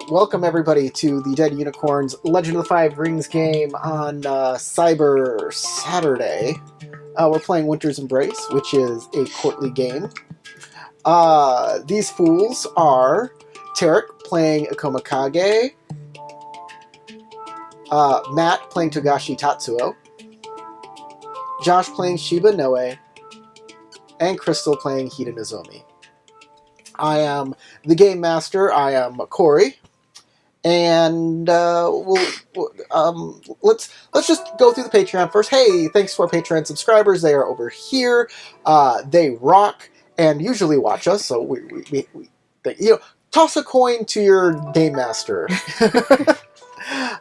Welcome everybody to the Dead Unicorns Legend of the Five Rings game on Cyber Saturday. We're playing Winter's Embrace, which is a courtly game. These fools are Tarek playing Akomakage, Matt playing Togashi Tatsuo, Josh playing Shiba Noe, and Crystal playing Hida Nozomi. I am the game master. I am Corey. And let's just go through the Patreon first. Hey, thanks to our Patreon subscribers. They are over here. They rock and usually watch us. So we toss a coin to your game master. But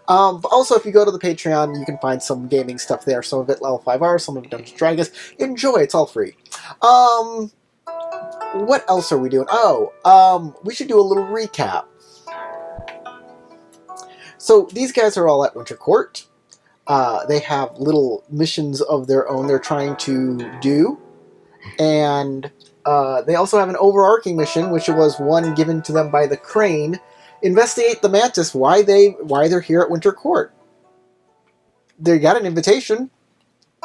also, if you go to the Patreon, you can find some gaming stuff there. Some of it level 5R, some of it Dungeons & Dragons. Enjoy. It's all free. What else are we doing? We should do a little recap. So these guys are all at Winter Court. They have little missions of their own they're trying to do. And they also have an overarching mission, which was one given to them by the Crane. Investigate the Mantis, why they're here at Winter Court. They got an invitation.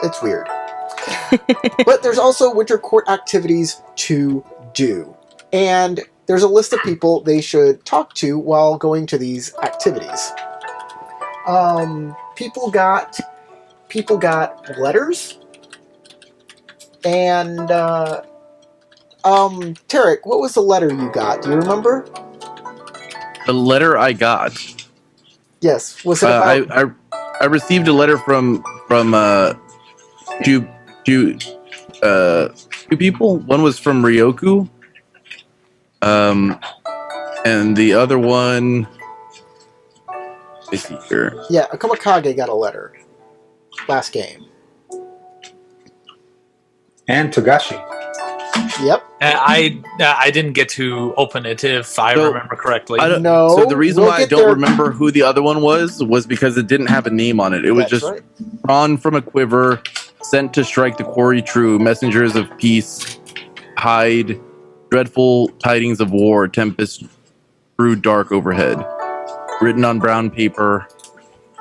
It's weird. But there's also Winter Court activities to do. And there's a list of people they should talk to while going to these activities. People got letters. And Tarek, what was the letter you got? Do you remember? The letter I got. Yes. Was it about... I received a letter from two people. One was from Ryoku. And the other one is here. Yeah, Akomakage got a letter last game. And Togashi. Yep. I didn't get to open it, if I remember correctly. No. So the reason why I don't remember who the other one was because it didn't have a name on it. It was just drawn from a quiver, sent to strike the quarry true, messengers of peace, hide, dreadful tidings of war, tempest brewed dark overhead. Written on brown paper,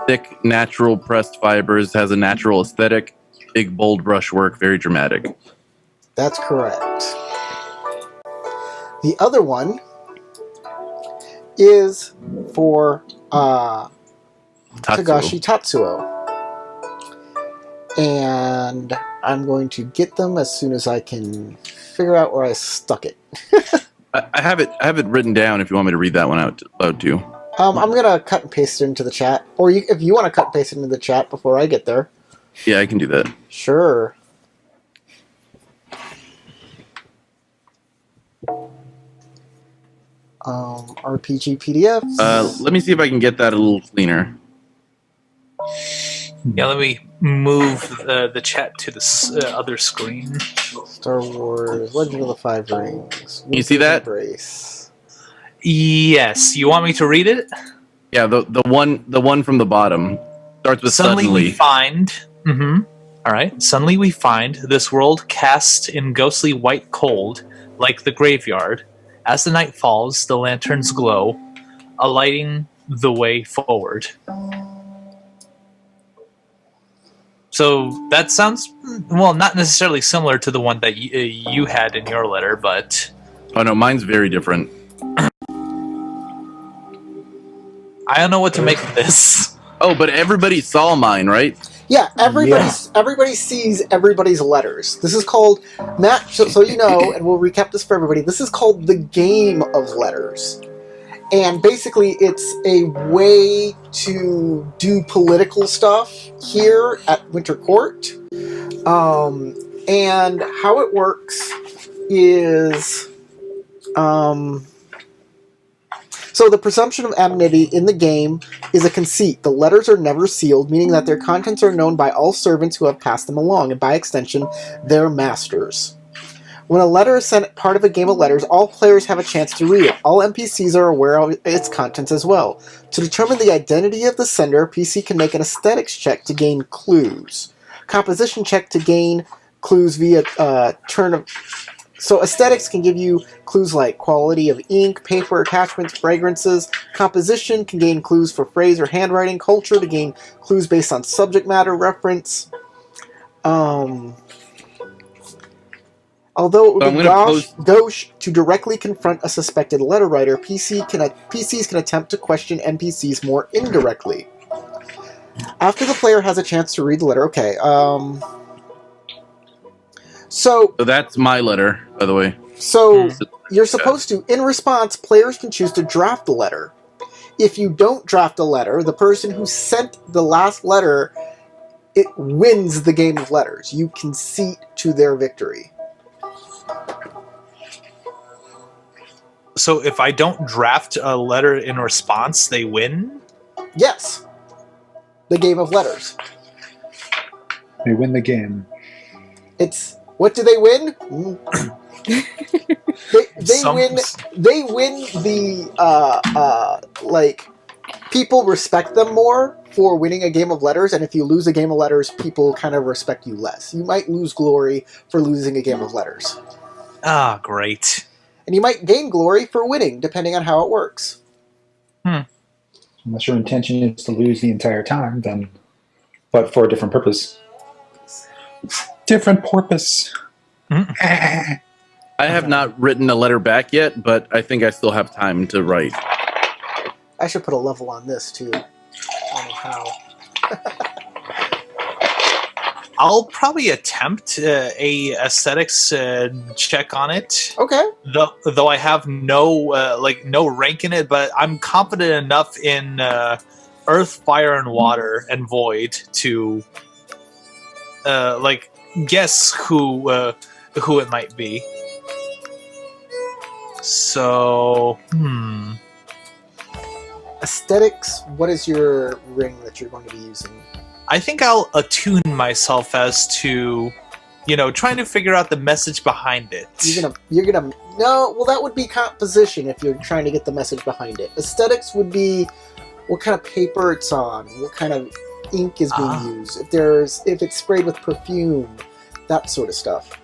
thick, natural pressed fibers, has a natural aesthetic, big, bold brushwork, very dramatic. That's correct. The other one is for Togashi Tatsuo. And I'm going to get them as soon as I can figure out where I stuck it. I have it written down if you want me to read that one out loud too. I'm going to cut and paste it into the chat. Or if you want to cut and paste it into the chat before I get there. Yeah, I can do that. Sure. RPG PDFs. Let me see if I can get that a little cleaner. Yeah, let me move the chat to the other screen. Star Wars, Legend of the Five Rings. You see that? Embrace. Yes. You want me to read it? Yeah, the one from the bottom starts with suddenly. We find. All right. Suddenly we find this world cast in ghostly white cold, like the graveyard. As the night falls, the lanterns glow, alighting the way forward. So that sounds, well, not necessarily similar to the one that you had in your letter, but... Oh no, mine's very different. I don't know what to make of this. Oh, but everybody saw mine, right? Yeah, everybody sees everybody's letters. This is called, Matt, so you know, and we'll recap this for everybody, this is called the game of letters. And basically it's a way to do political stuff here at Winter Court. And how it works is... So the presumption of anonymity in the game is a conceit. The letters are never sealed, meaning that their contents are known by all servants who have passed them along, and by extension, their masters. When a letter is sent part of a game of letters, all players have a chance to read it. All NPCs are aware of its contents as well. To determine the identity of the sender, a PC can make an aesthetics check to gain clues. Composition check to gain clues via turn of So aesthetics can give you clues like quality of ink, paper, attachments, fragrances. Composition can gain clues for phrase or handwriting. Culture to gain clues based on subject matter reference. Although it would be gauche to directly confront a suspected letter writer, PCs can attempt to question NPCs more indirectly. After the player has a chance to read the letter, okay. So that's my letter, by the way. So you're supposed to, in response, players can choose to draft a letter. If you don't draft a letter, the person who sent the last letter, it wins the game of letters. You concede to their victory. So if I don't draft a letter in response, they win? Yes. The game of letters. They win the game. It's... What do they win? They win the like people respect them more for winning a game of letters, and if you lose a game of letters, people kind of respect you less. You might lose glory for losing a game of letters. Ah, great. And you might gain glory for winning, depending on how it works. Unless your intention is to lose the entire time, then but for a different purpose. Different porpoise. I have not written a letter back yet, but I think I still have time to write. I should put a level on this too. I don't know how. I'll probably attempt a aesthetics check on it. Okay. Though I have no no rank in it, but I'm confident enough in Earth, Fire, and Water and Void to guess who it might be. So, Aesthetics, what is your ring that you're going to be using? I think I'll attune myself as to, trying to figure out the message behind it. No, that would be composition if you're trying to get the message behind it. Aesthetics would be what kind of paper it's on, what kind of ink is being used, if it's sprayed with perfume, that sort of stuff.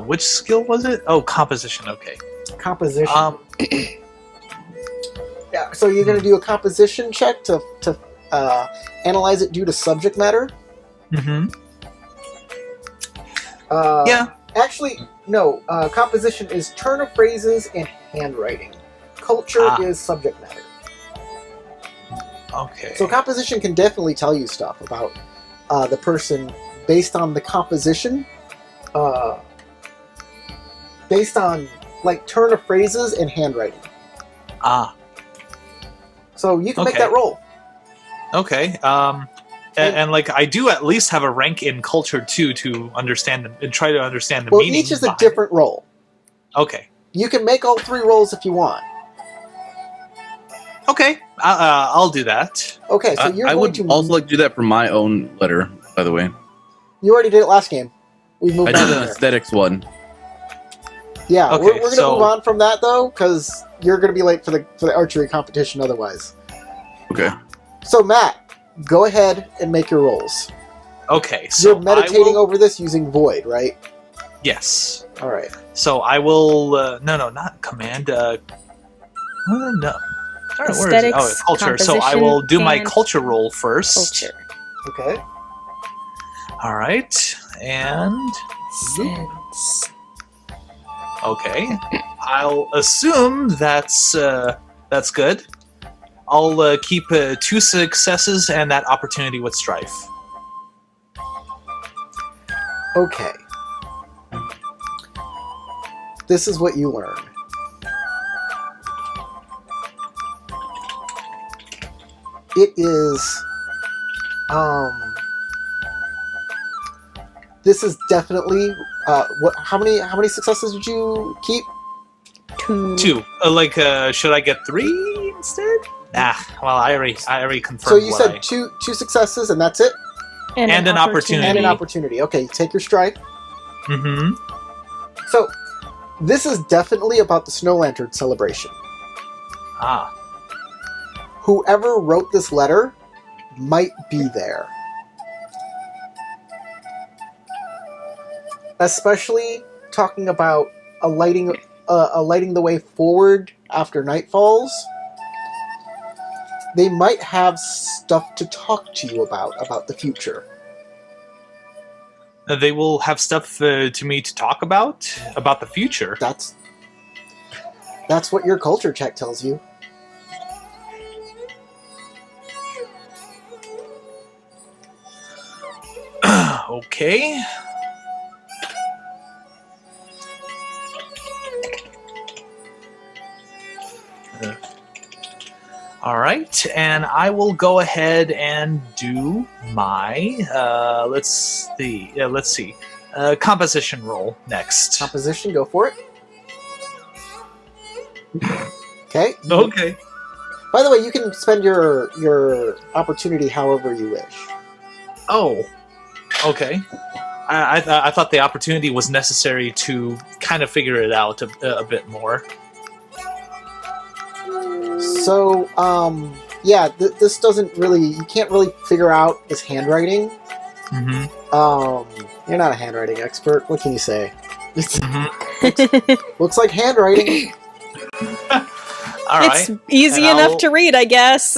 Which skill was it? Oh, composition. Okay. Composition. Yeah. So you're going to do a composition check to analyze it due to subject matter. Yeah. Actually, no. Composition is turn of phrases and handwriting. Culture is subject matter. Okay. So composition can definitely tell you stuff about the person based on the composition, based on turn of phrases and handwriting. So you can make that roll. Okay. And I do at least have a rank in culture too to understand and try to understand the meaning. Well, each is a different roll. Okay. You can make all 3 rolls if you want. Okay, I'll do that. Okay, so you're I going would to also like to do that for my own letter, by the way. You already did it last game. We moved I on. did an aesthetics one. Yeah, okay, we're going to move on from that though, because you're going to be late for the archery competition otherwise. Okay. So Matt, go ahead and make your rolls. Okay, so you're meditating over this using Void, right? Yes. All right. So I will. No, not command. No. All right, where is it? Oh, it's culture. So I will do my culture roll first. Culture. Okay. All right, and Sense. okay, I'll assume that's good. I'll keep 2 successes and that opportunity with strife. Okay. This is what you learn. It is, this is definitely, how many successes did you keep? 2. 2. Should I get 3 instead? Well, I already confirmed. So you said two successes and that's it? And an opportunity. And an opportunity. Okay, take your strike. Mm-hmm. So, this is definitely about the Snow Lantern celebration. Whoever wrote this letter might be there. especially talking about a lighting the way forward after night falls. They might have stuff to talk to you about the future. They will have stuff to me to talk about the future. That's what your culture check tells you. Okay. All right, and I will go ahead and do my let's see, composition roll next. Composition, go for it. Okay. Okay. By the way, you can spend your opportunity however you wish. Oh, okay. I thought the opportunity was necessary to kind of figure it out a bit more. So, yeah, this doesn't really... You can't really figure out this handwriting. Mm-hmm. You're not a handwriting expert. What can you say? It's, Mm-hmm. looks like handwriting. All right. It's easy And enough to read, I guess.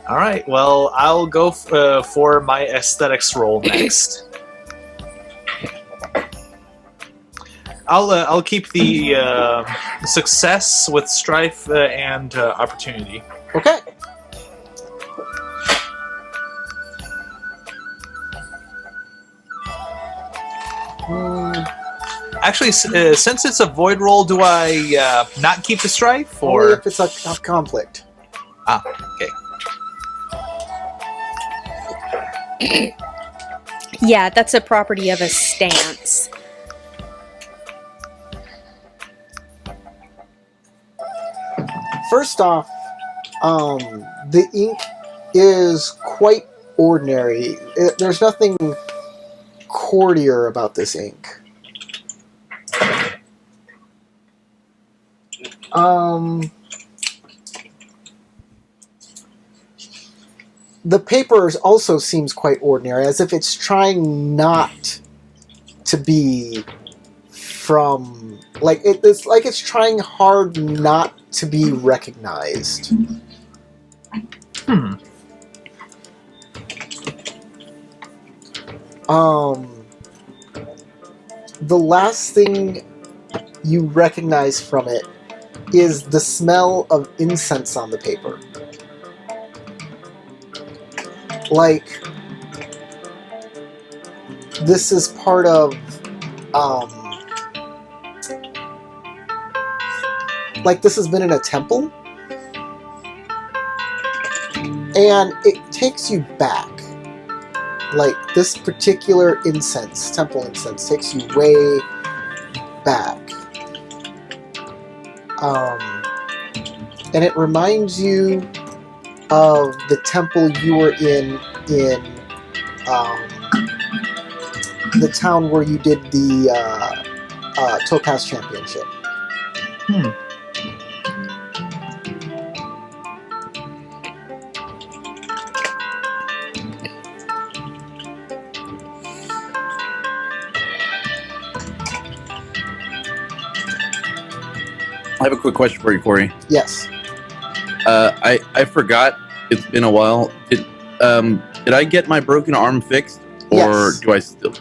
All right. Well, I'll go for my aesthetics roll next. I'll keep the success with strife and opportunity. Okay. Actually, since it's a void roll, do I not keep the strife, Only or if it's a conflict. Okay? Yeah, that's a property of a stance. First off, the ink is quite ordinary. There's nothing courtier about this ink. The paper also seems quite ordinary, as if it's trying not to be from... It's like it's trying hard not to be recognized. The last thing you recognize from it is the smell of incense on the paper. Like, this is part of, like this has been in a temple, and it takes you back. Like, this particular incense, temple incense, takes you way back. And it reminds you of the temple you were in the town where you did the Topaz Championship. I have a quick question for you, Corey. Yes. I forgot. It's been a while. Did I get my broken arm fixed, or Yes. do I still?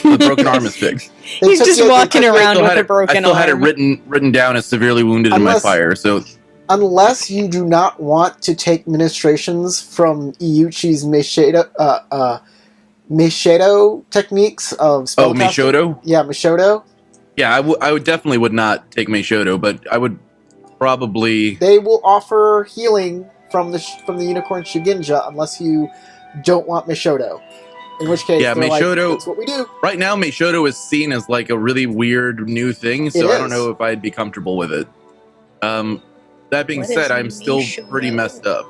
The broken arm is fixed. They He's took just you- walking I around still with had a it- broken I still had it arm. written down as severely wounded in my Unless- fire. So Unless you do not want to take ministrations from Iuchi's Meishido techniques of spellcasting. Meishodo? Yeah, Meishodo. Yeah, I would definitely would not take Meishodo, but I would probably. They will offer healing from the Unicorn Shiginja unless you don't want Meishodo. In which case, Yeah, they're like, Meishodo- that's what we do. Right now, Meishodo is seen as like a really weird new thing, so It I don't is. know if I'd be comfortable with it. That being What said, is I'm still Meishodo? pretty messed up.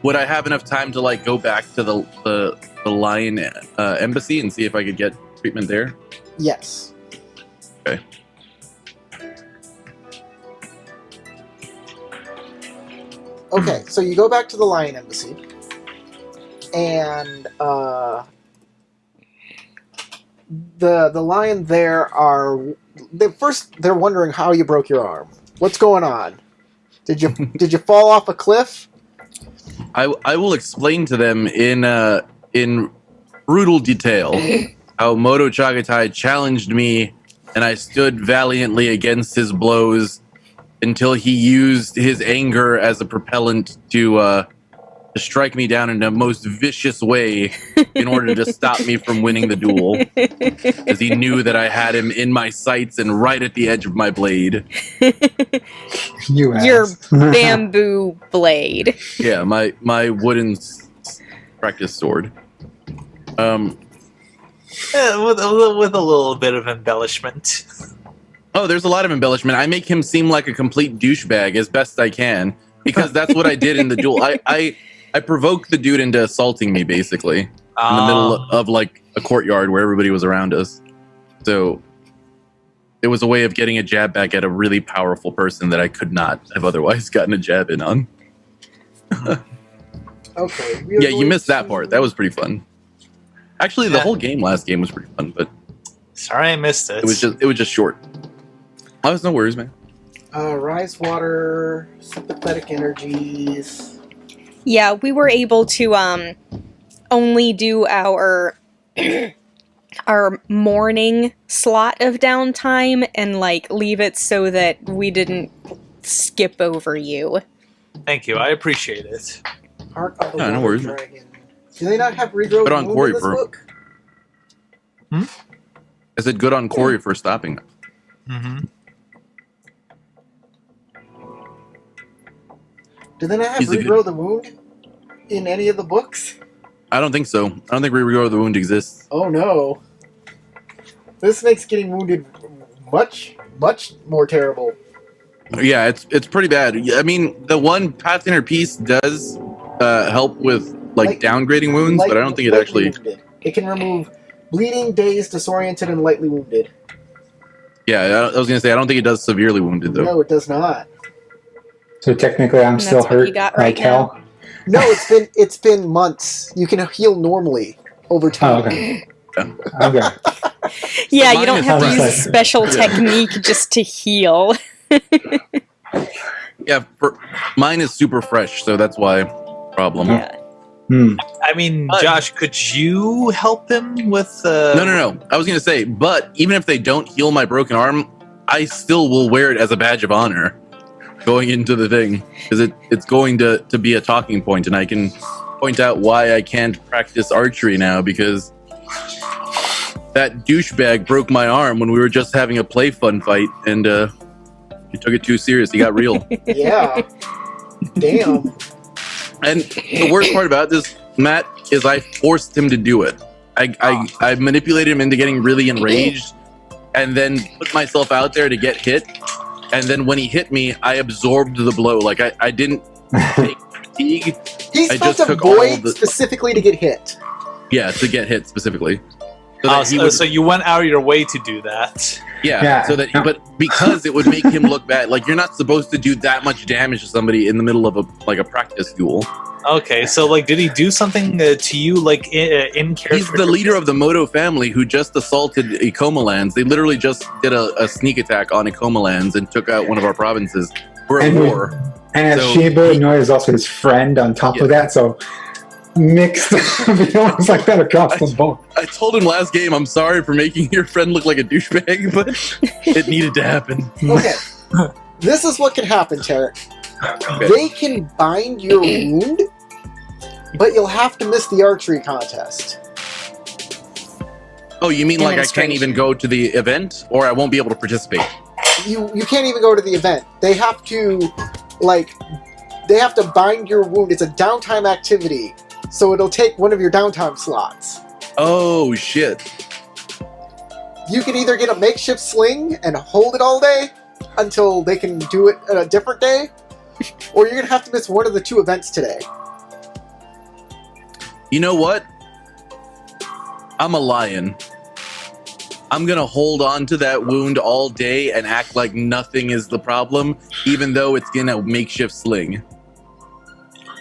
Would I have enough time to like go back to the Lion embassy and see if I could get treatment there? Yes. Okay. Okay, so you go back to the Lion Embassy. and the lion there they're wondering how you broke your arm. What's going on? Did you fall off a cliff? I will explain to them in brutal detail how Moto Chagatai challenged me, and I stood valiantly against his blows until he used his anger as a propellant to strike me down in the most vicious way in order to stop me from winning the duel, because he knew that I had him in my sights and right at the edge of my blade. You Your asked. bamboo blade. Yeah, my wooden practice sword. With a little bit of embellishment. Oh, there's a lot of embellishment. I make him seem like a complete douchebag as best I can, because that's what I did in the duel. I provoked the dude into assaulting me, basically, in the middle of like a courtyard where everybody was around us. So it was a way of getting a jab back at a really powerful person that I could not have otherwise gotten a jab in on. Okay. Yeah, you missed that part. That was pretty fun. Actually, the whole last game was pretty fun, but Sorry I missed it. it was just short. Oh, it's no worries, man. Rise water, sympathetic energies. Yeah, we were able to only do our our morning slot of downtime and like leave it so that we didn't skip over you. Thank you. I appreciate it. Heart of the No, no Water worries. Dragon. Do they not have regrow Put on wound Corey in this for- book? I said good on Corey for stopping. Mm-hmm. Do they not have He's a regrow the wound in any of the books? I don't think so. I don't think Regrow the Wound exists. Oh no. This makes getting wounded much, much more terrible. Yeah, it's pretty bad. I mean, the one Pathfinder piece does help with like downgrading wounds, but I don't think it actually. Wounded. It can remove bleeding, dazed, disoriented, and lightly wounded. Yeah, I was gonna say I don't think it does severely wounded though. No, it does not. So technically, I'm And still that's what you hurt, got like right hell. No, it's been months. You can heal normally over Oh, time. okay. Okay. Yeah, mine you don't is have to almost use a like- special technique just to heal. Yeah, mine is super fresh, so that's why problem. Yeah. Hmm. I mean, Josh, could you help him with? No. I was gonna say, but even if they don't heal my broken arm, I still will wear it as a badge of honor going into the thing, because it's going to be a talking point, and I can point out why I can't practice archery now, because that douchebag broke my arm when we were just having a play fun fight, and he took it too serious. He got real. Yeah. Damn. And the worst part about this, Matt, is I forced him to do it. I manipulated him into getting really enraged, and then put myself out there to get hit. And then when he hit me, I absorbed the blow. Like I didn't take fatigue. He's I supposed just to took all avoid the- specifically to get hit. Yeah, to get hit specifically. So that he would, so you went out of your way to do that. yeah. So that, but because it would make him look bad. Like you're not supposed to do that much damage to somebody in the middle of a practice duel. Okay, so like, did he do something to you, like in character? He's the leader of the Moto family who just assaulted Ikoma lands. They literally just did a sneak attack on Ikoma lands and took out one of our provinces. We're at And war. And So Shiba Inu is also his friend on top Yeah. of that, so mixed feelings like that across the board. I told him last game, I'm sorry for making your friend look like a douchebag, but it needed to happen. Okay. This is what can happen, Tarek. Okay. They can bind your wound, but you'll have to miss the archery contest. Oh, you mean like I can't Demonstration. even go to the event, or I won't be able to participate? You can't even go to the event. They have to bind your wound. It's a downtime activity, so it'll take one of your downtime slots. Oh shit! You can either get a makeshift sling and hold it all day until they can do it at a different day, or you're gonna have to miss one of the two events today. You know what? I'm a lion. I'm gonna hold on to that wound all day and act like nothing is the problem, even though it's in a makeshift sling.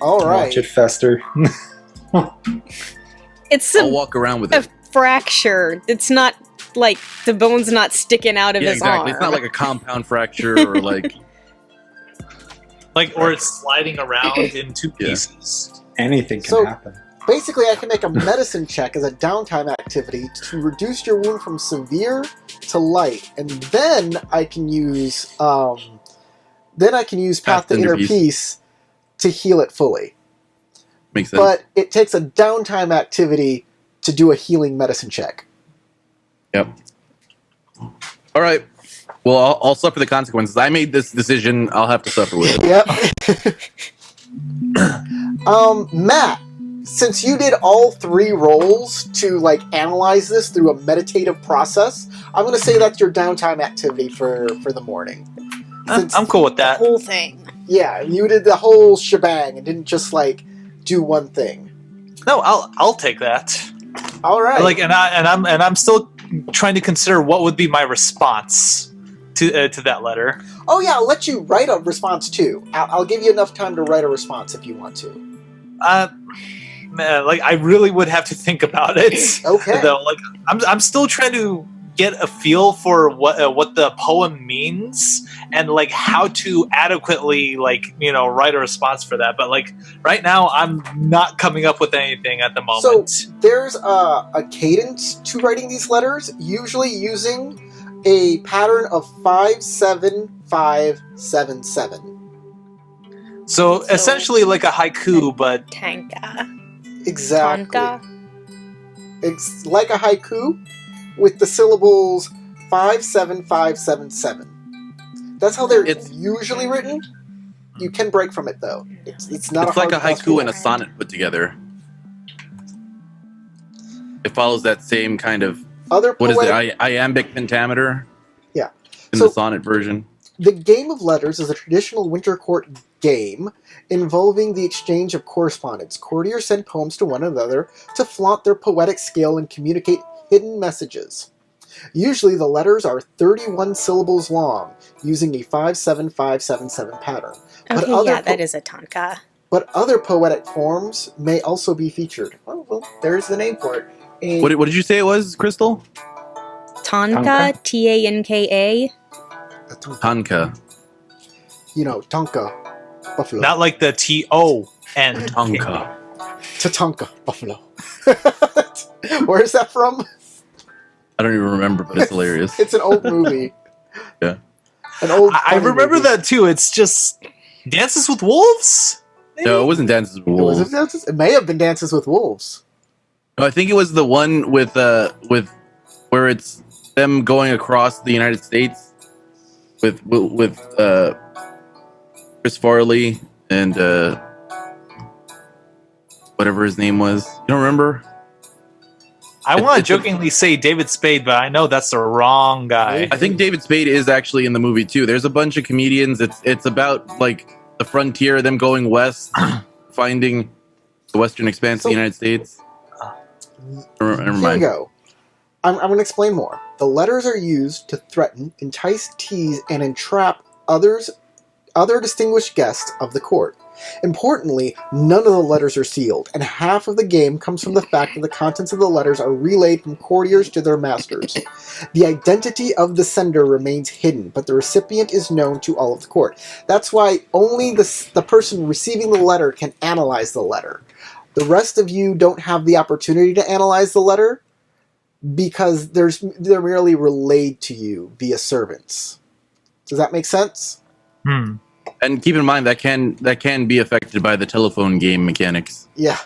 All right. Watch it fester. It's I'll a walk around with a it. fracture. It's not like the bone's not sticking out of Yeah, his exactly. arm. It's not like a compound fracture or like. Or it's sliding around in two Yeah. pieces. Anything can So- happen. Basically, I can make a medicine check as a downtime activity to reduce your wound from severe to light, and then I can use path to inner peace to heal it fully. Makes sense. But it takes a downtime activity to do a healing medicine check. Yep. All right. Well, I'll suffer the consequences. I made this decision. I'll have to suffer with it. Yep. Matt, since you did all 3 rolls to like analyze this through a meditative process, I'm going to say that's your downtime activity for the morning. Since- I'm cool with the that. whole thing. Yeah, you did the whole shebang and didn't just like do one thing. No, I'll take that. All right. Like, and I'm still trying to consider what would be my response to that letter. Oh yeah, I'll let you write a response too. I'll give you enough time to write a response if you want to. Man, like I really would have to think about it. Okay. Though, like I'm still trying to get a feel for what the poem means and like how to adequately write a response for that. But like right now, I'm not coming up with anything at the moment. There's a cadence to writing these letters, usually using a pattern of 5-7-5-7-7. So essentially, like a haiku, but Tanka. Exactly. Tanka. It's like a haiku with the syllables 5-7-5-7-7. That's how they're It's- usually written. You can break from it though. It's not It's a like a hard haiku and a fast sonnet put together. It follows that same kind of rule. Other what is poetic- it? Iambic pentameter. Yeah. In So- the sonnet version. The Game of Letters is a traditional winter court game involving the exchange of correspondence. Courtiers send poems to one another to flaunt their poetic skill and communicate hidden messages. Usually the letters are 31 syllables long, using a 5-7-5-7-7 pattern. But Okay, other yeah, that is a Tanka. But other poetic forms may also be featured. Oh, well, there's the name for it. A- What did you say it was, Crystal? Tanka, Tanka? Tanka. a tonka. Tanka. You know, Tonka, buffalo. not like the TO and Tanka. Tatanka, buffalo. Where is that from? I don't even remember, but it's hilarious. It's an old movie. Yeah. An old. I funny remember movie. that too. It's just Dances with Wolves. No, it wasn't Dances with It, Wolves. it may have been Dances with Wolves. No, I think it was the one with where it's them going across the United States with Chris Farley and whatever his name was. You don't remember? I want to jokingly say David Spade, but I know that's the wrong guy. I think David Spade is actually in the movie too. There's a bunch of comedians. It's about like the frontier, them going west, finding the western expanse of the United States. Never Here you mind. go. I'm going to explain more. The letters are used to threaten, entice, tease, and entrap other distinguished guests of the court. Importantly, none of the letters are sealed, and half of the game comes from the fact that the contents of the letters are relayed from courtiers to their masters. The identity of the sender remains hidden, but the recipient is known to all of the court. That's why only the person receiving the letter can analyze the letter. The rest of you don't have the opportunity to analyze the letter because they're merely relayed to you via servants. Does that make sense? And keep in mind that can be affected by the telephone game mechanics. Yeah.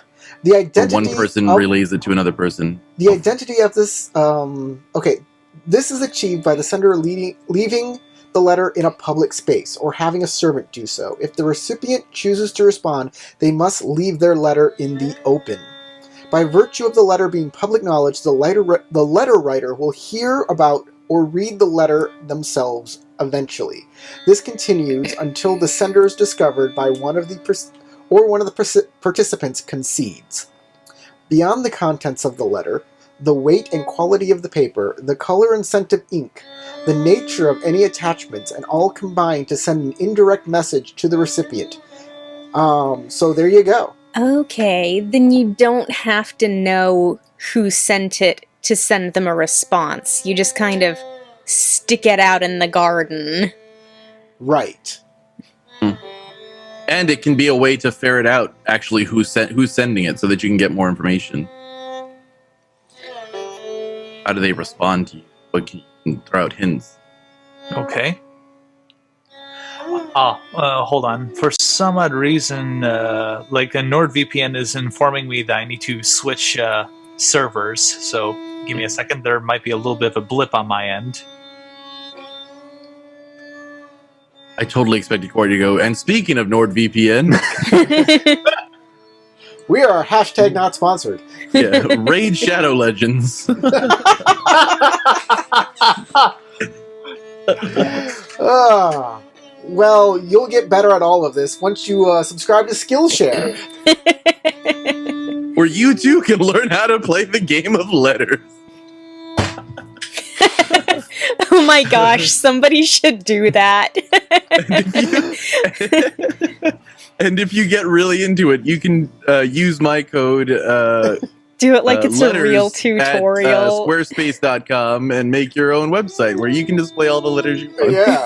The Where identity one person of, relays it to another person. the identity of this this is achieved by the sender leaving the letter in a public space or having a servant do so. If the recipient chooses to respond, they must leave their letter in the open. By virtue of the letter being public knowledge, the letter writer will hear about or read the letter themselves eventually. This continues until the sender is discovered by one of the participants concedes. Beyond the contents of the letter, the weight and quality of the paper, the color and scent of ink, the nature of any attachments, and all combine to send an indirect message to the recipient. So there you go. Okay, then you don't have to know who sent it to send them a response. You just kind of stick it out in the garden. Right. And it can be a way to ferret out actually who's sending it, so that you can get more information. How do they respond to you? What can you throw out hints? Okay. Hold on. For some odd reason, like a NordVPN is informing me that I need to switch servers. So give me a second. There might be a little bit of a blip on my end. I totally expected Corey to go. And speaking of NordVPN, We are hashtag not sponsored. yeah, Raid Shadow Legends. Well, you'll get better at all of this once you subscribe to Skillshare. Where you too can learn how to play the game of letters. Oh my gosh, somebody should do that. And if you get really into it, you can use my code. Do it like it's a letters real at, tutorial. Squarespace.com and make your own website where you can display all the letters you want. Yeah.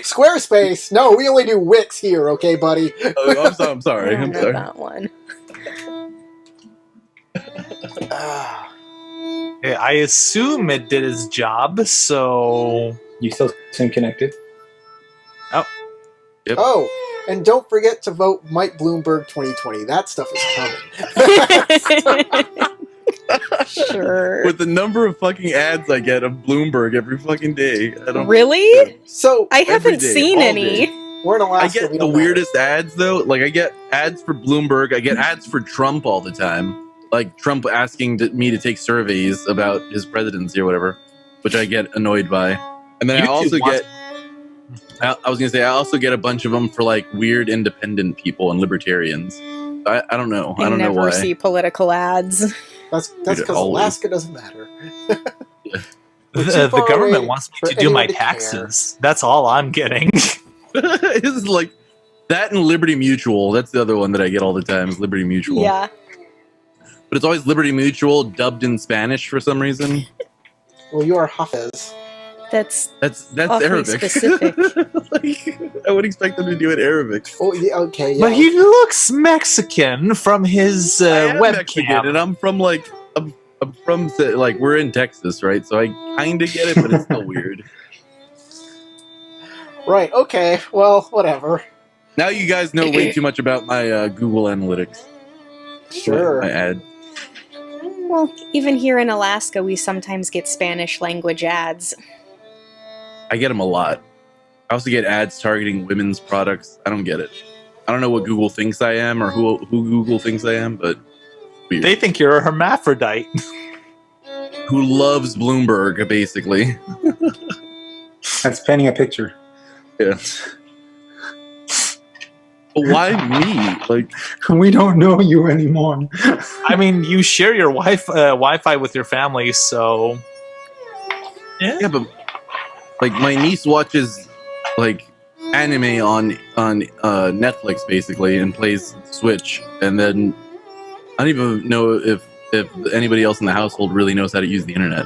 Squarespace. No, we only do Wix here, okay, buddy? Oh, I'm sorry. I don't I'm know sorry. that one. Ah, Yeah, I assume it did its job, so... You still seem connected. oh, and don't forget to vote Mike Bloomberg 2020. That stuff is coming. Sure. With the number of fucking ads I get of Bloomberg every fucking day, I don't. Really? So, I Every haven't day, seen all any. day. we're in I Alaska. get we the don't matter. weirdest ads though. Like I get ads for Bloomberg. I get ads for Trump all the time. Like Trump asking me to take surveys about his presidency or whatever, which I get annoyed by. And then I YouTube also wants- get. I was gonna say I also get a bunch of them for like weird independent people and libertarians. I don't know. I I don't know never why. see political ads. That's Dude, because always. Alaska doesn't matter. We're too The far government away wants me for to do my anyone to care. taxes. That's all I'm getting. It's like that and Liberty Mutual. That's the other one that I get all the time. Is Liberty Mutual. Yeah. But it's always Liberty Mutual dubbed in Spanish for some reason. Well, you are Hafez. That's That's Awfully Arabic. specific. Like, I would expect them to do it Arabic. Oh, yeah, okay, yeah. But he looks Mexican from his I am Mexican, webcam. and I'm from like we're in Texas, right? So I kind of get it, but it's still weird. Right, okay, well, whatever. Now you guys know way too much about my Google Analytics. Sure. My ad. well, even here in Alaska, we sometimes get Spanish language ads. I get them a lot. I also get ads targeting women's products. I don't get it. I don't know what Google thinks I am or who Google thinks I am, but weird. They think you're a hermaphrodite. Who loves Bloomberg, basically. That's painting a picture. Yeah. But why me? Like, We don't know you anymore. I mean, you share your Wi-Fi with your family, so... yeah, but like my niece watches like anime on Netflix basically and plays Switch, and then I don't even know if anybody else in the household really knows how to use the internet.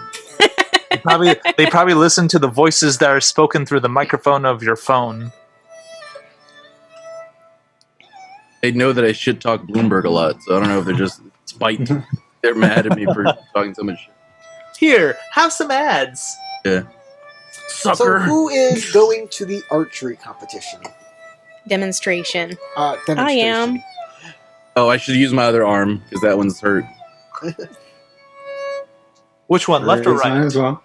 They probably listen to the voices that are spoken through the microphone of your phone. They know that I shit talk Bloomberg a lot, so I don't know if they're just spite. They're mad at me for talking so much shit. Here, have some ads. Yeah. So Sucker. who is going to the archery competition? Demonstration. Demonstration. I am. Oh, I should use my other arm because that one's hurt. Which one, left or There is mine right? as well.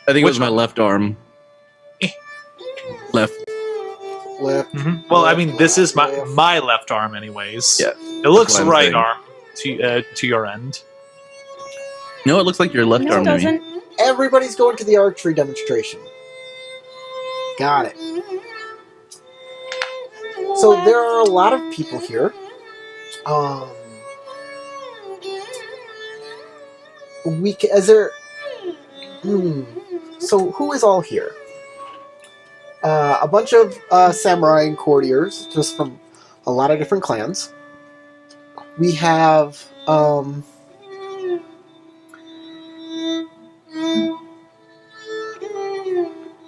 I think it Which was my left arm. Left. Left. Mhm. Well, I mean, this is my left arm, anyways. Yeah, It looks why I'm right saying. arm to your end. No, it looks like your left No, arm it to me. doesn't. Everybody's going to the archery demonstration. Got it. So there are a lot of people here. Is there? So who is all here? a bunch of samurai and courtiers, just from a lot of different clans. We have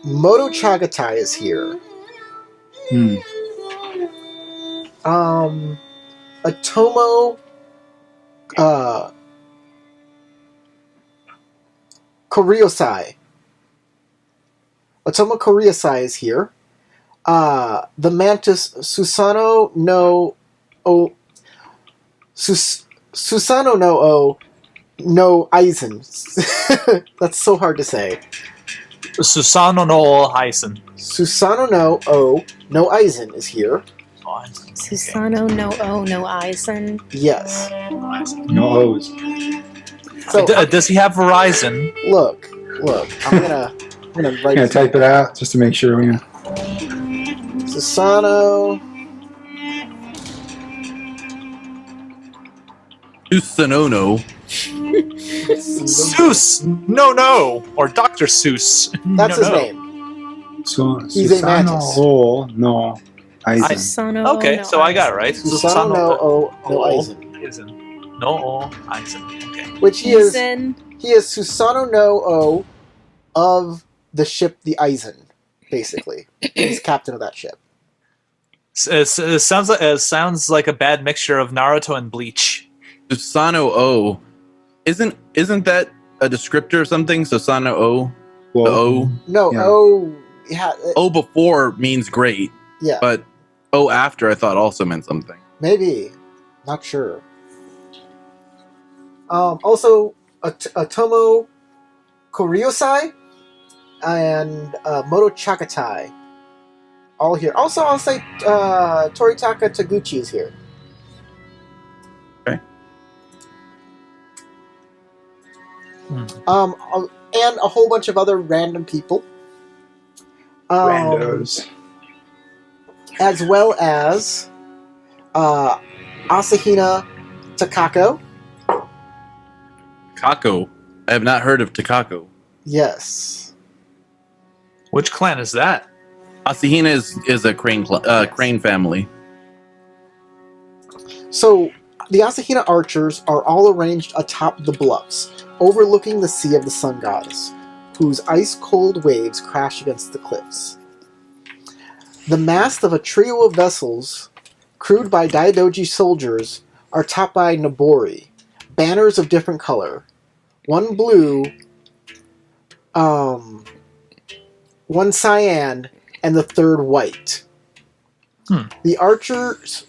Moto Chagatai is here. Hmm. Atomo Koriosai. Atomo Koriosai is here. The Mantis Susano no Susano no Aizen. That's so hard to say. Susano no Heisen. Susano no Aizen is here. Susano no Aizen. Yes. No O's. So Does he have Verizon? look. I'm gonna write Gonna this type it out just to make sure we know. Susano. Usanono. Seuss! No! Or Dr. Seuss. That's his No. name. So He's a Susano mantis. no Aizen. Susano Okay, no so I got it Aizen. right. Susano no Aizen. Aizen. No Aizen. Okay. Which he is Aizen. Susano no of the ship the Aizen, basically. He's captain of that ship. It sounds like a bad mixture of Naruto and Bleach. Susano O. Isn't that a descriptor or something? Susano O. The O. No, Yeah. O before means great, yeah, but O after I thought also meant something. maybe. Not sure. Also, Atomo Koriosai and Moto Chagatai. All here. Also, I'll say Toritaka Taguchi is here. Okay. And a whole bunch of other random people. Randos. As well as Asahina Takako. Kako. I have not heard of Takako. Yes. Which clan is that? Asahina is a crane family. So, the Asahina archers are all arranged atop the bluffs, overlooking the Sea of the Sun Goddess, whose ice-cold waves crash against the cliffs. The mast of a trio of vessels, crewed by Daidoji soldiers, are topped by Nobori, banners of different color. One blue, one cyan, and the third white. The archers,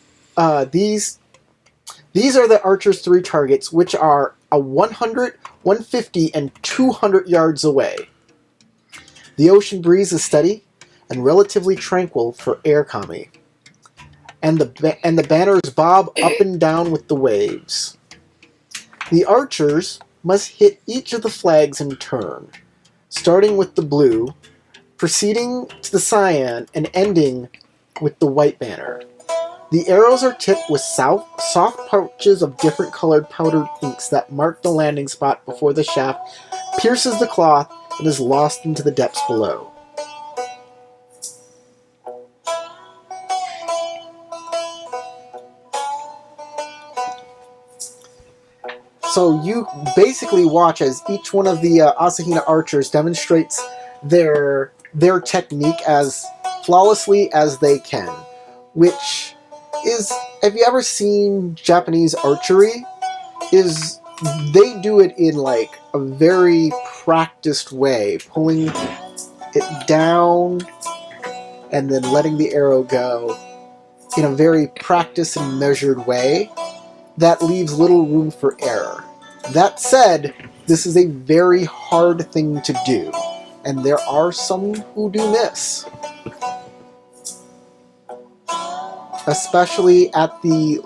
these are the archers' 3 targets, which are a 100, 150, and 200 yards away. The ocean breeze is steady and relatively tranquil for air kami, and the banners bob up and down with the waves. The archers must hit each of the flags in turn, starting with the blue, proceeding to the cyan, and ending with the white banner. The arrows are tipped with soft pouches of different colored powdered inks that mark the landing spot before the shaft pierces the cloth and is lost into the depths below. So you basically watch as each one of the Asahina archers demonstrates their technique as flawlessly as they can, which is, have you ever seen Japanese archery? They do it in like a very practiced way, pulling it down and then letting the arrow go in a very practiced and measured way that leaves little room for error. That said, this is a very hard thing to do, and there are some who do miss. Especially at the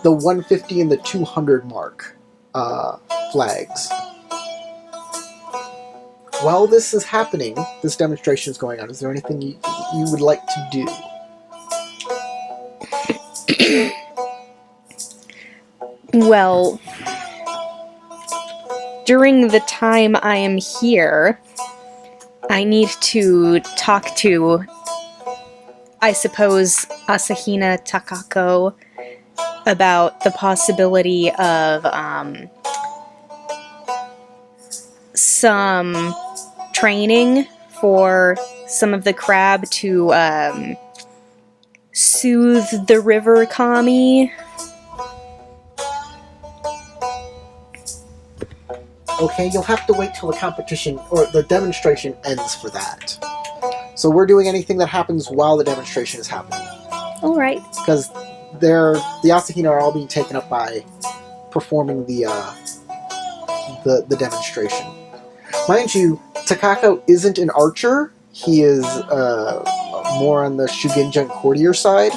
150 and the 200 mark flags. While this is happening, this demonstration is going on, is there anything you would like to do? Well, during the time I am here, I need to talk to, I suppose, Asahina Takako about the possibility of some training for some of the crab to soothe the river kami. Okay, you'll have to wait till the competition or the demonstration ends for that. So we're doing anything that happens while the demonstration is happening. All right. Because the Asahina are all being taken up by performing the demonstration. Mind you, Takako isn't an archer. He is more on the Shugenja and courtier side.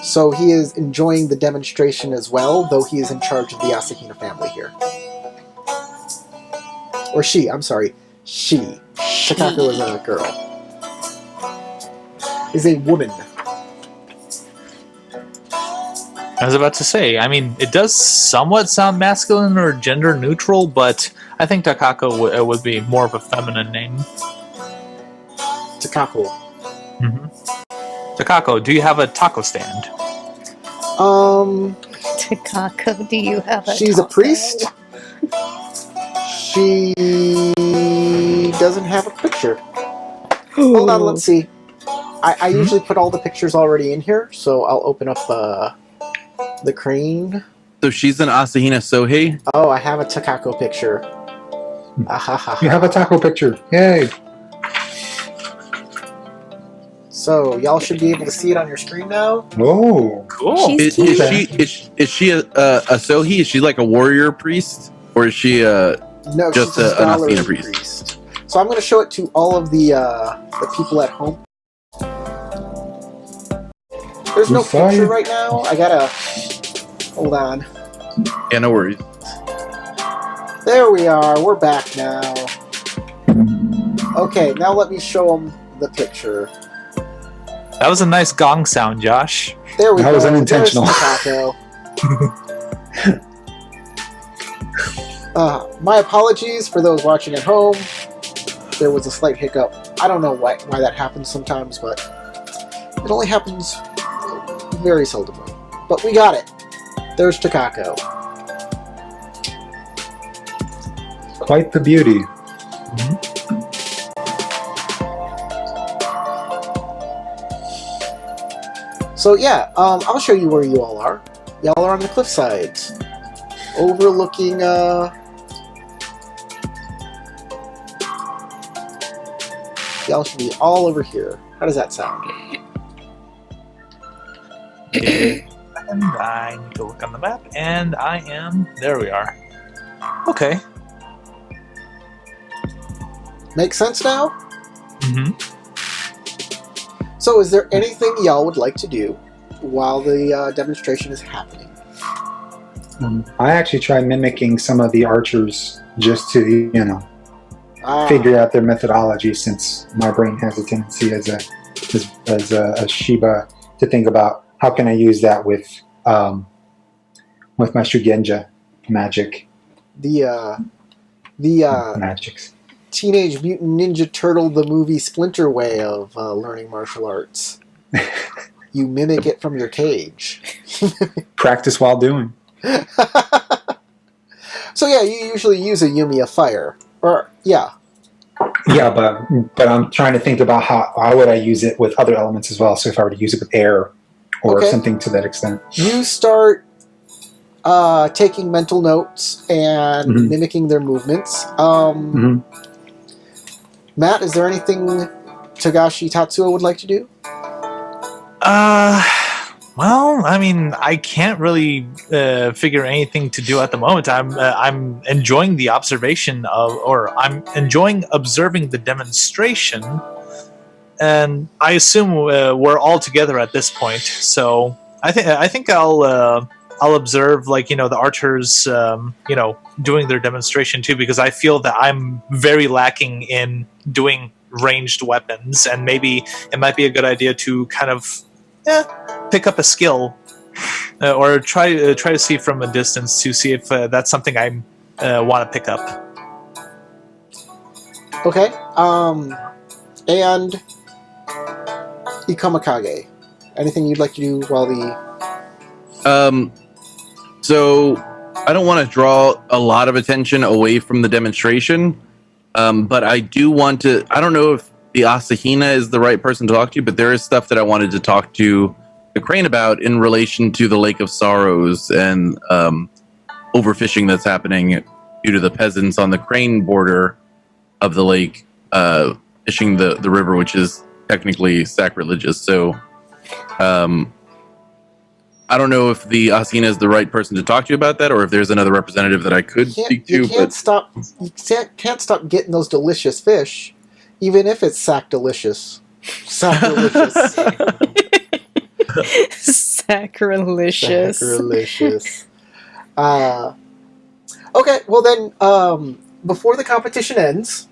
So he is enjoying the demonstration as well, though he is in charge of the Asahina family here. Or she, I'm sorry. She. Takako is a girl. Is a woman. I was about to say, I mean, it does somewhat sound masculine or gender neutral, but I think Takako would be more of a feminine name. Takako. Takako, do you have a taco stand? Takako, do you have a She's a taco? priest. She doesn't have a picture. Hold on, let's see. I usually put all the pictures already in here, so I'll open up the crane. So she's an Asahina Sohei. Oh, I have a Takako picture. You have a taco picture. Yay! So y'all should be able to see it on your screen now. Oh, Cool. She's Is cute. she a Sohei? Is she like a warrior priest, or is she No, Just she's a an scholarly Asahina priest. So I'm going to show it to all of the people at home. There's no Sorry. picture right now. I gotta hold on. Yeah, no worries. There we are. We're back now. Okay, now let me show them the picture. That was a nice gong sound, Josh. There we That go. was unintentional. There's Takako. My apologies for those watching at home. There was a slight hiccup. I don't know why that happens sometimes, but it only happens very seldomly. But we got it. There's Takako. quite the beauty. So yeah, I'll show you where you all are. Y'all are on the cliff sides, overlooking. Y'all should be all over here. How does that sound? And I need to look on the map, and I am. There we are. Okay. Make sense now? Mm-hmm. So, is there anything y'all would like to do while the demonstration is happening? I actually try mimicking some of the archers just to, you know, Ah, figure out their methodology, since my brain has a tendency as a Shiba to think about how can I use that with my Shugenja magic the magics. Teenage Mutant Ninja Turtle the movie Splinter way of learning martial arts. You mimic it from your cage. Practice while doing. So yeah, you usually use a Yumiya fire. Or, yeah. Yeah, but I'm trying to think about how would I use it with other elements as well. So if I were to use it with air or Okay. something to that extent. You start taking mental notes and Mhm. mimicking their movements. Mhm. Matt, is there anything Togashi Tatsuo would like to do? Well, I mean, I can't really figure anything to do at the moment. I'm enjoying the observation of, or I'm enjoying observing the demonstration, and I assume we're all together at this point. So I think I'll observe, like, you know, the archers, you know, doing their demonstration too, because I feel that I'm very lacking in doing ranged weapons, and maybe it might be a good idea to kind of pick up a skill, or try to see from a distance to see if that's something I want to pick up. Okay. And Ikamakage. Anything you'd like to do while the... So I don't want to draw a lot of attention away from the demonstration, but I do want to. I don't know if the Asahina is the right person to talk to, but there is stuff that I wanted to talk to the Crane about in relation to the Lake of Sorrows and overfishing that's happening due to the peasants on the Crane border of the lake fishing the river, which is technically sacrilegious. So I don't know if the Asahina is the right person to talk to you about that, or if there's another representative that I could speak to. You can't stop getting those delicious fish, even if it's sacrilegious. Sacrilegious. Sacrilegious. Sacrilegious. Okay, well then, before the competition ends,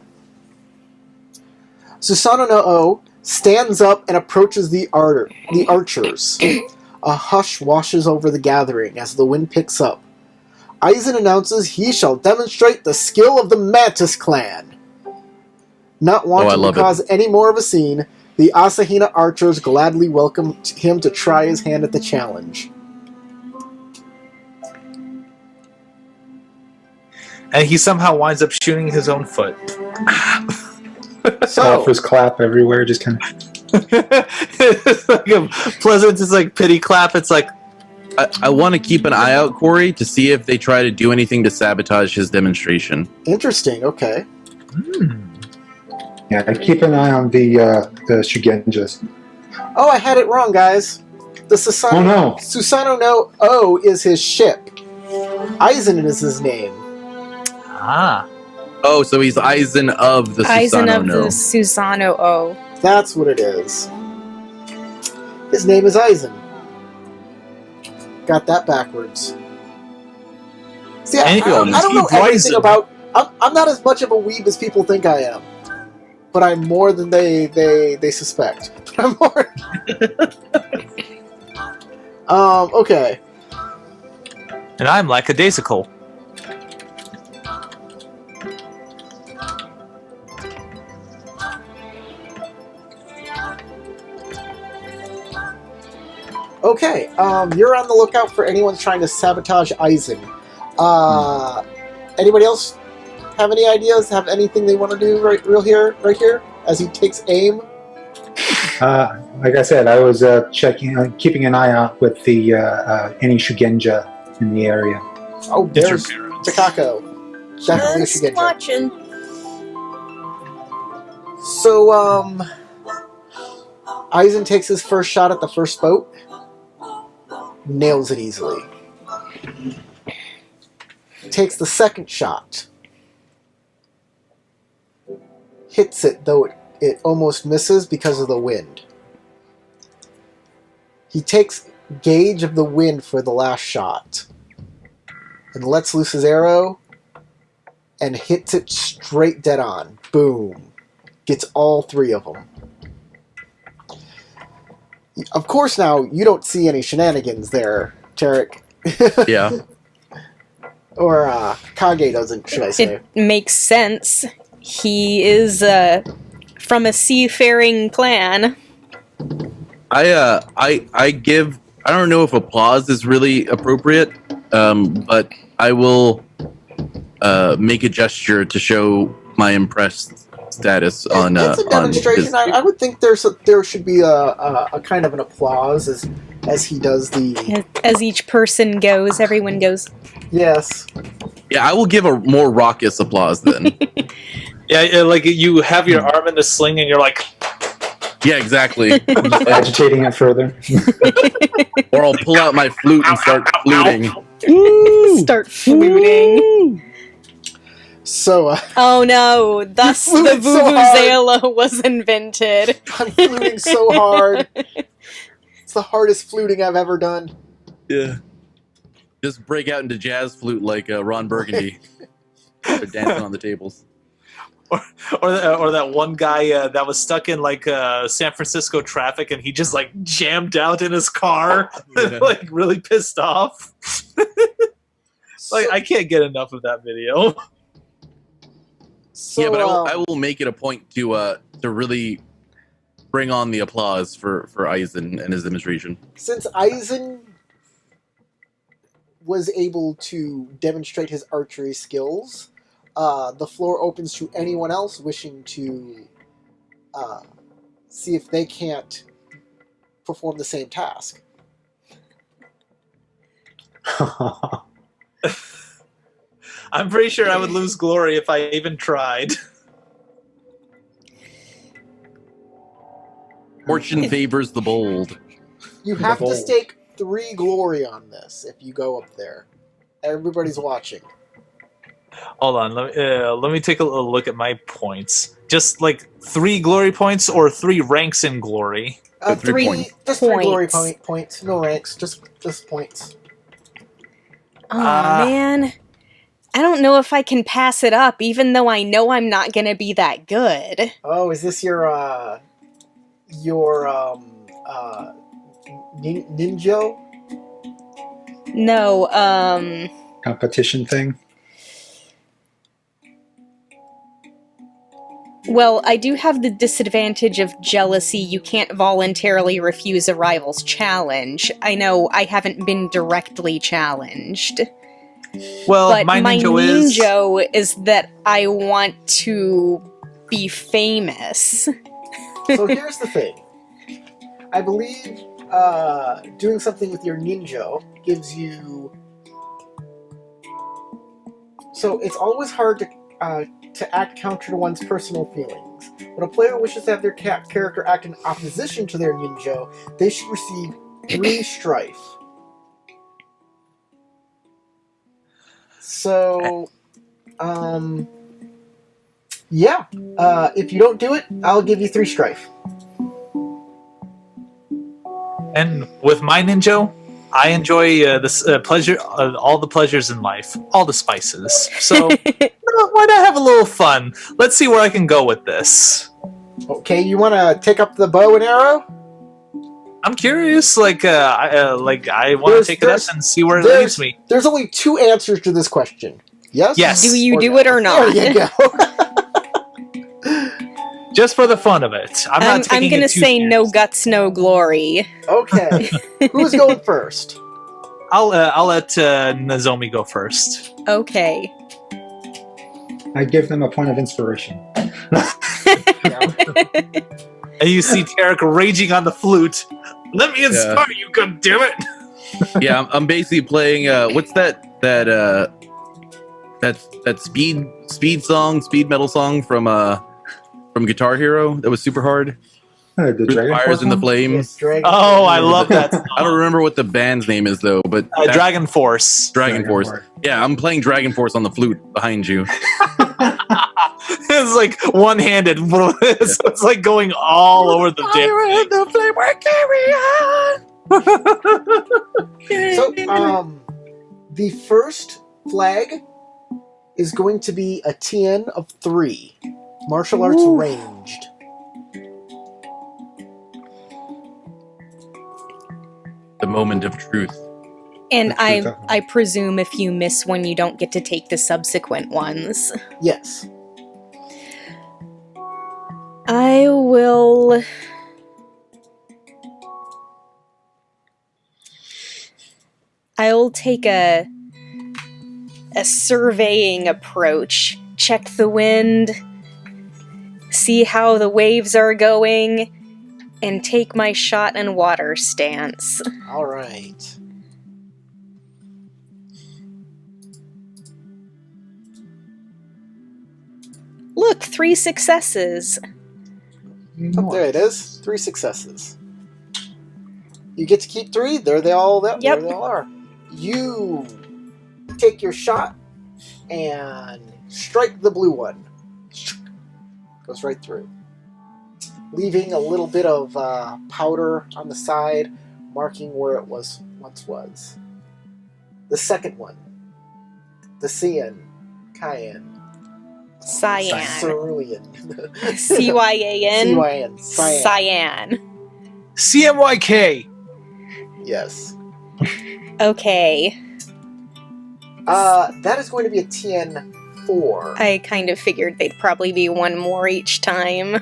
Susanoo no O stands up and approaches the archers. A hush washes over the gathering as the wind picks up. Aizen announces he shall demonstrate the skill of the Mantis clan. Not wanting to cause any more of a scene, the Asahina archers gladly welcome him to try his hand at the challenge. And he somehow winds up shooting his own foot. Golfers clap everywhere, just kind of... It's like a pleasant, it's like pity clap. It's like, I want to keep an eye out, Corey, to see if they try to do anything to sabotage his demonstration. Interesting, okay. Yeah, keep an eye on the Shugenjas. Oh, I had it wrong, guys. The Susanoo no O is his ship. Aizen is his name. Oh, so he's Aizen of the Aizen Susanoo of no. the Susanoo O. That's what it is. His name is Aizen. Got that backwards. See, I don't know everything about... I'm not as much of a weeb as people think I am. But I'm more than they suspect. I'm more... okay. and I'm lackadaisical. Okay, you're on the lookout for anyone trying to sabotage Aizen. Anybody else have any ideas? Have anything they want to do right here, as he takes aim? Like I said, I was keeping an eye out with the any Shugenja in the area. Oh, there's Takako. Definitely Just Shugenja. watching. So, Aizen takes his first shot at the first boat. Nails it easily. Takes the second shot. Hits it, though it almost misses because of the wind. He takes gauge of the wind for the last shot. And lets loose his arrow. And hits it straight dead on. Boom. Gets all three of them. Of course, now you don't see any shenanigans there, Tarek. Yeah. Or Kage doesn't, should I say? It makes sense. He is from a seafaring clan. I give. I don't know if applause is really appropriate, but I will make a gesture to show my impressed status on. It's a demonstration. I would think there should be a kind of an applause as he does the. As each person goes, everyone goes. Yes. Yeah, I will give a more raucous applause then. Yeah, like you have your arm in the sling and you're like... Yeah, exactly. Agitating it further. Or I'll pull out my flute and start fluting. Start fluting. So. Oh no! Thus the vuvuzela was invented. I'm fluting so hard. It's the hardest fluting I've ever done. Yeah. Just break out into jazz flute like Ron Burgundy. They're dancing on the tables. Or that one guy that was stuck in like San Francisco traffic and he just like jammed out in his car, Yeah. like really pissed off. Like I can't get enough of that video. So, yeah, but I will make it a point to really bring on the applause for Eisen and his demonstration. since Eisen was able to demonstrate his archery skills, the floor opens to anyone else wishing to see if they can't perform the same task. I'm pretty sure I would lose glory if I even tried. Fortune favors the bold. You have to bold. stake 3 glory on this if you go up there. Everybody's watching. Hold on, let me take a little look at my points. Just like 3 glory points or 3 ranks in glory. 3 points. Just 3 glory Points. points. No ranks, just points. Oh, man. I don't know if I can pass it up, even though I know I'm not going to be that good. Oh, is this your ninja? No, Competition thing. well, I do have the disadvantage of jealousy. You can't voluntarily refuse a rival's challenge. I know I haven't been directly challenged. Well, But my my ninja is that I want to be famous. So here's the thing. I believe doing something with your ninja gives you. So it's always hard to act counter to one's personal feelings. When a player wishes to have their character act in opposition to their ninja, they should receive 3 strife. So, yeah. If you don't do it, I'll give you 3 strife. And with my ninja, I enjoy this pleasure, all the pleasures in life, all the spices. So why not have a little fun? Let's see where I can go with this. Okay, you want to take up the bow and arrow? I'm curious, I want to There's- take it up there's- and see where it there's- leads me. There's only 2 answers to this question. Yes? Yes. Do you Or do no? it or not? There you go. Just for the fun of it. I'm not taking I'm gonna it too say no serious. guts, no glory. Okay. Who's going first? I'll let Nozomi go first. Okay. I give them a point of inspiration. And you see Tarek raging on the flute. Let me inspire you, goddammit! Yeah, I'm basically playing. What's that speed metal song from Guitar Hero that was super hard? The Dragon Fires Force in the one? Flames. Yes, Dragon. Oh, I love that. I don't remember what the band's name is though, but Dragon Force. Dragon Force. Yeah, I'm playing Dragon Force on the flute behind you. It's like one-handed, so it's like going all over the damn thing. So, the first flag is going to be a TN of 3. Martial arts Ooh. ranged. The moment of truth. And The truth of it. I presume if you miss one, you don't get to take the subsequent ones. Yes. I will. I'll take a surveying approach. Check the wind, see how the waves are going, and take my shot and water stance. All right. Look, 3 successes. Oh, there it is. 3 successes. You get to keep 3. There they all. There Yep. they all are. You take your shot and strike the blue one. Goes right through, leaving a little bit of powder on the side, marking where it once was. The second one, the Cyan, Cyan. Cerulean, CYAN. Cyan, Cyan. CMYK. Yes. Okay. That is going to be a TN 4. I kind of figured they'd probably be one more each time.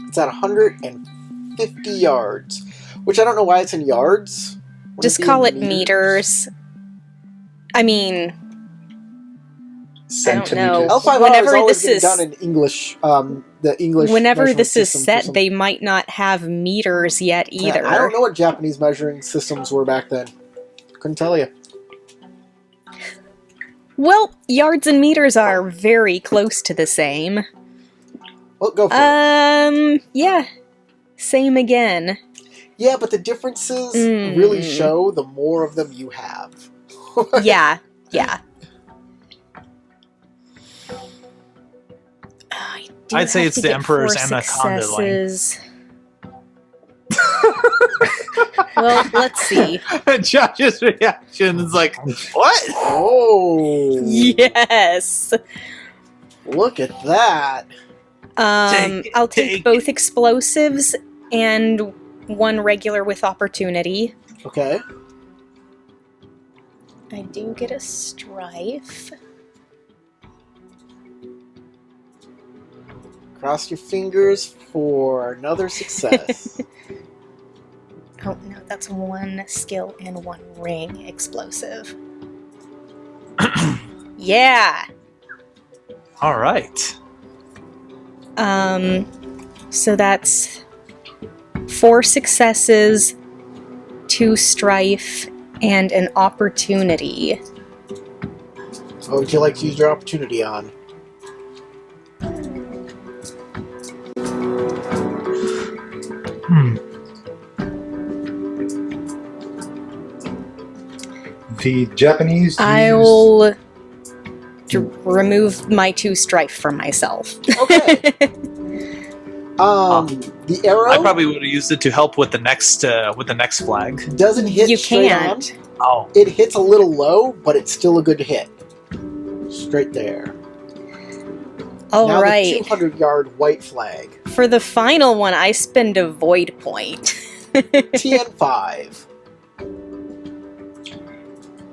It's at 150 yards, which I don't know why it's in yards. Wouldn't Just be call in it meters. I mean, I don't know. Centimeters. L5R Whenever is always this getting is- done in English. The English. whenever measurement this is system for set, some- they might not have meters yet either. I don't know what Japanese measuring systems were back then. Couldn't tell you. Well, yards and meters are very close to the same. Well, go for it. Yeah. Same again. Yeah, but the differences really show the more of them you have. Yeah. I'd say it's the Emperor's Anaconda line. successes. Well, let's see. Josh's reaction is like, what? Oh, Yes. look at that. I'll take both explosives and one regular with opportunity. Okay. I do get a strife. Cross your fingers for another success. Oh no, that's one skill and one ring explosive. Yeah. All right. So that's 4 successes, 2 strife, and an opportunity. What would you like to use your opportunity on? The Japanese use, I'll remove my 2 strife from myself. Okay. The arrow I probably would have used it to help with the next flag. doesn't hit You straight can't. on. Oh, It hits a little low, but it's still a good hit. Straight there. All now right. the 200-yard white flag. For the final one, I spend a void point. TN5.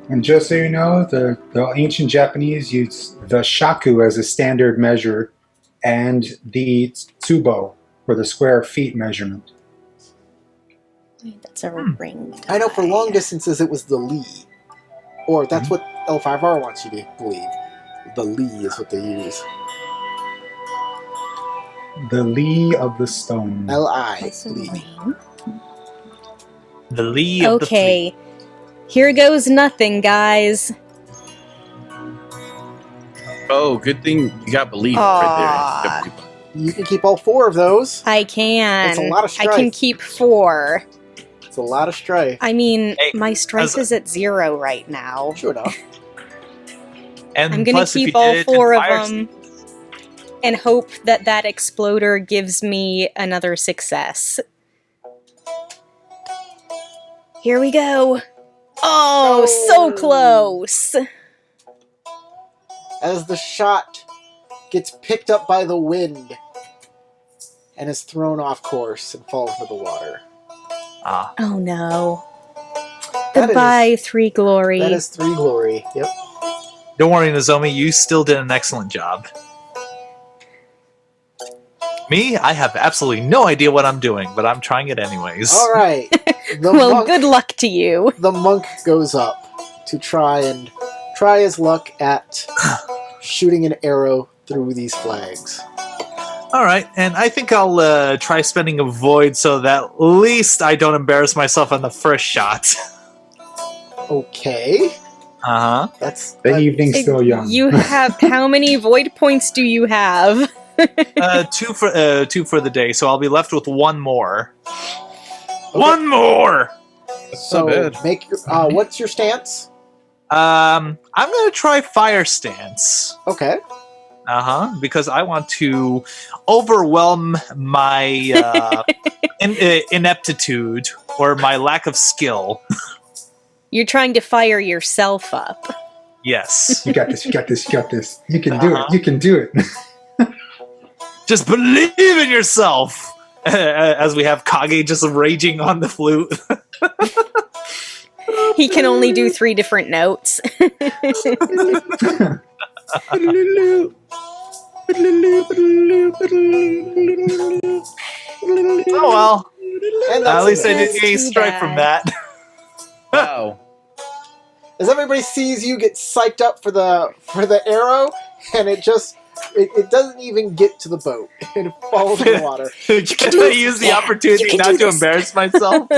and just so you know, the ancient Japanese used the shaku as a standard measure, and the tsubo for the square feet measurement. That's a ring. I know for die. long distances it was the Li. Or that's what L5R wants you to believe. The Li is what they use. The Li of the stone. L-I. That's a Li. ring. the Lee of the fleet. Okay. Here goes nothing, guys. Oh, good thing you got belief Aw. right there. You can keep all 4 of those. I can. It's a lot of I can strife. keep 4. It's a lot of strife. I mean, Hey, my strife as- is at 0 right now. Sure enough. And I'm gonna plus, if you keep all did it in 4 of fire- them and hope that that exploder gives me another success. Here we go. Oh, so close. As the shot gets picked up by the wind and is thrown off course and falls into the water. Ah, Oh no. That Goodbye, 3 glory. That is 3 glory. Yep. don't worry, Nozomi. You still did an excellent job. Me, I have absolutely no idea what I'm doing, but I'm trying it anyways. All right. The Well, monk, good luck to you. the monk goes up to try his luck at shooting an arrow through these flags. All right, and I think I'll try spending a void so that at least I don't embarrass myself on the first shot. Okay. Uh huh. That's The evening's still young. You have how many void points do you have? 2 for the day, so I'll be left with 1 more. One more. so not bad. make your what's your stance? I'm gonna try fire stance. Okay. Because I want to overwhelm my ineptitude or my lack of skill. You're trying to fire yourself up. Yes. You got this, you got this, you got this. You can do Uh-huh. it, you can do it. Just believe in yourself. As we have Kage just raging on the flute. He can only do 3 different notes. Oh well. And At that's least I it. didn't get any Too strike from bad. that. Wow. As everybody sees you get psyched up for the arrow, and it doesn't even get to the boat. It falls in the water. Can I use the opportunity can not do to this. embarrass myself?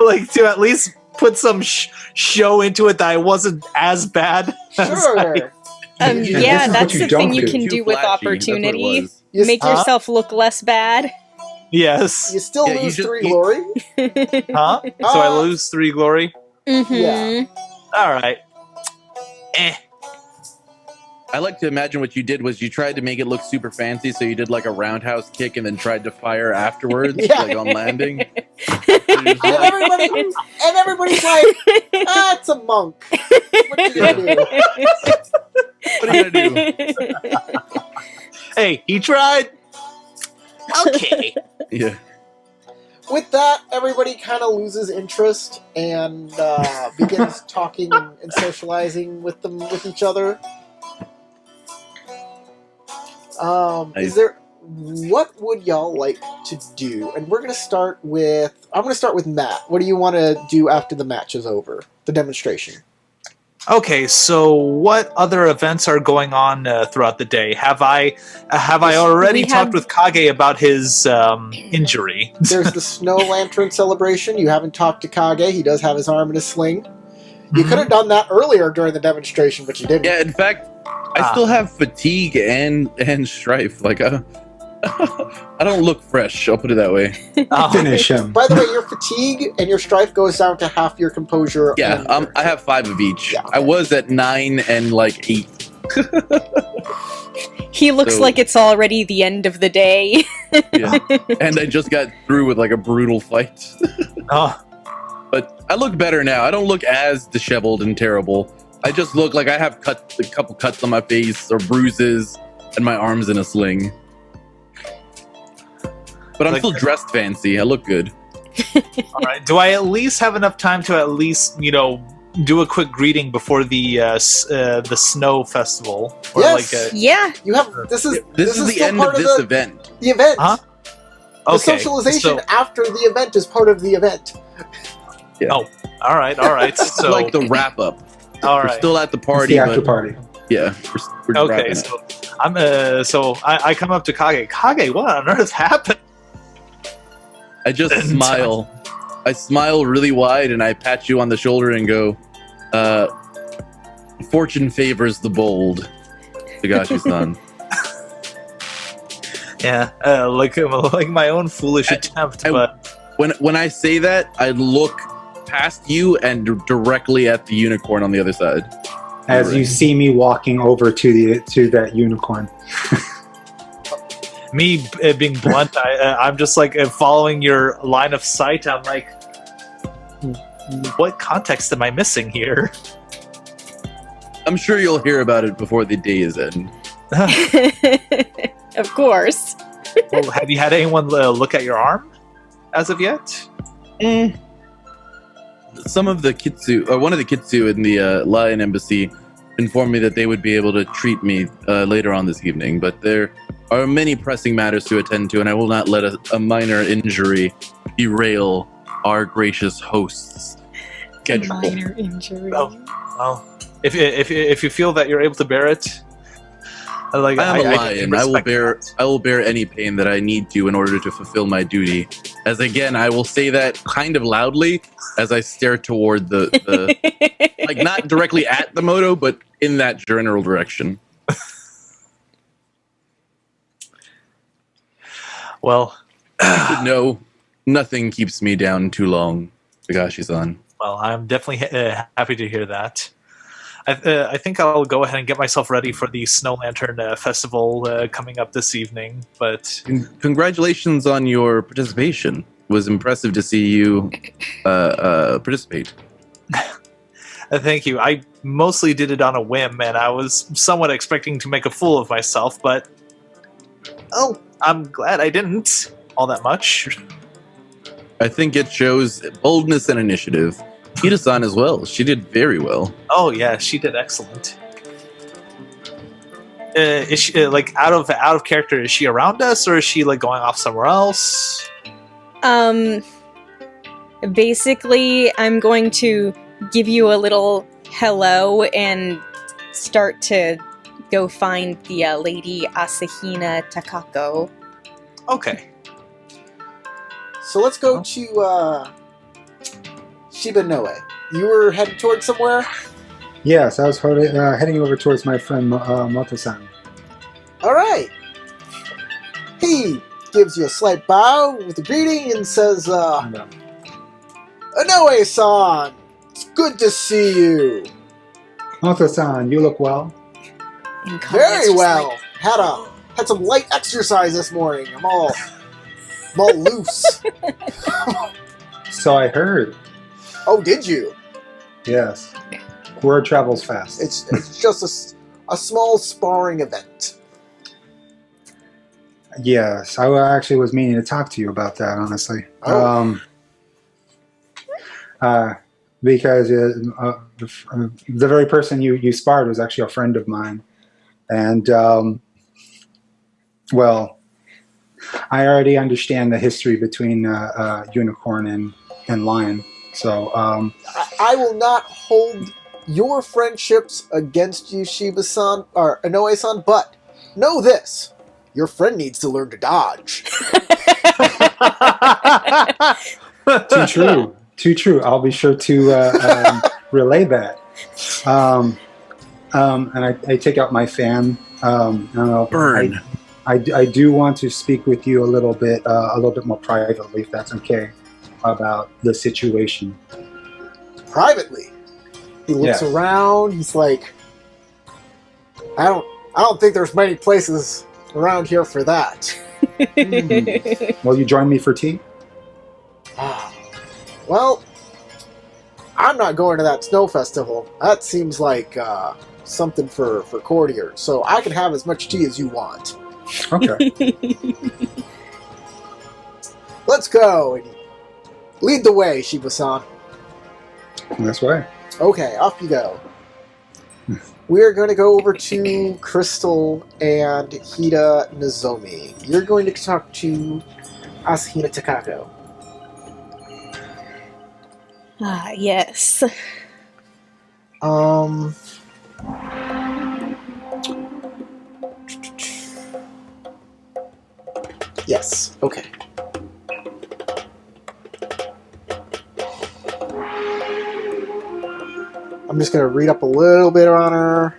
Like, to at least put some show into it that I wasn't as bad. as Sure. Yeah, this Yeah, is that's what you the thing don't you do. can Too do with flashy, that's what it opportunity. was. You, Make Huh? yourself look less bad. Yes. you still Yeah, you lose just- 3 you- glory. Huh? So I lose 3 glory? Mm-hmm. Yeah. Alright. Eh. I like to imagine what you did was you tried to make it look super fancy, so you did like a roundhouse kick and then tried to fire afterwards, Yeah. like on landing. And everybody's like, "Ah, it's a monk. What are you gonna do?" What are you gonna do? Hey, he tried. Okay. Yeah. With that, everybody kind of loses interest and begins talking and socializing with each other. Is there? What would y'all like to do? And I'm gonna start with Matt. What do you want to do after the match is over? The demonstration. Okay, so what other events are going on throughout the day? Have I already We talked have- with Kage about his injury? There's the snow lantern celebration. You haven't talked to Kage. He does have his arm in a sling. You could have done that earlier during the demonstration, but you didn't. Yeah, in fact, I still have fatigue and strife. Like, I don't look fresh. I'll put it that way. Oh, Finish him. By the way, your fatigue and your strife goes down to half your composure. Yeah, and I have 5 of each. Yeah. I was at 9 and like 8. He looks So- like it's already the end of the day. Yeah. And I just got through with like a brutal fight. oh, But I look better now. I don't look as disheveled and terrible. I just look like I have a couple cuts on my face or bruises and my arms in a sling. But I'm Like- still dressed fancy. I look good. all right. Do I at least have enough time to at least, do a quick greeting before the snow festival? Or Yes. like Yeah. You have this is This is the still end part of this the, event. the event. Huh? The okay. socialization So, after the event is part of the event. all right. It's So like the wrap up. all We're right. still at the It's party, the after but party. yeah, we're Okay, wrapping it. so I come up to Kage. Kage, what on earth happened? I just And- smile. I smile really wide and I pat you on the shoulder and go, fortune favors the bold, Higashi-san. Yeah, like my own foolish attempt, I- but When I say that, I look past you and directly at the unicorn on the other side. As you see me walking over to that unicorn. me being blunt, I'm just like following your line of sight. I'm like, what context am I missing here? I'm sure you'll hear about it before the day is end. Of course. Well, have you had anyone look at your arm as of yet? Some of the Kitsu, or one of the Kitsu in the Lion Embassy, informed me that they would be able to treat me later on this evening, but there are many pressing matters to attend to, and I will not let a minor injury derail our gracious host's schedule. Minor injury. Oh. Well, if you feel that you're able to bear it, like I am a can lion. respect I will bear any pain that I need to in order to fulfill my duty. As again, I will say that kind of loudly as I stare toward the like not directly at the moto, but in that general direction. Well, No, nothing keeps me down too long, Higashi-san. well, I'm definitely happy to hear that. I think I'll go ahead and get myself ready for the Snow Lantern Festival coming up this evening. But Congratulations on your participation. It was impressive to see you participate. thank you. I mostly did it on a whim, and I was somewhat expecting to make a fool of myself. But I'm glad I didn't all that much. I think it shows boldness and initiative. Hida-san as well. She did very well. Oh yeah, she did excellent. Is she like out of character? Is she around us, or is she like going off somewhere else? Basically, I'm going to give you a little hello and start to go find the Lady Asahina Takako. Okay. So let's go to Shibanoe. You were headed towards somewhere? Yes, I was heading over towards my friend Moto-san. Alright. He gives you a slight bow with a greeting and says, Inoue-san! It's good to see you! Moto-san, you look well. And Conrad's Very just well! like, Had some light exercise this morning. I'm all loose. So I heard. Oh, did you? Yes. Word travels fast. It's just a small sparring event. Yes, I actually was meaning to talk to you about that, honestly. Oh. Because the very person you sparred was actually a friend of mine. And, well, I already understand the history between Unicorn and Lion. So, I will not hold your friendships against you, Shiba-san, or Inoue-san, but know this. Your friend needs to learn to dodge. too true. Too true. I'll be sure to relay that. And I take out my fan. Burn. I do want to speak with you a little bit more privately, if that's okay, about the situation. Privately. He looks Yeah. around, he's like, I don't think there's many places around here for that. Will you join me for tea? Well, I'm not going to that snow festival. That seems like something for courtiers, so I can have as much tea as you want. Okay. Let's go and lead the way, Shiba-san. This way. Okay, off you go. We're going to go over to Crystal and Hida Nozomi. You're going to talk to Asahina Takako. Yes. Yes, okay. I'm just going to read up a little bit on her.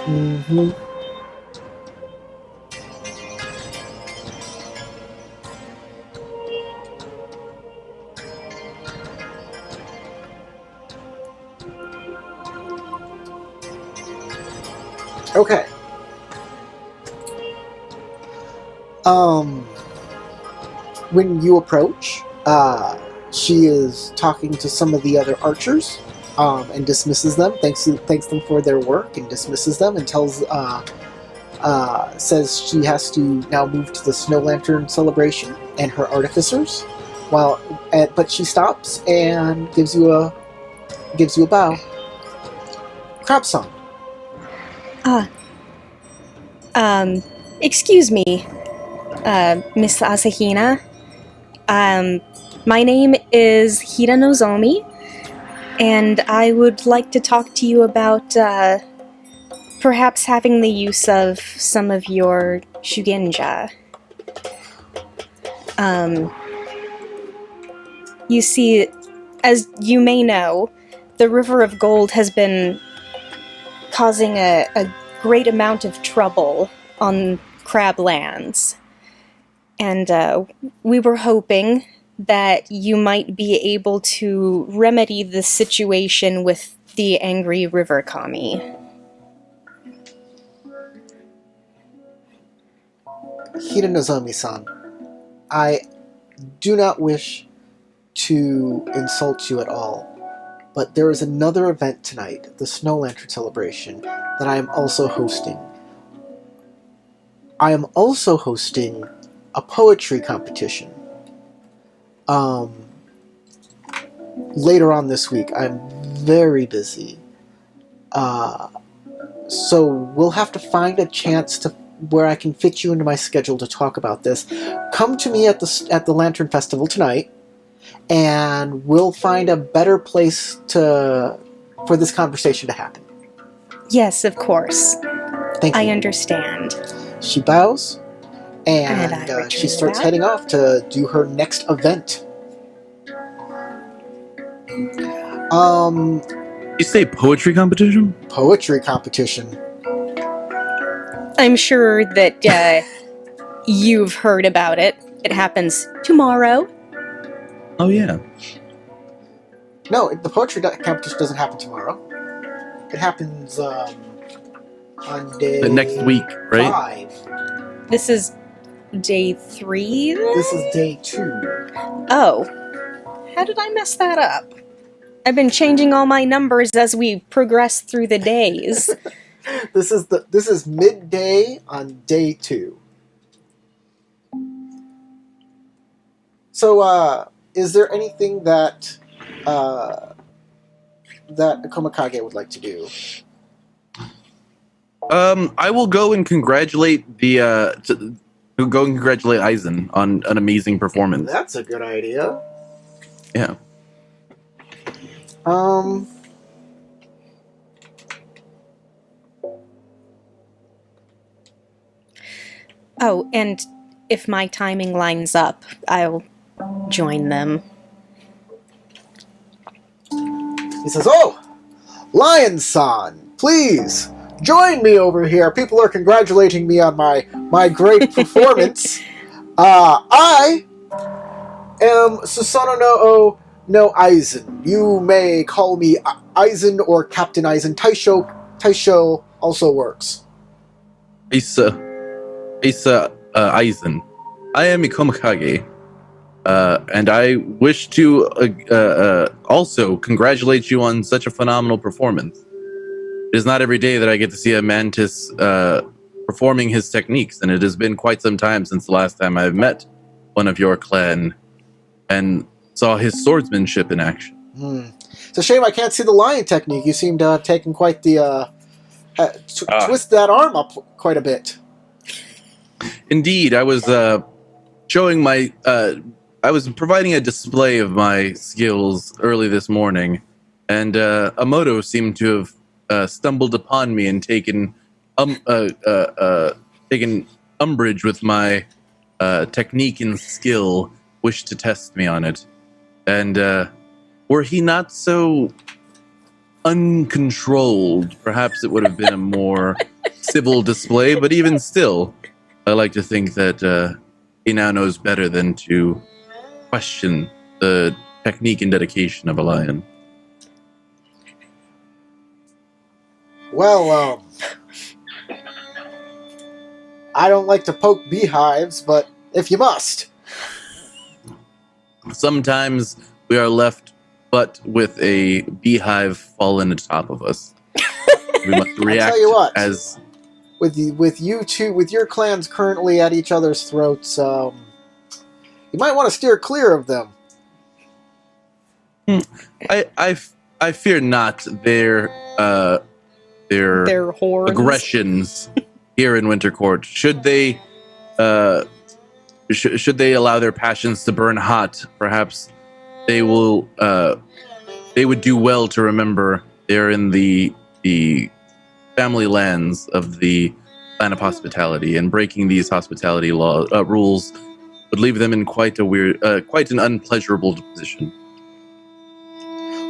Mm-hmm. Okay. When you approach, she is talking to some of the other archers, and dismisses them. Thanks them for their work, and dismisses them, and says she has to now move to the Snow Lantern celebration and her artificers. But she stops and gives you a bow. Crab-san. Excuse me, Miss Asahina. My name is Hida Nozomi, and I would like to talk to you about, perhaps having the use of some of your Shugenja. You see, as you may know, the River of Gold has been causing a great amount of trouble on Crablands. And we were hoping that you might be able to remedy the situation with the angry River Kami. Hida Nozomi-san, I do not wish to insult you at all, but there is another event tonight, the Snow Lantern celebration, that I am also hosting. I am also hosting a poetry competition later on this week. I'm very busy. So we'll have to find a chance to where I can fit you into my schedule to talk about this. Come to me at the Lantern Festival tonight, and we'll find a better place for this conversation to happen. Yes, of course. Thank you. I understand. She bows, And I and she return starts that. heading off to do her next event. You say poetry competition? Poetry competition. I'm sure that you've heard about it. It happens tomorrow. Oh yeah. No, the poetry competition doesn't happen tomorrow. It happens on day The next week, right? 5. This is day 3, then? This is day 2. Oh. How did I mess that up? I've been changing all my numbers as we progress through the days. This is midday on day 2. So, is there anything that Akomakage would like to do? I will go and congratulate Aizen on an amazing performance. That's a good idea. Yeah. Oh, and if my timing lines up, I'll join them. He says, "Oh, Lion-san, please join me over here. People are congratulating me on my great performance. I am Susanoo no Aizen. You may call me Aizen or Captain Aizen. Taisho also works." Asa Aizen. I am Ikomakage. And I wish to also congratulate you on such a phenomenal performance. It is not every day that I get to see a mantis performing his techniques, and it has been quite some time since the last time I've met one of your clan and saw his swordsmanship in action. It's a shame I can't see the lion technique. You seem to have taken quite the twist that arm up quite a bit. Indeed, I was showing my. I was providing a display of my skills early this morning, and Amoto seemed to have stumbled upon me and taken umbrage with my technique and skill, wished to test me on it. And were he not so uncontrolled, perhaps it would have been a more civil display, but even still, I like to think that he now knows better than to question the technique and dedication of a lion. Well, I don't like to poke beehives, but if you must. Sometimes we are left but with a beehive fallen atop of us. We must react tell you what. as With you two, with your clans currently at each other's throats, you might want to steer clear of them. I fear not their Their horns. aggressions here in Wintercourt. Should they should they allow their passions to burn hot, perhaps they will they would do well to remember they're in the family lands of the land of hospitality, and breaking these hospitality rules would leave them in quite an unpleasurable position.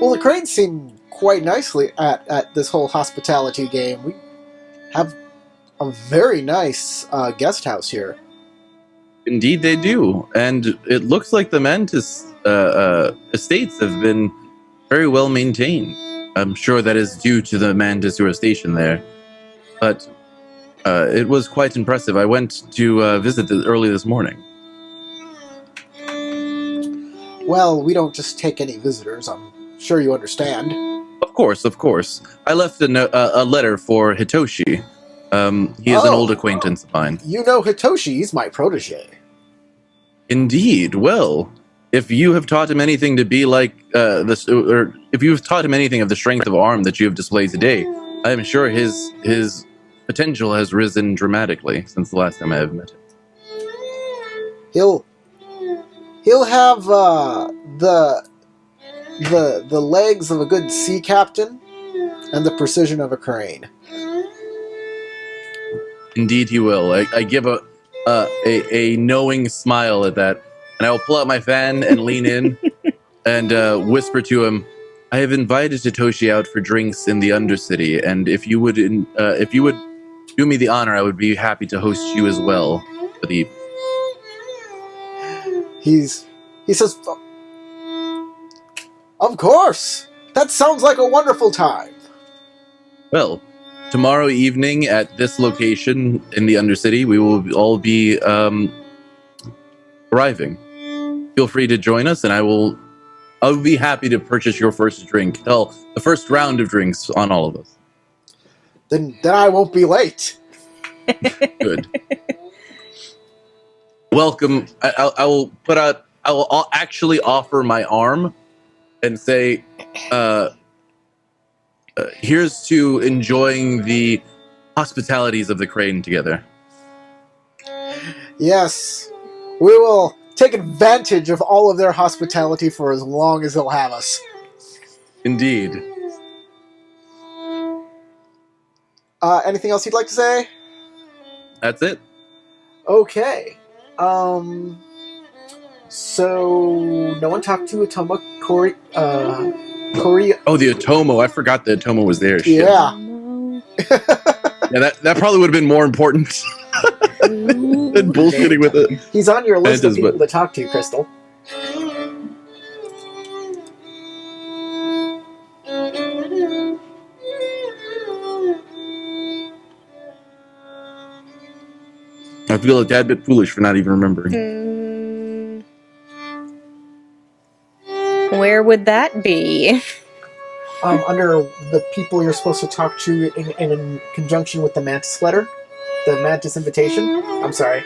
Well, the Cranes seem quite nicely at this whole hospitality game. We have a very nice guest house here. Indeed, they do, and it looks like the Mantis estates have been very well maintained. I'm sure that is due to the Mantis who are stationed there, but it was quite impressive. I went to visit early this morning. Well, we don't just take any visitors. I'm sure you understand. Of course. I left a letter for Hitoshi. He is an old acquaintance of mine. You know Hitoshi, he's my protege. Indeed. Well, if you have taught him anything to be like this, or if you have taught him anything of the strength of arm that you have displayed today, I am sure his potential has risen dramatically since the last time I have met him. He'll have the legs of a good sea captain and the precision of a crane. Indeed, he will. I give a knowing smile at that, and I will pull out my fan and lean in and whisper to him, "I have invited Satoshi out for drinks in the Undercity, and if you would do me the honor, I would be happy to host you as well for the." He says, "Of course! That sounds like a wonderful time." Well, tomorrow evening at this location in the Undercity, we will all be arriving. Feel free to join us, and I'll be happy to purchase your first drink. Hell, the first round of drinks on all of us. Then I won't be late. Good. Welcome. I will actually offer my arm and say, here's to enjoying the hospitalities of the crane together. Yes, we will take advantage of all of their hospitality for as long as they'll have us. Indeed. Anything else you'd like to say? That's it. Okay. So no one talked to Atoma Korea. Oh, the Otomo. I forgot the Otomo was there. Shit. Yeah. Yeah, that probably would have been more important than bullshitting with it. He's on your list It of is, people but- to talk to, Crystal. I feel a tad bit foolish for not even remembering. Where would that be? Under the people you're supposed to talk to in conjunction with the Mantis letter, the Mantis invitation. I'm sorry.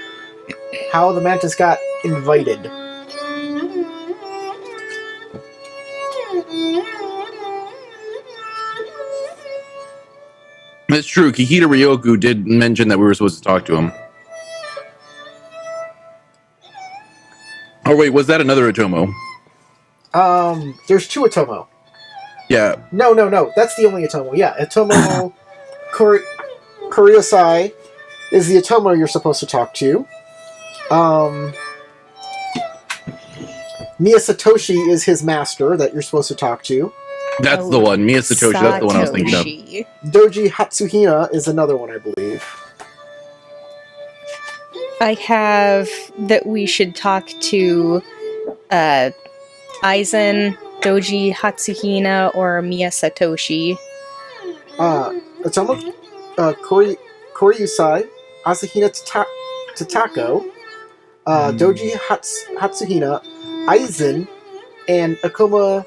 How the Mantis got invited. It's true. Kihita Ryoku did mention that we were supposed to talk to him. Oh wait, was that another Otomo? There's two Otomo. Yeah. No. That's the only Otomo. Yeah, Otomo Kuriosai is the Otomo you're supposed to talk to. Mia Satoshi is his master that you're supposed to talk to. That's the one. Mia Satoshi. That's the one I was thinking of. Satoshi. Doji Hatsuhina is another one, I believe. I have that we should talk to Aizen, Doji Hatsuhina, or Mia Satoshi. Otomo Koryusai, Asahina Tatako, Doji Hatsuhina, Aizen, and Akuma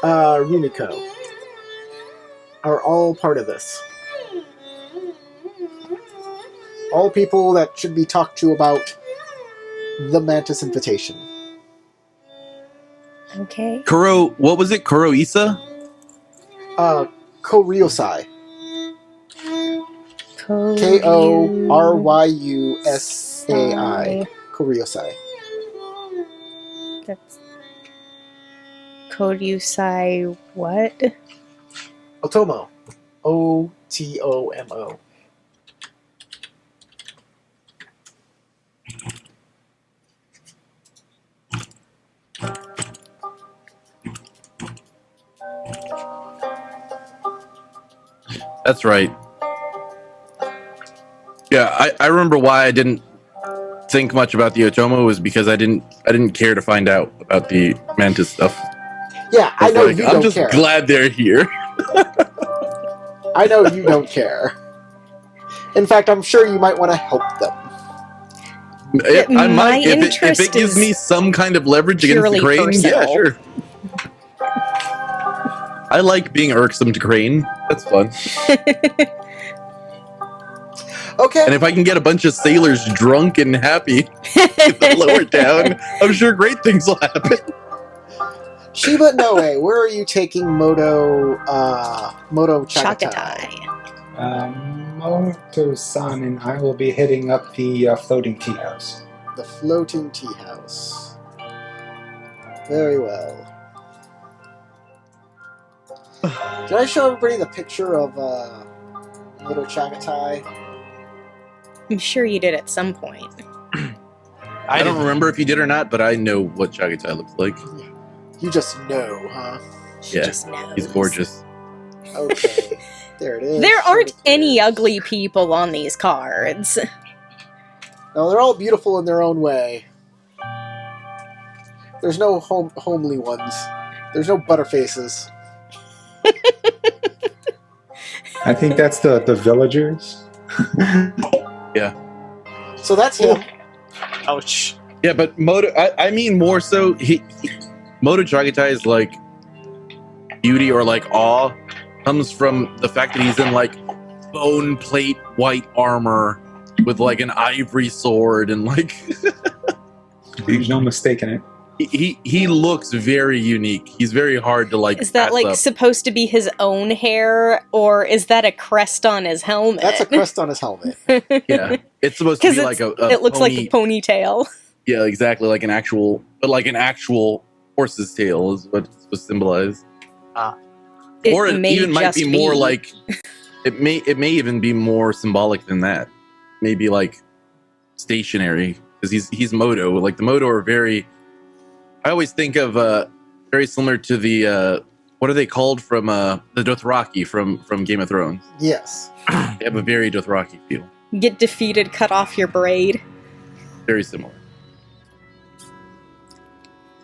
Rumiko are all part of this. All people that should be talked to about the Mantis invitation. Okay. What was it? Kuroisa? Koryusai. Koryusai. Koryusai. That's Koryusai what? Otomo. Otomo. That's right. Yeah, I remember why I didn't think much about the Otomo was because I didn't care to find out about the Mantis stuff. Yeah, I know you I'm don't just care. glad they're here. I know you don't care. In fact, I'm sure you might want to help them. I might if it interest gives is me some kind of leverage against the purely Crane. personal. Yeah, sure. I like being irksome to Crane. That's fun. Okay. And if I can get a bunch of sailors drunk and happy in the lower town, I'm sure great things will happen. Shiba Noe, where are you taking Moto Chagatai? Chagatai. Moto-san and I will be hitting up the floating tea house. The floating tea house. Very well. Did I show everybody the picture of Moto Chagatai? I'm sure you did at some point. I don't remember if you did or not, but I know what Chagatai looks like. You just know, huh? She Yeah, just knows. He's gorgeous. Okay. There it is. There aren't Right there. any ugly people on these cards. No, they're all beautiful in their own way. There's no homely ones. There's no butterfaces. I think that's the villagers. So that's him. Ouch. Yeah, but Moto, I mean more so, Moto Chagatai is like beauty or like awe comes from the fact that he's in like bone plate white armor with like an ivory sword and like There's no mistaking it. he looks very unique. He's very hard to like. Is that pass like up. supposed to be his own hair, or is that a crest on his helmet? That's a crest on his helmet. Yeah, it's supposed to Because be like a it looks like a pony- ponytail. Yeah, exactly, like an actual horse's tail is what it's supposed to symbolize. Or it may even might just be more like it may even be more symbolic than that. Maybe like stationary because he's Moto. Like the Moto are very. I always think of very similar to the what are they called from the Dothraki from Game of Thrones. Yes. They have a very Dothraki feel. Get defeated, cut off your braid. Very similar.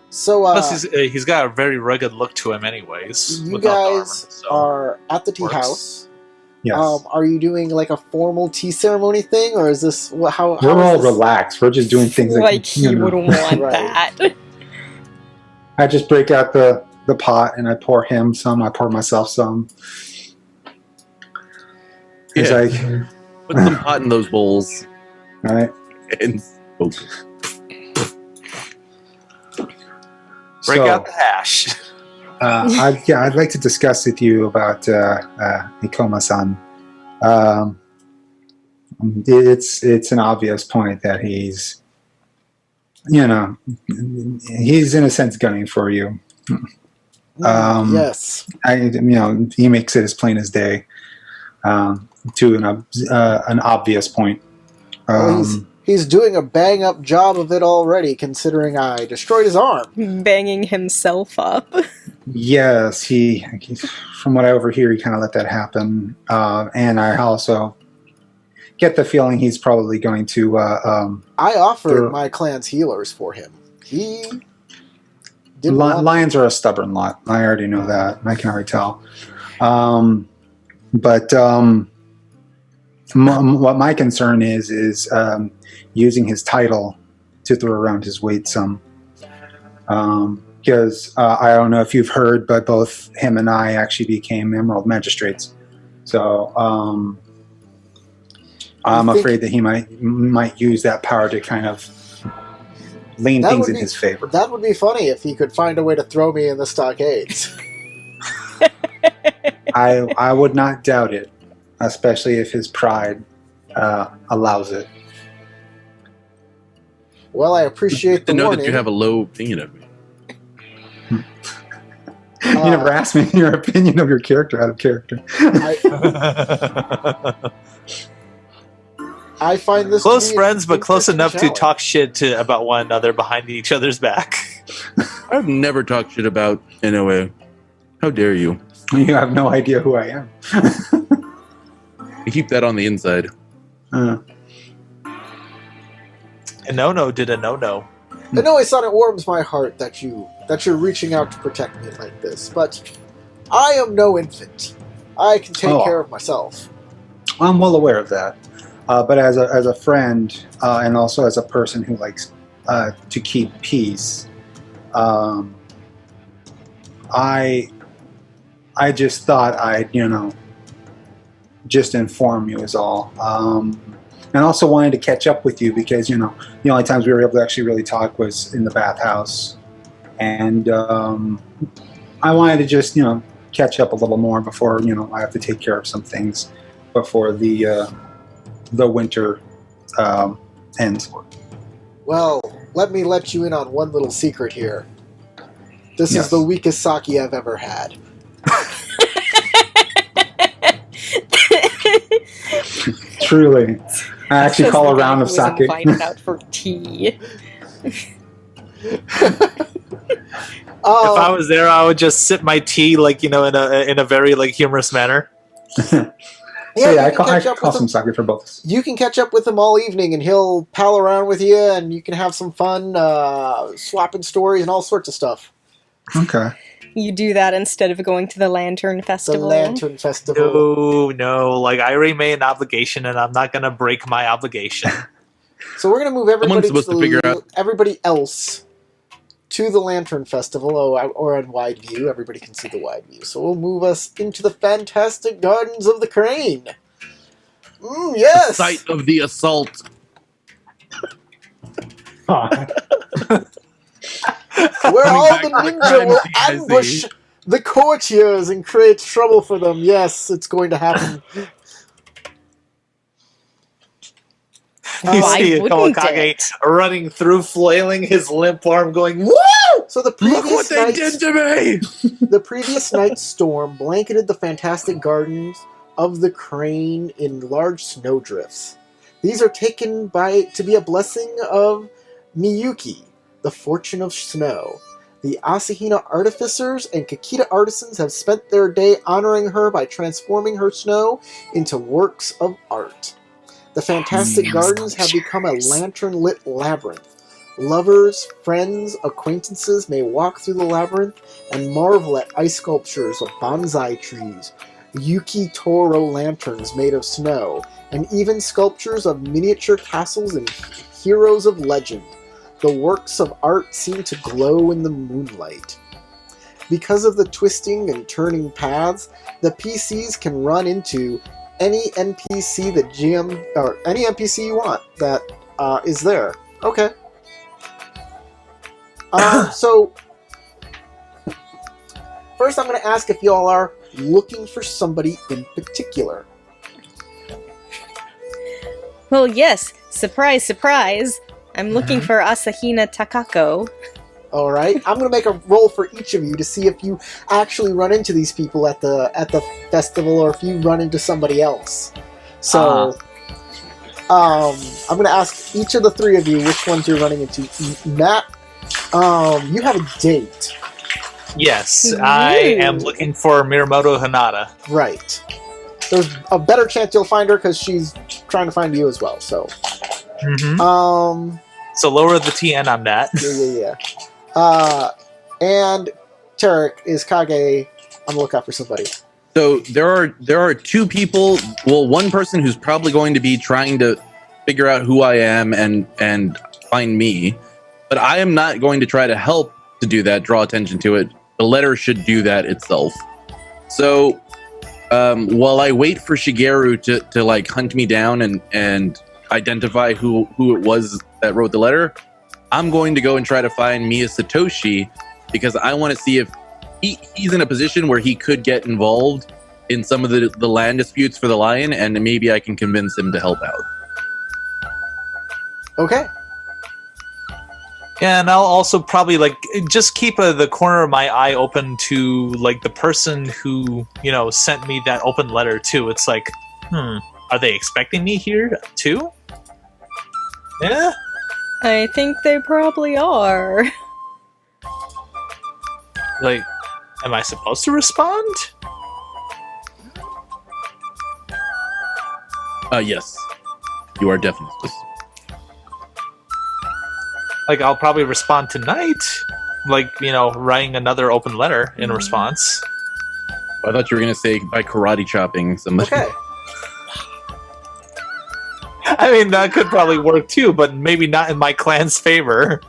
So Plus, he's got a very rugged look to him, anyways. you without the armor, guys so. are at the tea Works. house. Yes. Are you doing like a formal tea ceremony thing, or is this how? We're how is all this? relaxed. We're just doing things Like he would want Right. that. I just break out the pot and I pour him some. I pour myself some. It's Yeah. like, Put some pot in those bowls all right. and Break So, out the hash. I'd like to discuss with you about Ikoma-san. It's an obvious point that he's in a sense gunning for you. Yes. He makes it as plain as day to an obvious point. Well, he's doing a bang up job of it already, considering I destroyed his arm. Banging himself up. Yes, he from what I overhear, he kind of let that happen, and I also get the feeling he's probably going to. I offered Sure. my clan's healers for him. He didn't want- Lions are a stubborn lot. I already know that. I can already tell. But what my concern is using his title to throw around his weight some. Because I don't know if you've heard, but both him and I actually became Emerald Magistrates. So I'm think- afraid that he might use that power to kind of lean That things would in be- his favor. That would be funny if he could find a way to throw me in the stockades. I would not doubt it, especially if his pride allows it. Well, I appreciate to the know warning. that you have a low opinion of me. You never asked me your opinion of your character out of character. I find this Close to be friends, but close interesting enough to challenge. talk shit about one another behind each other's back. I've never talked shit about Inoue. How dare you? You have no idea who I am. I keep that on the inside. Uh, A no-no did a no-no. I know I thought it warms my heart that you're reaching out to protect me like this, but I am no infant. I can take Oh. care of myself. I'm well aware of that. But as a friend, and also as a person who likes to keep peace, I just thought I'd just inform you is all. and also wanted to catch up with you because the only times we were able to actually really talk was in the bathhouse, and I wanted to just catch up a little more before I have to take care of some things before the winter ends. Well, let you in on one little secret here. This Yes. is the weakest sake I've ever had. Truly, I actually call a round of Was sake. invited out for tea. If I was there, I would just sip my tea in a very humorous manner. I you can catch up call with some him. sake for both. You can catch up with him all evening, and he'll pal around with you, and you can have some fun swapping stories and all sorts of stuff. Okay. You do that instead of going to the Lantern The Festival. Lantern Festival. No, I already made an obligation, and I'm not gonna break my obligation. So we're going to move everybody supposed to figure out- everybody else to the Lantern Festival, or on Wide View. Everybody can see the Wide View. So we'll move us into the fantastic gardens of the Crane. Yes! Site of the assault. Where all back the to the ninja crime will scene, I see. ambush the courtiers and create trouble for them. Yes, it's going to happen. You Why see wouldn't Kawakage it? running through, flailing his limp arm, going, "Woo!" So the Look previous what they night, did to me! the previous night's storm blanketed the fantastic gardens of the Crane in large snowdrifts. These are taken to be a blessing of Miyuki, the fortune of snow. The Asahina artificers and Kakita artisans have spent their day honoring her by transforming her snow into works of art. The fantastic Snow gardens have become a sculptures. lantern-lit labyrinth. Lovers, friends, acquaintances may walk through the labyrinth and marvel at ice sculptures of bonsai trees, Yuki Toro lanterns made of snow, and even sculptures of miniature castles and heroes of legend. The works of art seem to glow in the moonlight. Because of the twisting and turning paths, the PCs can run into any NPC that GM or any NPC you want that is there. Okay. So first, I'm going to ask if y'all are looking for somebody in particular. Well, yes. Surprise, surprise. I'm looking for Asahina Takako. All right, I'm going to make a roll for each of you to see if you actually run into these people at the festival, or if you run into somebody else. So, I'm going to ask each of the three of you which ones you're running into. Matt, you have a date, Yes, I am looking for Miyamoto Hanada. right? There's a better chance you'll find her because she's trying to find you as well. So, Mm-hmm. So lower the TN on that. yeah. And Tarek is Kage on the lookout for somebody. So there are two people. Well, one person who's probably going to be trying to figure out who I am and find me, but I am not going to try to help to do that. Draw attention to it. The letter should do that itself. So while I wait for Shigeru to like hunt me down and identify who it was that wrote the letter, I'm going to go and try to find Miya Satoshi, because I want to see if he's in a position where he could get involved in some of the land disputes for the lion, and maybe I can convince him to help out. Okay. Yeah, and I'll also probably just keep the corner of my eye open to the person who sent me that open letter too. It's like, are they expecting me here too? Yeah. I think they probably are. Am I supposed to respond? Yes, you are definitely. I'll probably respond tonight. Writing another open letter in response. I thought you were going to say by karate chopping somebody. Okay. I mean, that could probably work too, but maybe not in my clan's favor.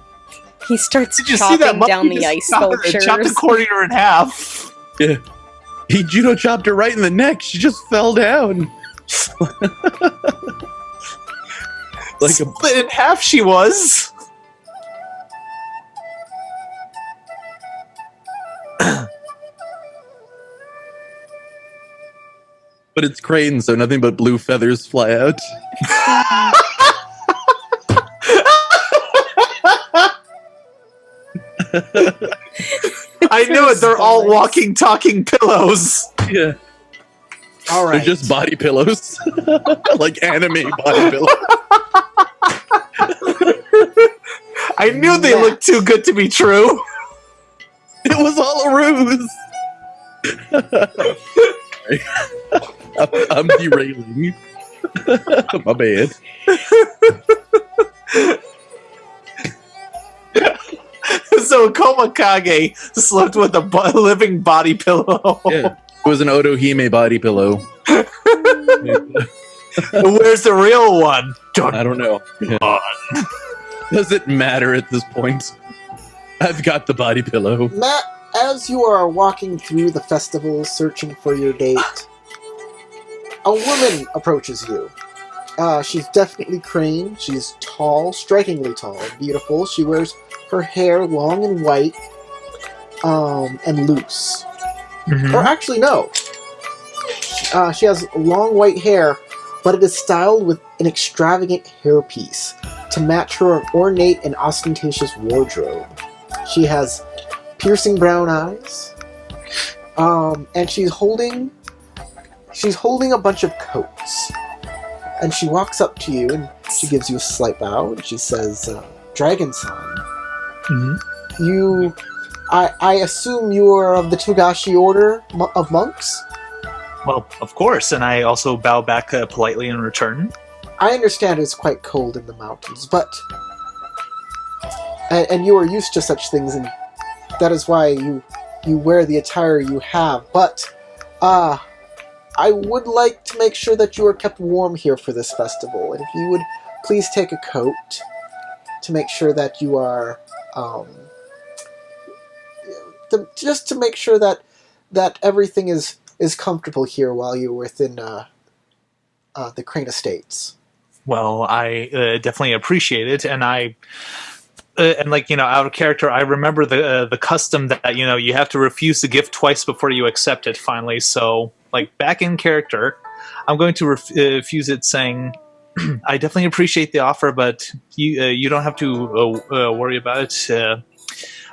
He starts Did you see that chopping down monkey the just ice chopped sculptures. the courtier in half? Yeah. He judo chopped her right in the neck. She just fell down. Like a Split in half she was. but it's crane, so nothing but blue feathers fly out. I knew it. They're all walking, talking pillows. Yeah. All right. They're just body pillows. Like anime body pillows. I knew they looked too good to be true. It was all a ruse. I'm derailing. My bad. So Komakage slept with a living body pillow. Yeah. It was an Otohime body pillow. Where's the real one? I don't know. Does it matter at this point? I've got the body pillow. Matt, as you are walking through the festival searching for your date, a woman approaches you. She's definitely Crane. She's tall, strikingly tall, beautiful. She wears her hair long and white, and loose. Mhm. Or actually, no. She has long white hair, but it is styled with an extravagant hairpiece to match her ornate and ostentatious wardrobe. She has piercing brown eyes, and she's holding a bunch of coats. And she walks up to you and she gives you a slight bow and she says, Dragon Son, Mhm. I assume you are of the Togashi Order of monks? Well, of course, and I also bow back politely in return. I understand it's quite cold in the mountains, but... And you are used to such things, and that is why you wear the attire you have, but... I would like to make sure that you are kept warm here for this festival, and if you would please take a coat to make sure that you are... just to make sure that everything is comfortable here while you're within the Crane Estates. Well, I definitely appreciate it, and and like, out of character, I remember the custom that you have to refuse the gift twice before you accept it. Finally, so like back in character, I'm going to refuse it, saying, "I definitely appreciate the offer, but you don't have to worry about it.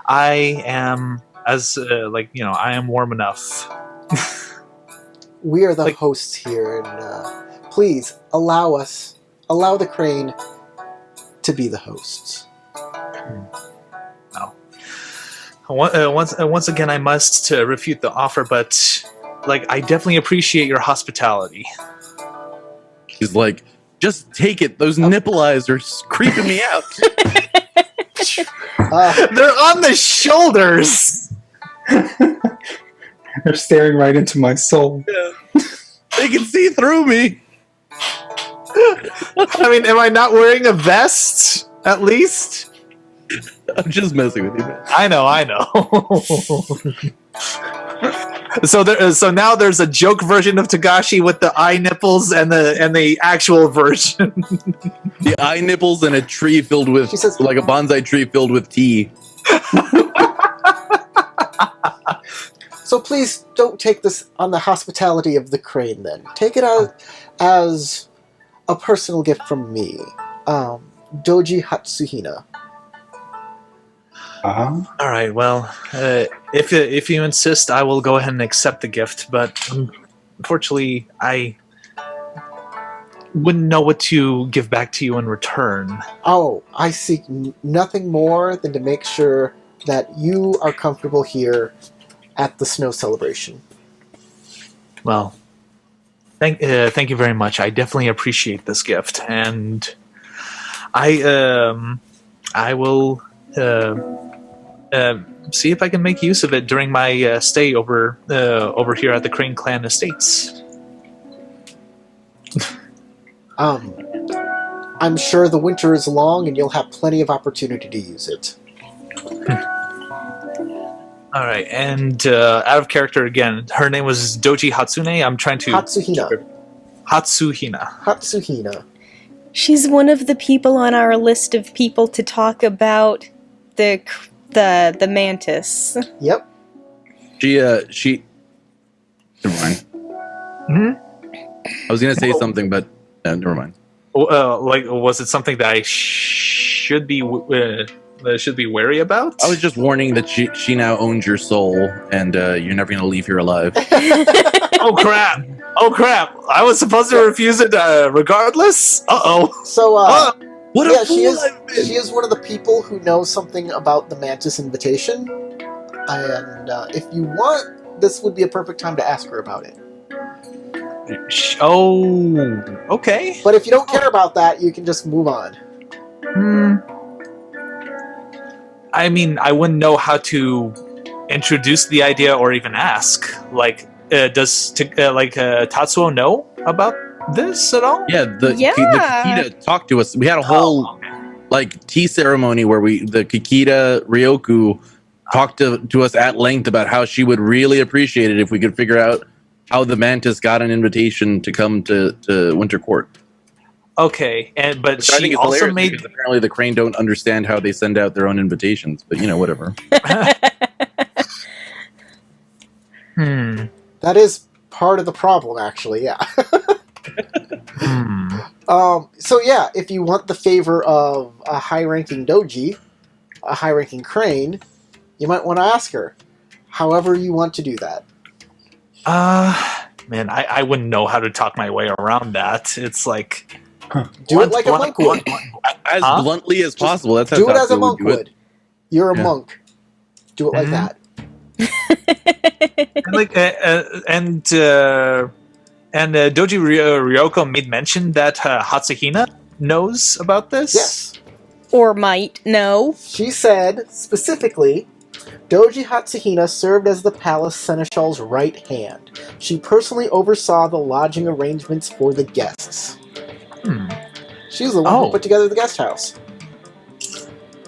I am I am warm enough." We are the Like- hosts here, and please allow the Crane to be the hosts. Once again, I must refute the offer, but I definitely appreciate your hospitality. He's like, just take it. Those nipple eyes are creeping me out. They're on the shoulders. They're staring right into my soul. They can see through me. I mean, am I not wearing a vest? At least. I'm just messing with you, man. I know. So now there's a joke version of Togashi with the eye nipples and the actual version. The eye nipples and a tree filled with, She says- like a bonsai tree filled with tea. So please don't take this on the hospitality of the Crane, then. Take it as a personal gift from me. Doji Hatsuhina. Uh-huh. All right. Well, if you insist, I will go ahead and accept the gift. But unfortunately, I wouldn't know what to give back to you in return. Oh, I seek nothing more than to make sure that you are comfortable here at the snow celebration. Well, thank you very much. I definitely appreciate this gift, and I will see if I can make use of it during my stay over here at the Crane Clan Estates. I'm sure the winter is long and you'll have plenty of opportunity to use it. All right, and out of character again, her name was Doji Hatsune. I'm trying to Hatsuhina. Hatsuhina. Hatsuhina. She's one of the people on our list of people to talk about the mantis. Yep. She. Never mind. Hmm? I was gonna say something, but never mind. Like, was it something that I should be wary about? I was just warning that she now owns your soul, and you're never gonna leave here alive. Oh crap! Oh crap! I was supposed to refuse it regardless. So, What yeah, a she fool is. I've been. She is one of the people who knows something about the Mantis invitation, and if you want, this would be a perfect time to ask her about it. Oh, okay. But if you don't care about that, you can just move on. I mean, I wouldn't know how to introduce the idea or even ask. Like, does Tatsuo know about this at all? Yeah, the Yeah. Kikita talked to us. We had a whole tea ceremony where the Kikita Ryoku talked to us at length about how she would really appreciate it if we could figure out how the Mantis got an invitation to come to Winter Court. Okay, but Which I think she is also hilarious made. because apparently the Crane don't understand how they send out their own invitations, but whatever. That is part of the problem, actually. Yeah. So yeah, if you want the favor of a high-ranking doji, a high-ranking crane, you might want to ask her. However you want to do that. Man, I wouldn't know how to talk my way around that. It's like Do it like a monk would. As Huh? bluntly as possible. That's how Do it as a Tatsuo monk do it. would. You're a Yeah. monk. Do it like Mhm. that. and Doji Ryoko made mention that Hatsuhina knows about this. Yes. Or might know. She said, specifically, Doji Hatsuhina served as the palace seneschal's right hand. She personally oversaw the lodging arrangements for the guests. She's the one who Oh. put together the guest house.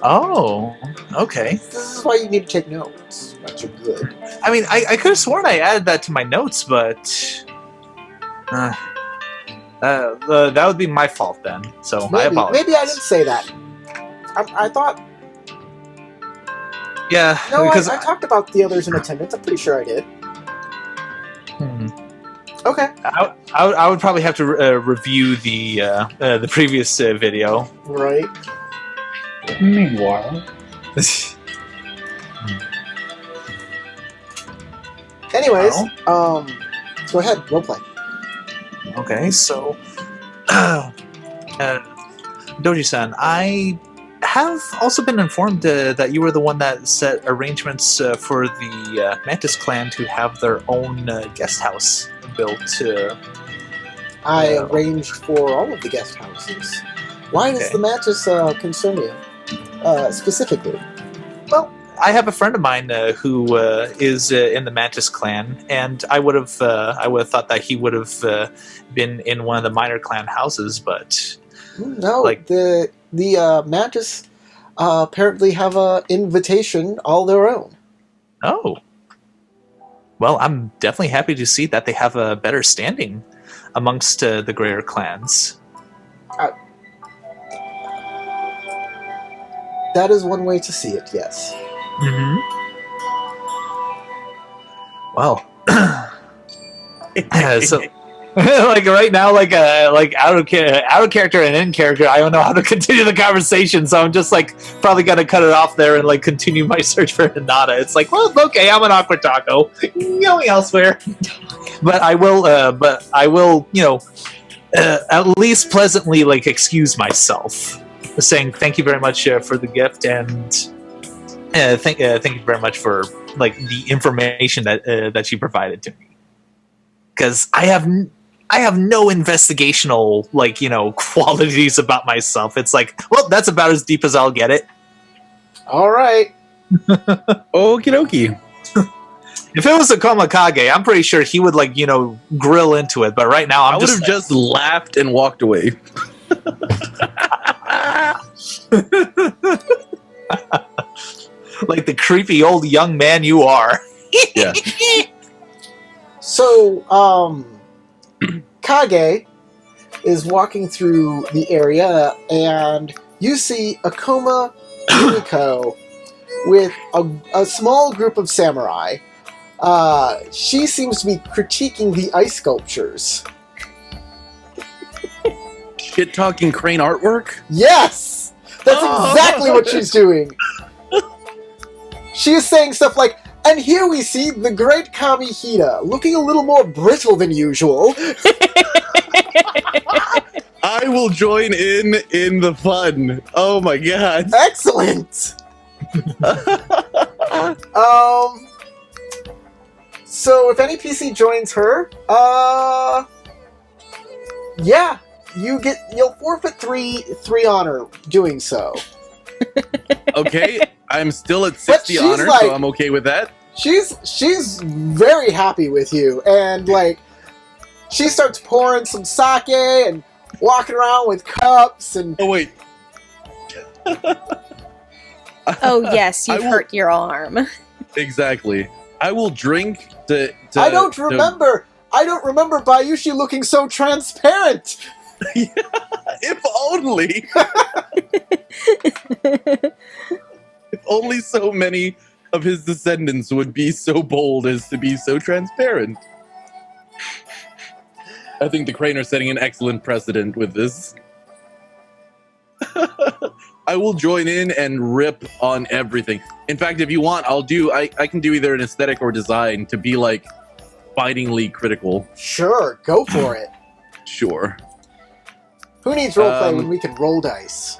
Oh, okay. This is why you need to take notes. That's good. I mean, I could have sworn I added that to my notes, but that would be my fault then. So I apologize. Maybe I didn't say that. I thought... Yeah, No, because I talked about the others in attendance. I'm pretty sure I did. Okay. I would probably have to review the previous video. Right. Meanwhile, Anyways, go ahead. Roleplay. Okay, so Doji-san, I have also been informed that you were the one that set arrangements for the Mantis clan to have their own guest house built. I arranged for all of the guest houses. Why does Okay. the Mantis concern you specifically? Well, I have a friend of mine who is in the Mantis clan, and I would have thought that he would have been in one of the minor clan houses, but No, like- the Mantis apparently have a invitation all their own. oh, well, I'm definitely happy to see that they have a better standing amongst the greater clans. That is one way to see it. Yes. Mm-hmm. Well, so like right now, like out of character and in character, I don't know how to continue the conversation, so I'm just like probably gonna cut it off there and like continue my search for Hinata. It's like, well, okay, I'm an awkward taco, going elsewhere, but I will, at least pleasantly like excuse myself, saying thank you very much for the gift and. Thank you very much for like the information that you provided to me. Because I have no investigational qualities about myself. It's like, well, that's about as deep as I'll get it. All right. Okie dokie. If it was a Komakage, I'm pretty sure he would grill into it. But right now, I would have just laughed and walked away. like the creepy old young man you are. is walking through the area, and you see Akoma Yumiko with a small group of samurai. She seems to be critiquing the ice sculptures. Shit talking crane artwork? Yes! That's exactly what she's doing. She is saying stuff like, and here we see the great Kamihida, looking a little more brittle than usual. I will join in the fun. Oh my god. Excellent! So if any PC joins her, yeah, you'll forfeit three honor doing so. Okay, I'm still at 60 she's honor, like- so I'm okay with that. She's very happy with you, and like she starts pouring some sake and walking around with cups and Oh wait. Oh yes, I you've will- hurt your arm. Exactly. I will drink to I don't remember Bayushi looking so transparent. If only. If only so many of his descendants would be so bold as to be so transparent. I think the Crane are setting an excellent precedent with this. I will join in and rip on everything. In fact, if you want, I can do either an aesthetic or design to be like bitingly critical. Sure, go for it. Sure. Who needs roleplay when we can roll dice?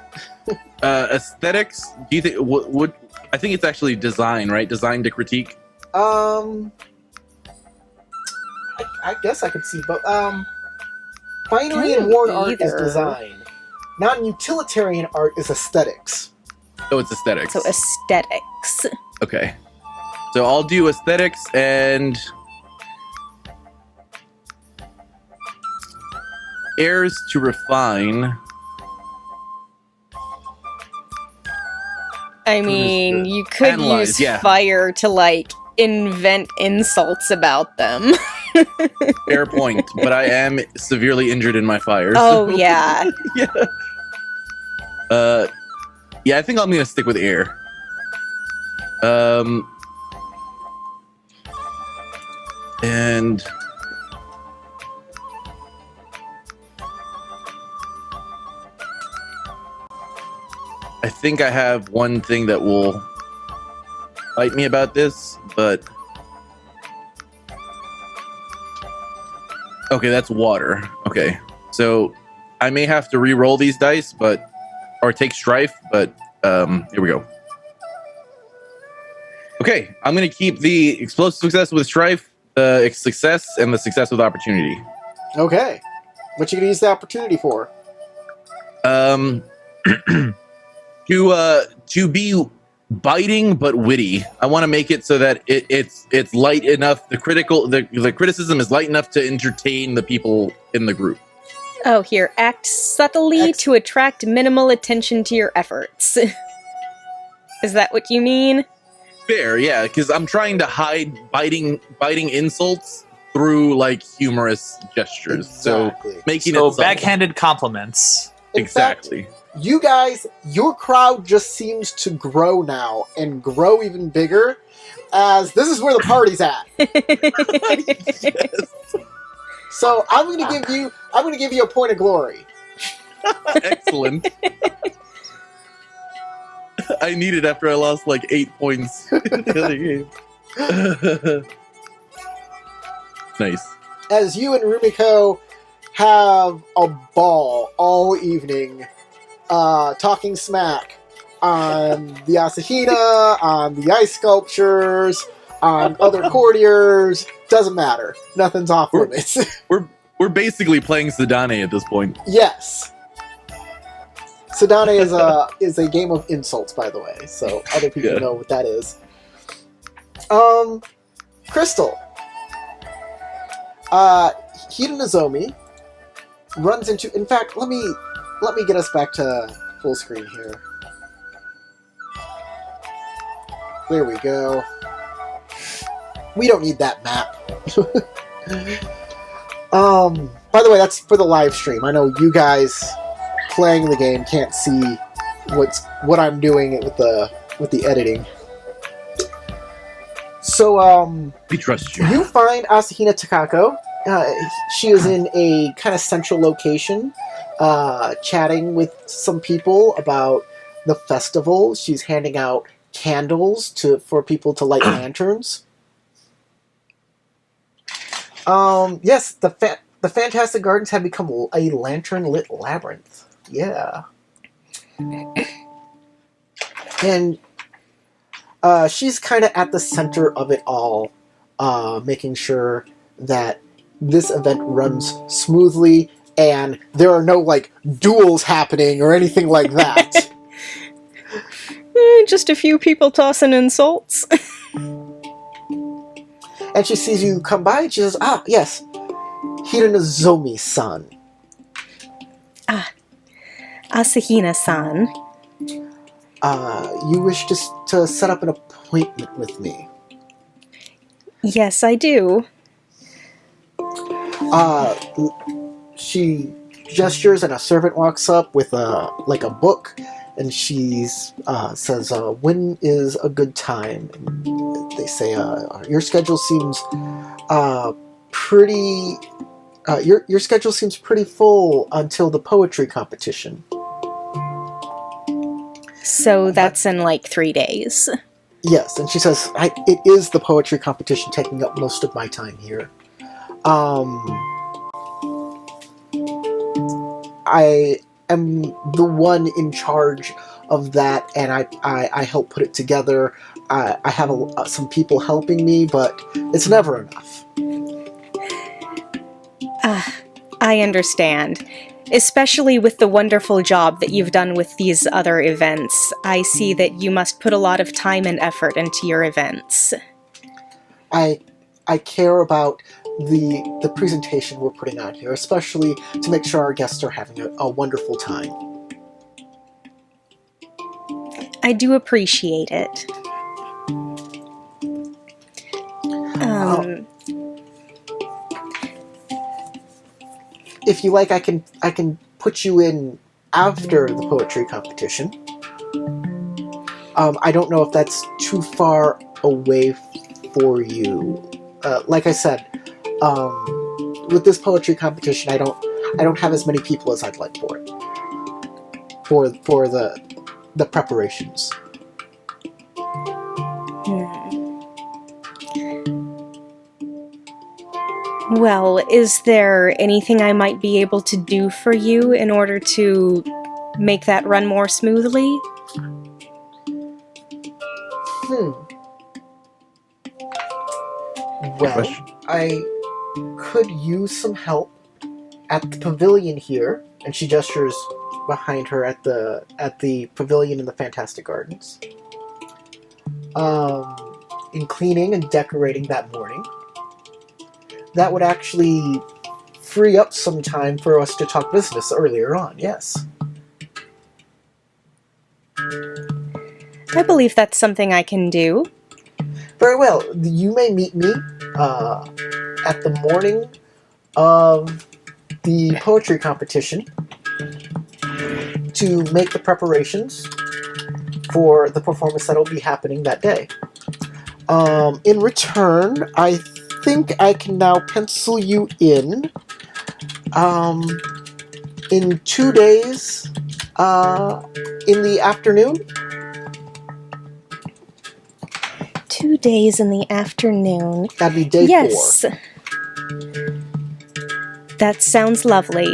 Aesthetics, do you think would I think it's actually design, right? Design to critique. I guess I could see, but finery and worn art is Either. design. Non-utilitarian art is aesthetics. Oh, it's aesthetics. So aesthetics. Okay. So I'll do aesthetics and airs to refine. I mean, you could Analyze, use yeah. fire to like invent insults about them. Fair point, but I am severely injured in my fires. Oh yeah. Yeah. Yeah, I think I'm gonna stick with air. And I think I have one thing that will bite me about this, but okay, that's water. Okay, so I may have to re-roll these dice, or take strife, but here we go. Okay, I'm gonna keep the explosive success with strife, the success, and the success with opportunity. Okay. What you gonna use the opportunity for? To be biting but witty. I want to make it so that it's light enough. The criticism is light enough to entertain the people in the group. Oh, here, act subtly to attract minimal attention to your efforts. Is that what you mean? Fair, yeah, because I'm trying to hide biting insults through like humorous gestures. Exactly. So making So it subtle. backhanded compliments. In fact, Exactly. you guys, your crowd just seems to grow now and grow even bigger, as this is where the party's at. So I'm gonna give you a point of glory. Excellent. I need it after I lost like 8 points in the other game. Nice. As you and Rumiko have a ball all evening, talking smack on the Asahina, on the ice sculptures, on other courtiers. Doesn't matter. Nothing's off limits. We're basically playing Sedane at this point. Yes. Sedane is a game of insults, by the way, so other people Yeah. know what that is. Crystal. Hida Nozomi runs into. In fact, let me get us back to full screen here. There we go. We don't need that map. By the way, that's for the live stream. I know you guys playing the game can't see what I'm doing with the editing. So, We trust you. you find Asahina Takako. She is in a kind of central location, chatting with some people about the festival. She's handing out candles for people to light lanterns. Yes, the Fantastic Gardens have become a lantern-lit labyrinth. Yeah. And she's kind of at the center of it all, making sure that this event runs smoothly and there are no, like, duels happening or anything like that. Just a few people tossing insults. And she sees you come by and she says, "Ah, yes, Hiranozomi-san. Asahina-san. You wish to set up an appointment with me." Yes, I do. She gestures and a servant walks up with a book, and she says, "When is a good time?" And they say, "Your schedule seems pretty. Your schedule seems pretty full until the poetry competition." So that's in like 3 days. Yes, and she says, "It is the poetry competition taking up most of my time here. I am the one in charge of that, and I help put it together. I have some people helping me, but it's never enough." I understand. Especially with the wonderful job that you've done with these other events. I see that you must put a lot of time and effort into your events. I care about the presentation we're putting on here, especially to make sure our guests are having a wonderful time. I do appreciate it. If you like, I can put you in after the poetry competition. I don't know if that's too far away for you. Like I said, with this poetry competition, I don't have as many people as I'd like for it. For the preparations. Well, is there anything I might be able to do for you in order to make that run more smoothly? Well, I could use some help at the pavilion here, and she gestures behind her at the pavilion in the Fantastic Gardens. In cleaning and decorating that morning. That would actually free up some time for us to talk business earlier on, yes. I believe that's something I can do. Very well. You may meet me at the morning of the poetry competition to make the preparations for the performance that will be happening that day. In return, I think I can now pencil you in 2 days in the afternoon. 2 days in the afternoon. That'd be day 4. Yes. That sounds lovely.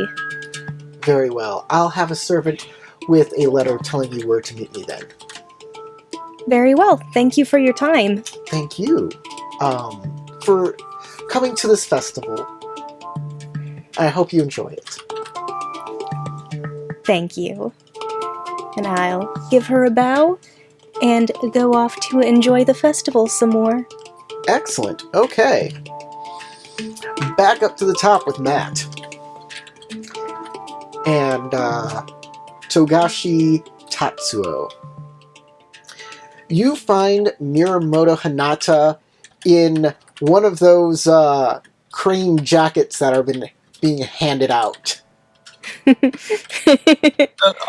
Very well. I'll have a servant with a letter telling you where to meet me then. Very well. Thank you for your time. Thank you for coming to this festival. I hope you enjoy it. Thank you. And I'll give her a bow and go off to enjoy the festival some more. Excellent. Okay. Back up to the top with Matt. And Togashi Tatsuo. You find Miramoto Hinata in one of those cream jackets that are being handed out.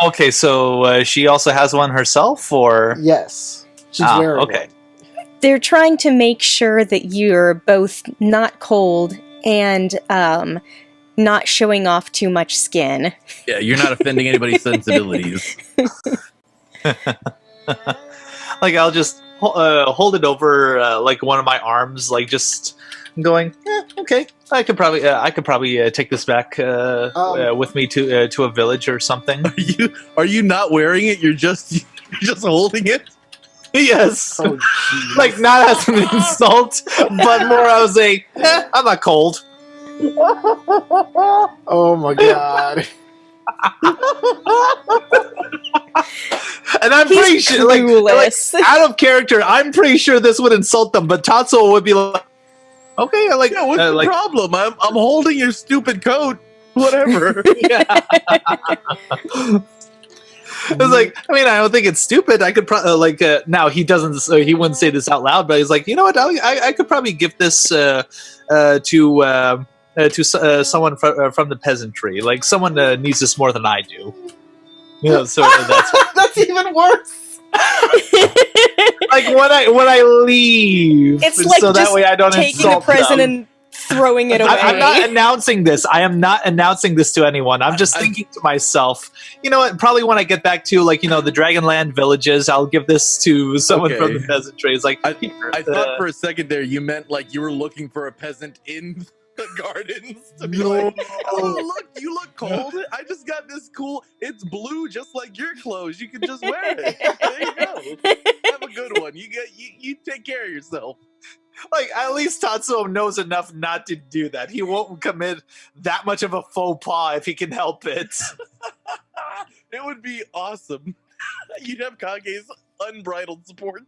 Okay, so she also has one herself, or Yes, she's wearing okay. one. They're trying to make sure that you're both not cold and not showing off too much skin. Yeah, you're not offending anybody's sensibilities. Like I'll just hold it over like one of my arms, like just going. Okay, I could probably take this back with me to a village or something. Are you not wearing it? You're just holding it? Yes, Oh, jeez. like not as an insult, but more I was like, I'm not cold. Oh my god. And I'm He's pretty sure, like clueless. out of character, I'm pretty sure this would insult them, but Tatsuo would be like, okay, I like, Yeah, what's the like, problem? I'm holding your stupid coat. Whatever. yeah. I was like, I mean, I don't think it's stupid. I could probably now he doesn't, he wouldn't say this out loud, but he's like, you know what? I could probably give this to someone from the peasantry. Like someone needs this more than I do. You know, so that's That's even worse. like when I leave. It's like so that just way I don't taking insult a present them. and throwing it away. I'm not announcing this. I am not announcing this to anyone. I'm just thinking to myself, you know what? Probably when I get back to the Dragonland villages, I'll give this to someone from Okay. the peasantry. It's like I thought for a second there you meant like you were looking for a peasant in the gardens to be like, oh look, you look cold. I just got this cool. It's blue, just like your clothes. You can just wear it. There you go. Have a good one. You take care of yourself. like at least Tatsuo knows enough not to do that. He won't commit that much of a faux pas if he can help it. It would be awesome. You'd have Kage's unbridled support.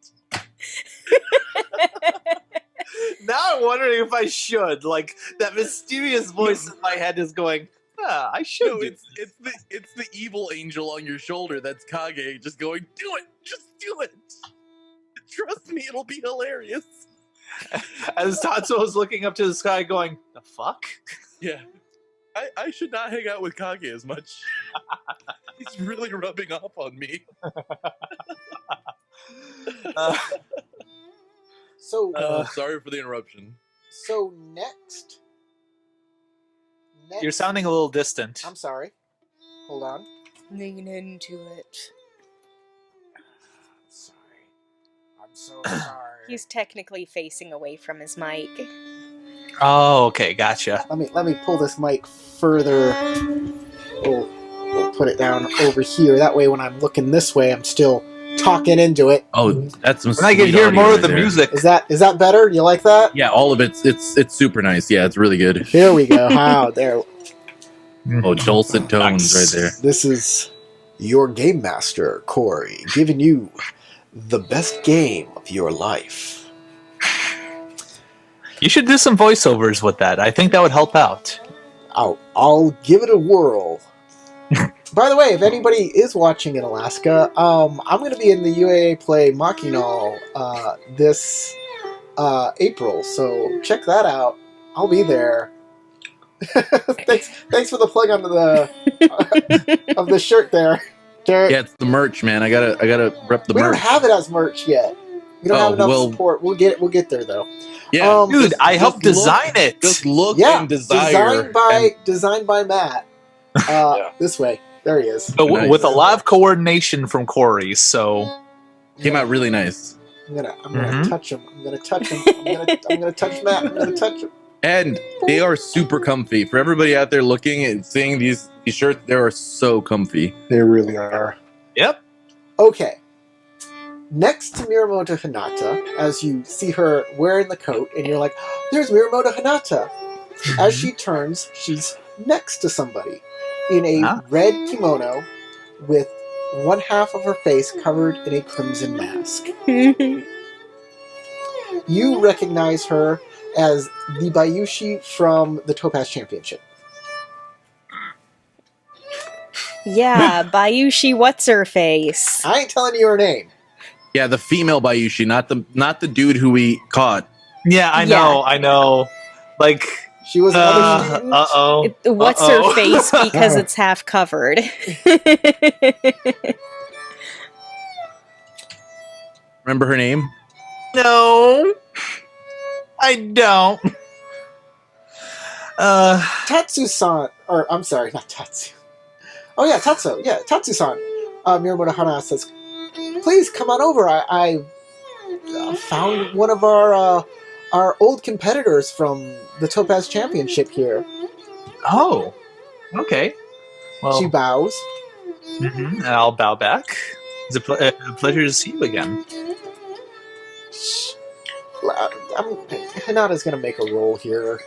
Now I'm wondering if I should. Like that mysterious voice in my head is going, I should. No, do it's the evil angel on your shoulder that's Kage just going, do it, just do it. Trust me, it'll be hilarious. As Tatsuo is looking up to the sky, going, "The fuck." Yeah. I should not hang out with Kage as much. He's really rubbing off on me. So Sorry for the interruption. so next. You're sounding a little distant. I'm sorry. Hold on. Lean into it. Sorry. I'm so sorry. He's technically facing away from his mic. Oh, okay, gotcha. Let me pull this mic further. We'll put it down over here. That way, when I'm looking this way, I'm still talking into it. Oh, that's some And I can sweet hear audio more right of the there. music. Is that better? You like that? Yeah, all of it's super nice. Yeah, it's really good. Here we go. How there. Oh, dulcet tones Nice. right there. This is your game master, Corey, giving you the best game of your life. You should do some voiceovers with that. I think that would help out. I'll give it a whirl. By the way, if anybody is watching in Alaska, I'm going to be in the UAA Play Machinal this April, so check that out. I'll be there. thanks for the plug onto the of the shirt there, Derek. Yeah, it's the merch, man. I gotta rep the we merch. don't have it as merch yet. We don't have enough well- support. We'll get there though. Yeah, Dude, I helped just look- design it. Just look Yeah, and desire. designed by Matt. This way, there he is. But Nice. with a lot of coordination from Corey, so Came out really nice. I'm gonna Mhm. touch him. I'm gonna touch him. I'm gonna touch Matt. I'm gonna touch him. And they are super comfy. For everybody out there looking and seeing these shirts, they are so comfy. They really are. yep. Okay. Next to Miramoto Hinata, as you see her wearing the coat, and you're like, there's Miramoto Hinata. As she turns, she's next to somebody in a Ah. red kimono with one half of her face covered in a crimson mask. You recognize her as the Bayushi from the Topaz Championship. Yeah, Bayushi what's her face. I ain't telling you her name. Yeah, the female Bayushi, not the dude who we caught. Yeah, I Yeah. know. Like, She was another student. Uh-oh. What's Uh-oh. her face because it's half covered. Remember her name? No. I don't. Tatsu-san, or I'm sorry, not Tatsu. Oh yeah, Tatsu. Yeah, Tatsu-san. Miyamoto Hana says, "Please come on over. I found one of our old competitors from the Topaz Championship here." Oh. Okay. Well, She bows. I'll bow back. It's a pleasure to see you again. Hinata's gonna make a roll here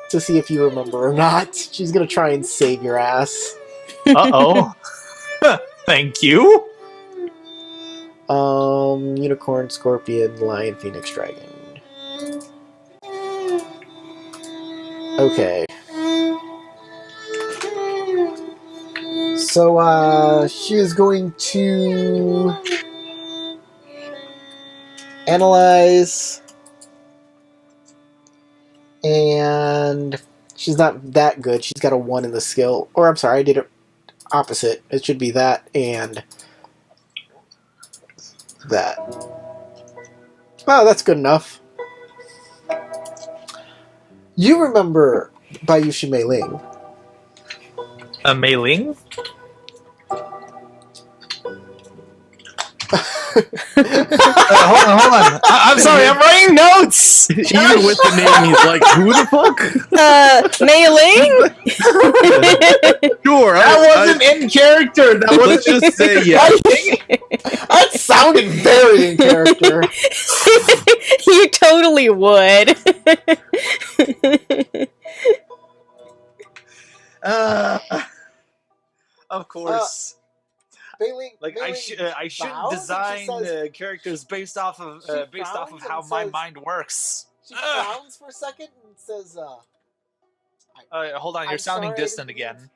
to see if you remember or not. She's gonna try and save your ass. Uh-oh. Thank you. Unicorn, Scorpion, Lion, Phoenix, Dragon. Okay. So, she is going to analyze, and she's not that good. She's got a 1 in the skill. Or, I'm sorry, I did it opposite. It should be that and that. Oh, that's good enough. You remember Bayushi Mei Ling. Mei Ling? Hold on. I'm sorry, I'm writing notes! Even with the name, he's like, who the fuck? Mei Ling? Sure. That wasn't in character! That Let's wasn't just say yes. That sounded very in character. You totally would. Of course. Mei Ling, Like Mei I Ling shouldn't bows and she design says- characters based off of She frowns how and my says- mind works. She frowns for a second and says, Hold on, you're I'm sounding sorry I distant didn't again.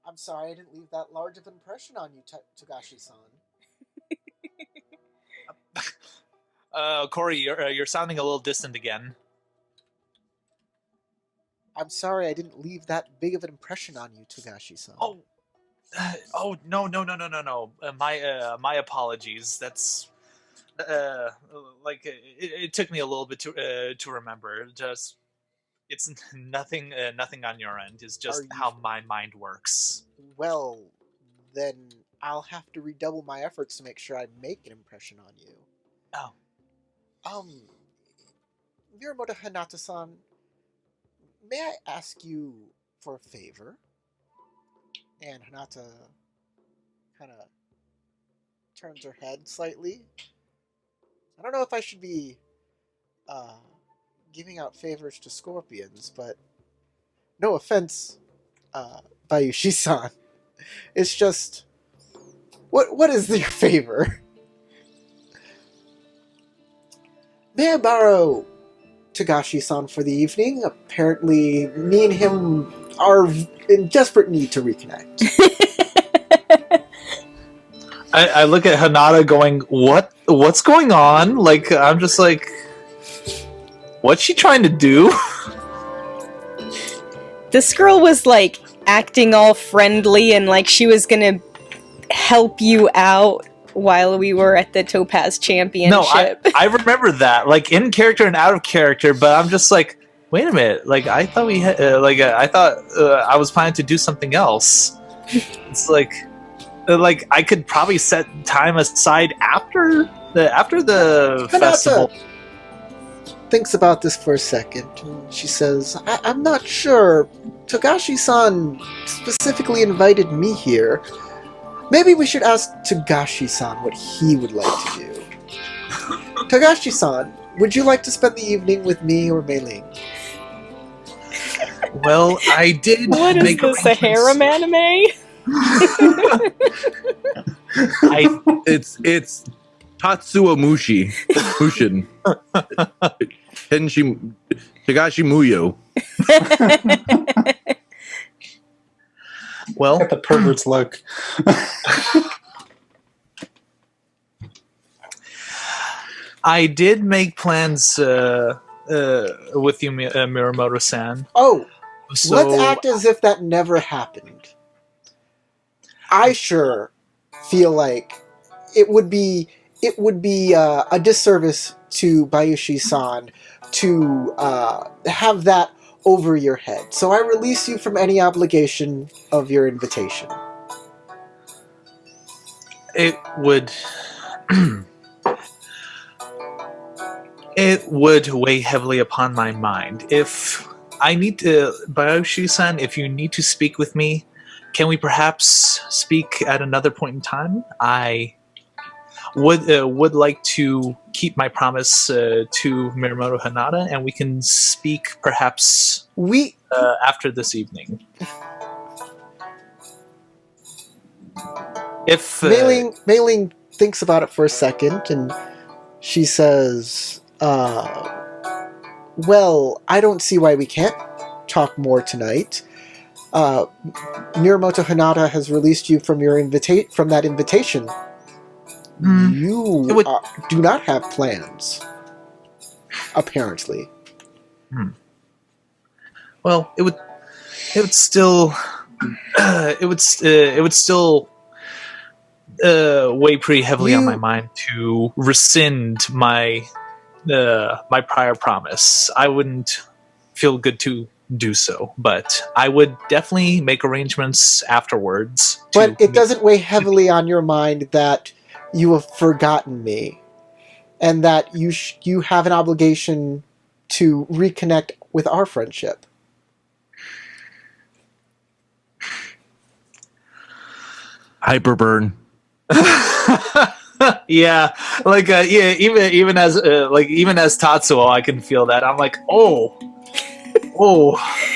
I'm sorry I didn't leave that large of an impression on you, Togashi-san. Corey, you're sounding a little distant again. I'm sorry I didn't leave that big of an impression on you, Togashi-san. Oh, no. My apologies. That's it took me a little bit to remember. Just it's nothing on your end. It's just you how my mind works. Well, then I'll have to redouble my efforts to make sure I make an impression on you. Oh. Miyamoto Hinata-san, may I ask you for a favor? And Hinata kind of turns her head slightly. I don't know if I should be giving out favors to scorpions, but no offense, Bayushi-san. It's just, what is your favor? May I borrow Togashi-san for the evening? Apparently, me and him are in desperate need to reconnect. I look at Hinata going, what's going on? Like, I'm just like, what's she trying to do? This girl was like acting all friendly and like she was gonna help you out while we were at the Topaz Championship. No, I remember that, like in character and out of character, but I'm just like, wait a minute, like I thought we had, I thought I was planning to do something else. It's like I could probably set time aside after the festival. Thinks about this for a second. And she says, I'm not sure. Togashi-san specifically invited me here. Maybe we should ask Togashi-san what he would like to do. Togashi-san, would you like to spend the evening with me or Mei Ling? Well, I did. What is make this, a harem anime? It's Tatsuo Mushin. Tenshi Togashi Muyo. Well, Got the pervert's look. I did make plans with you, Miramoto-san. Oh, So Let's act as if that never happened. I sure feel like it would be a disservice to Bayushi-san to have that over your head. So I release you from any obligation of your invitation. it would it would weigh heavily upon my mind. If I need to, Bayoshi-san, if you need to speak with me, can we perhaps speak at another point in time? I would like to keep my promise to Miyamoto Hanada, and we can speak perhaps We after this evening. If Mei-Ling thinks about it for a second, and she says, well, I don't see why we can't talk more tonight. Miyamoto Hanada has released you from from that invitation. You It would- do not have plans, apparently. well, it would still weigh pretty heavily on You- my mind to rescind my my prior promise. I wouldn't feel good to do so, but I would definitely make arrangements afterwards. But it doesn't weigh heavily on your mind that you have forgotten me, and that you have an obligation to reconnect with our friendship. Hyperburn. Yeah, like even as Tatsuo, I can feel that. I'm like, oh.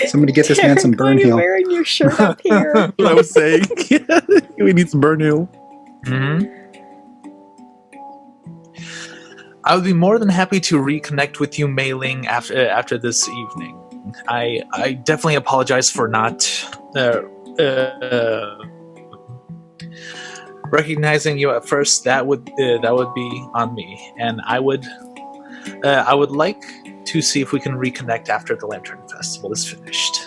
Somebody get this man some burn Why are you heal. wearing your shirt up here? What I was saying. We need some burn heal. Mhm. I would be more than happy to reconnect with you, Mei-Ling, after this evening. I definitely apologize for not recognizing you at first. That would be on me, and I would like to see if we can reconnect after the Lantern Festival is finished.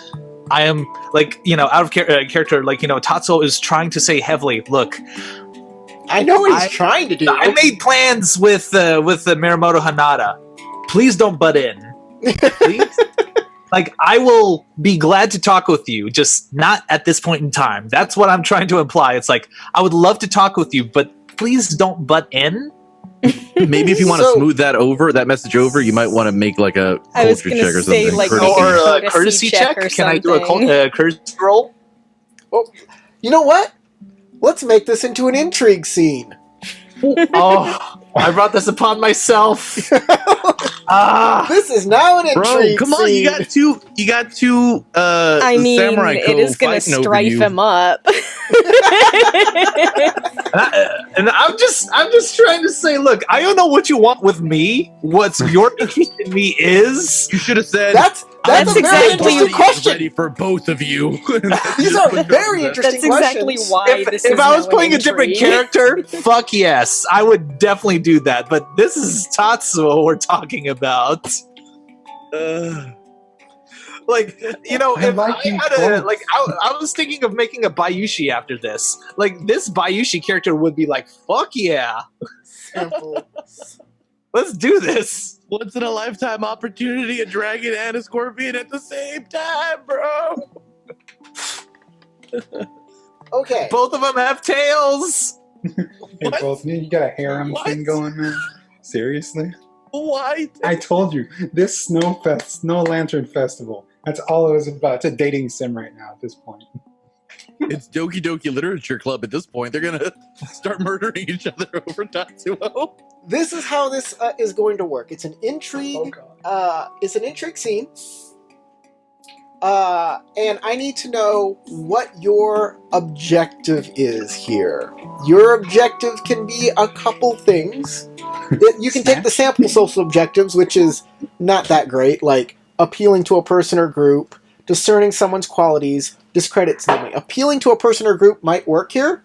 I am out of character. Tatsuo is trying to say heavily, look, I know what he's trying to do. I made plans with the Miyamoto Hanada. Please don't butt in. Please. I will be glad to talk with you, just not at this point in time. That's what I'm trying to imply. It's like, I would love to talk with you, but please don't butt in. Maybe if you want to So- smooth that message over, you might want to make like a I was culture gonna check or say, something. like, Courtesy. Or a Courtesy courtesy check check. or Can I do something. a courtesy roll? You know what? Let's make this into an intrigue scene. Oh, I brought this upon myself. This is now an Bro, intrigue come on! scene. You got two. I mean, samurai it is going to fighting over strife you. him up. And I'm just trying to say, look, I don't know what you want with me. What's your interest in me is. You should have said. That's That's a very exactly- interesting question. Ready for both of you. These are very interesting That's exactly questions. why this is If I was now playing an a different intrigue. character, fuck yes, I would definitely do that. But this is Tatsuo we're talking about. Like, you know, I if like I you had a both. like, I was thinking of making a Bayushi after this. Like, this Bayushi character would be like, fuck yeah, Simple. let's do this. Once in a lifetime opportunity, a dragon and a scorpion at the same time, bro. Okay. Both of them have tails. Hey, both you got a harem What? thing going, man. Seriously? Why? I told you, this Snow Lantern Festival. That's all it was about. It's a dating sim right now at this point. It's Doki Doki Literature Club at this point. They're gonna start murdering each other over Tatsuo. This is how this is going to work. It's an intrigue. It's an intrigue scene. And I need to know what your objective is here. Your objective can be a couple things. You can take the sample social objectives, which is not that great, like appealing to a person or group, discerning someone's qualities, discredits them. Appealing to a person or group might work here.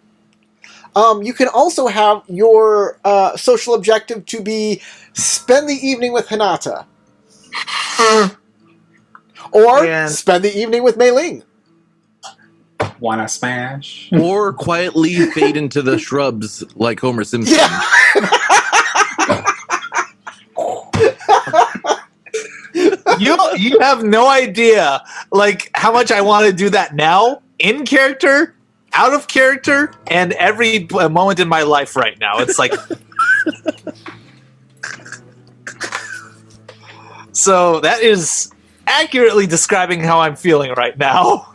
You can also have your social objective to be spend the evening with Hinata. Or And- spend the evening with Mei Ling. Wanna smash? Or quietly fade into the shrubs like Homer Simpson. Yeah. You have no idea like how much I want to do that now, in character, out of character, and every moment in my life right now. It's like so that is accurately describing how I'm feeling right now.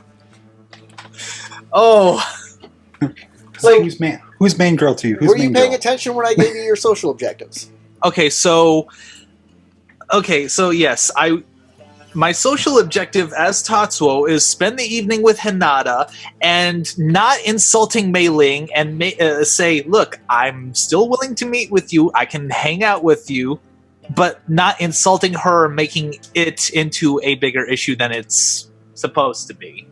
Oh, So who's main girl to you? Who's Were you main paying girl? attention when I gave you your social objectives? okay, so yes, my social objective as Tatsuo is spend the evening with Hinata and not insulting Mei Ling and say, look, I'm still willing to meet with you. I can hang out with you, but not insulting her, making it into a bigger issue than it's supposed to be.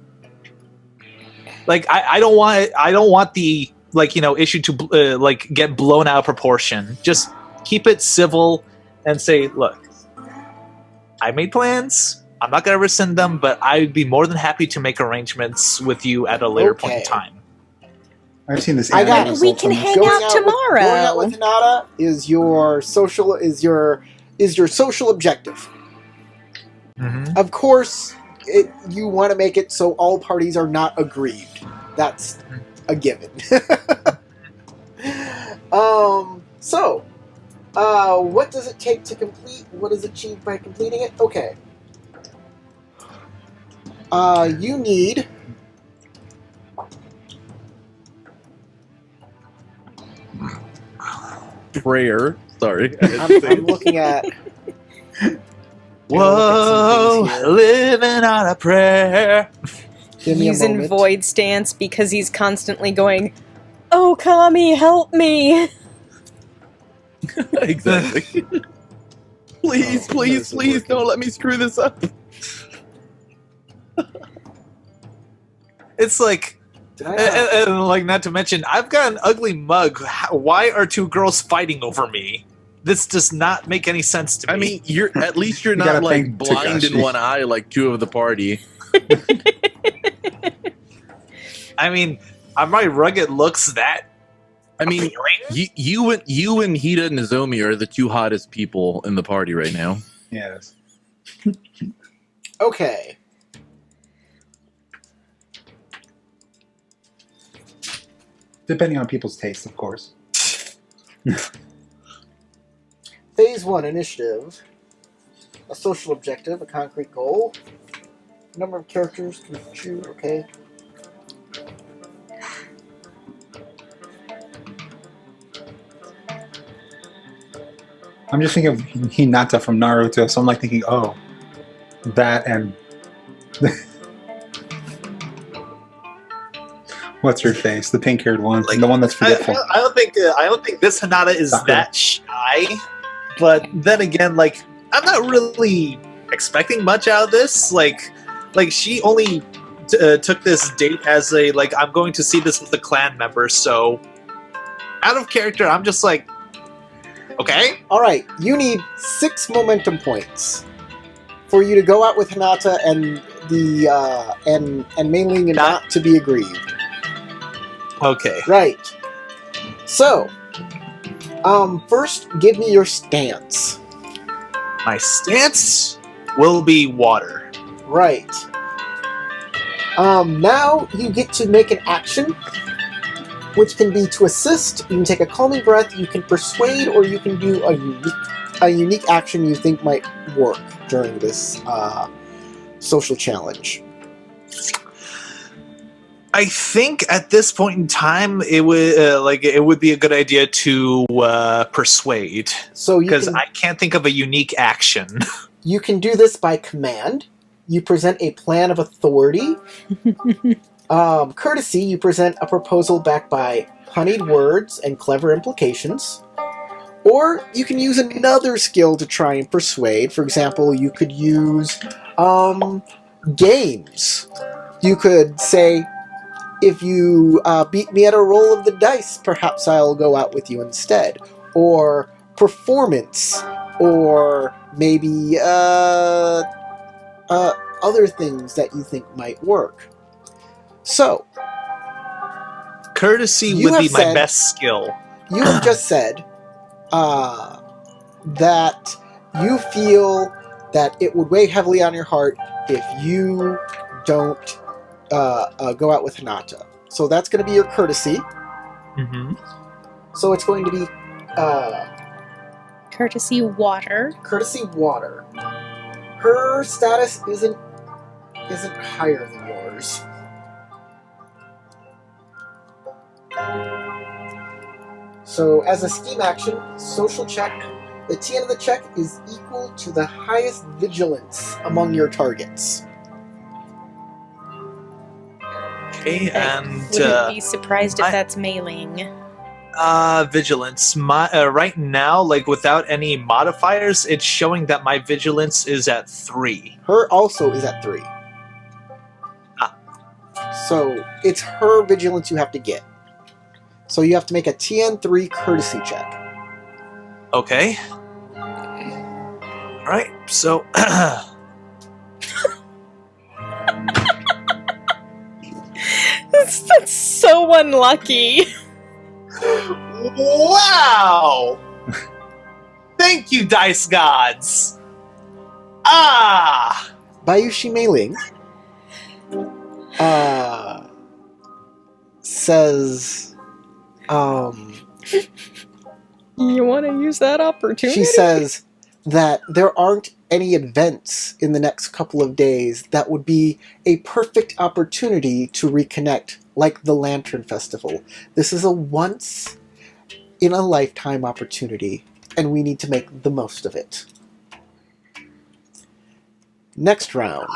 Like I don't want the issue to get blown out of proportion. Just keep it civil and say, look, I made plans. I'm not going to rescind them, but I'd be more than happy to make arrangements with you at a later point in Okay. time. I've seen this. I got anime it. result We can from- hang Going out with- tomorrow. Going out with Hinata is your social objective. Mm-hmm. Of course, you want to make it so all parties are not aggrieved. That's a given. What does it take to complete? What is achieved by completing it? Okay. You need Prayer. Sorry. I'm looking at Whoa, things here. living on a prayer. Give me a He's in moment. void stance because he's constantly going, "Oh, Kami, help me!" Exactly. Please, Oh, please, this is please working. don't let me screw this up. It's like, Did I not- and like, not to mention, I've got an ugly mug. Why are two girls fighting over me? This does not make any sense to me. I mean, you're at least you're You not gotta like thank blind in Takashi. one eye like two of the party. are my rugged looks that I mean, appealing? you and Hida and Nozomi are the two hottest people in the party right now. Yes. Okay. Depending on people's taste, of course. Phase 1 initiative. A social objective, a concrete goal. Number of characters to choose. Okay. I'm just thinking of Hinata from Naruto, so I'm like thinking, oh, that and what's her face? The pink-haired one, Like, the one that's forgetful. I don't think this Hinata is Sakura. that shy. But then again, like, I'm not really expecting much out of this. Like she only took this date as a like, I'm going to see this with a clan member. So out of character, I'm just like, okay. Alright, you need 6 momentum points for you to go out with Hinata and the and Mei Ling and not to be aggrieved. Okay. Right. So, first give me your stance. My stance will be water. Right. Now you get to make an action, which can be to assist. You can take a calming breath. You can persuade, or you can do a unique action you think might work during this social challenge. I think at this point in time, it would be a good idea to persuade, So you because can, I can't think of a unique action. you can do this by command. You present a plan of authority. Courtesy, you present a proposal backed by honeyed words and clever implications. Or you can use another skill to try and persuade. For example, you could use games. You could say, if you beat me at a roll of the dice, perhaps I'll go out with you instead. Or performance. Or maybe other things that you think might work. So, Courtesy You would have be my said- best skill. you have just said that you feel that it would weigh heavily on your heart if you don't go out with Hinata. So that's going to be your courtesy. Mm-hmm. So it's going to be Courtesy water. courtesy water. Her status isn't higher than yours. So as a scheme action, social check, the TN of the check is equal to the highest vigilance among your targets. Okay, and Wouldn't be surprised if I- that's mailing. vigilance. Right now, like without any modifiers, it's showing that my vigilance is at 3. Her also is at 3. So it's her vigilance you have to get. So you have to make a TN3 courtesy check. Okay. All right. So That's so unlucky. wow. Thank you, dice gods. Ah. Bayushi Mei-ling says, You want to use that opportunity? she says that there aren't any events in the next couple of days that would be a perfect opportunity to reconnect, like the Lantern Festival. This is a once in a lifetime opportunity, and we need to make the most of it. Next round.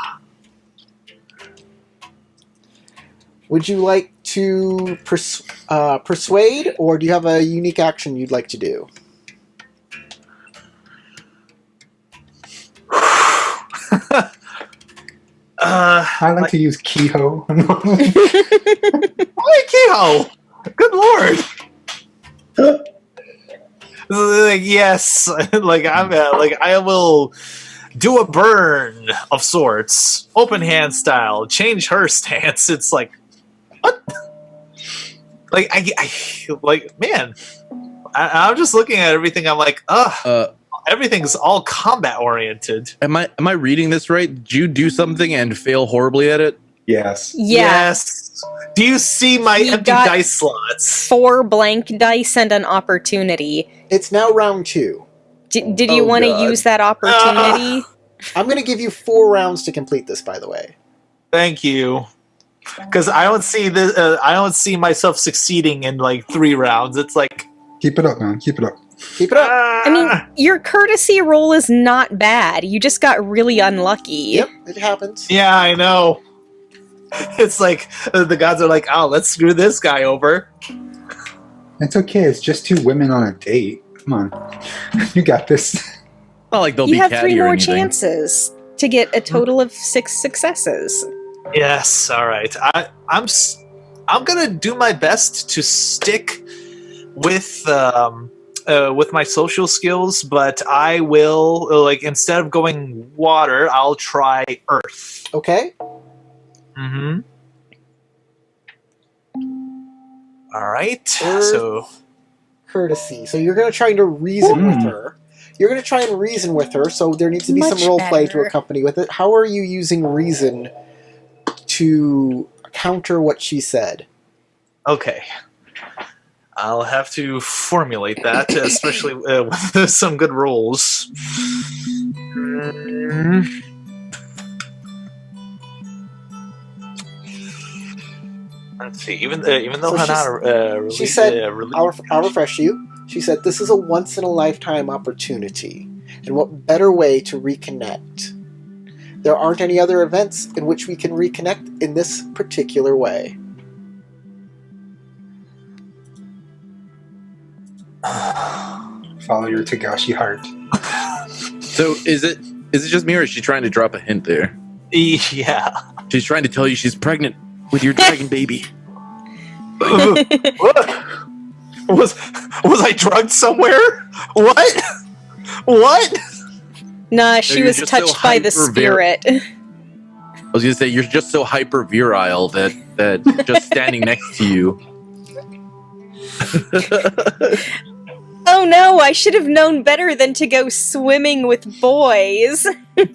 Would you like to persuade, or do you have a unique action you'd like to do? I like to use Kehoe. Why Kehoe? Good lord. Like, yes, like I will do a burn of sorts, open hand style, change her stance. It's like, what? Like I like, man. I'm just looking at everything. I'm like, everything's all combat oriented. Am I reading this right? Did you do something and fail horribly at it? Yes. Yeah. Yes. Do you see my He empty got- dice slots? 4 blank dice and an opportunity. It's now round 2. Did you Oh, want to God. use that opportunity? I'm going to give you 4 rounds to complete this, by the way. Thank you. Because I don't see this. I don't see myself succeeding in like 3 rounds. It's like, Keep it up, man. Keep it up. Keep it up. I mean, your courtesy roll is not bad. You just got really unlucky. Yep, it happens. yeah, I know. It's like the gods are like, oh, let's screw this guy over. It's okay. It's just 2 women on a date. Come on. You got this. Not like they'll You be have catty 3 or more anything. chances to get a total of 6 successes. Yes, all right. I'm gonna do my best to stick with my social skills, but I will like instead of going water, I'll try earth. Okay. Mm-hmm. All right. Earth. So Courtesy. So you're going to try to reason with her. You're going to try and reason with her, so there needs to be Much some role play to better. accompany with it. How are you using reason to counter what she said? okay. I'll have to formulate that, especially with some good rolls. Let's see. Even though So Hana she said, I'll refresh you. She said, this is a once-in-a-lifetime opportunity, and what better way to reconnect? There aren't any other events in which we can reconnect in this particular way. Follow your Tagashi heart. So is it just me, or is she trying to drop a hint there? yeah. She's trying to tell you she's pregnant with your dragon baby. What? Was I drugged somewhere? What? What? Nah, she you're was just so touched by the hyper-ver- spirit. was gonna say you're just so hyper virile that just standing next to you. Oh no, I should have known better than to go swimming with boys. What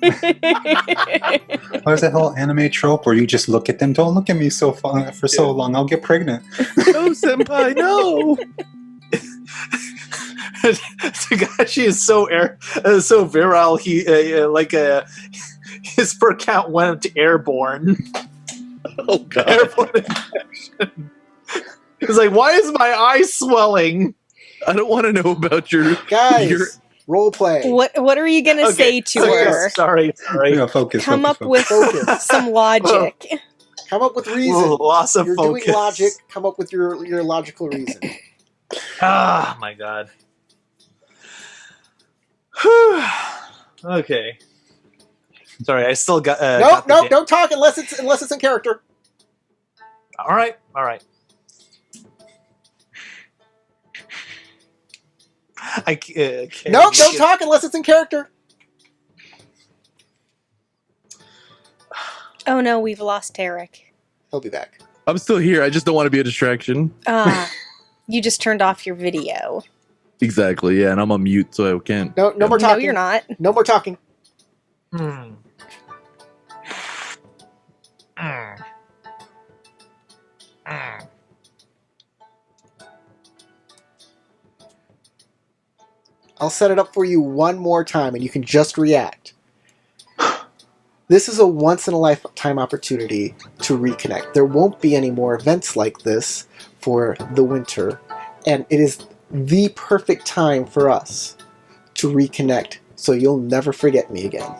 is that whole anime trope where you just look at them? Don't look at me so for so long. I'll get pregnant. No, senpai, no. Tagashi is so virile. He his per count went airborne. Oh god. Airborne infection. He's like, why is my eye swelling? I don't want to know about your Guys, role play. What are you gonna say to her? Sorry. Yeah, focus. Come focus, up with Focus. some logic. Come up with reason. Loss of You're focus. doing logic. Come up with your logical reason. Ah, my god. Okay. Sorry, I still got. Nope, don't talk unless it's in character. All right. I can't. Nope, don't talk unless it's in character. Oh no, we've lost Tarek. He'll be back. I'm still here. I just don't want to be a distraction. You just turned off your video. Exactly. Yeah, and I'm on mute, so I can't. No more No, talking. you're not. No more talking. Hmm. I'll set it up for you one more time, and you can just react. This is a once-in-a-lifetime opportunity to reconnect. There won't be any more events like this for the winter, and it is the perfect time for us to reconnect, so you'll never forget me again.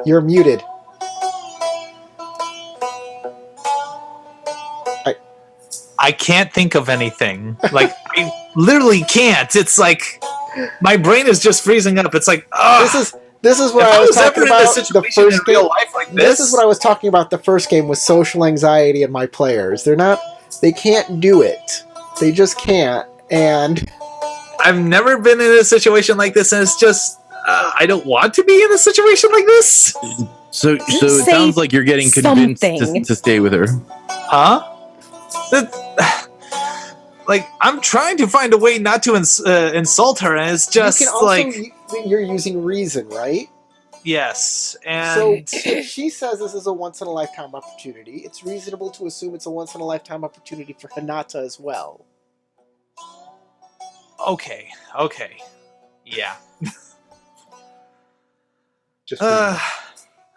You're muted. I can't think of anything. Like, I literally can't. It's like my brain is just freezing up. It's like, This is what if I was ever talking in a about the situation in first real game. life like This is what I was talking about the first game with social anxiety in my players. They can't do it. They just can't. And I've never been in a situation like this, and it's just I don't want to be in a situation like this. So it Say sounds like you're getting convinced something. to stay with her. Huh? Like, I'm trying to find a way not to insult her, and it's just you can also, like, you're using reason, right? yes, So and if she says this is a once-in-a-lifetime opportunity, it's reasonable to assume it's a once-in-a-lifetime opportunity for Hinata as well. okay, yeah. Just All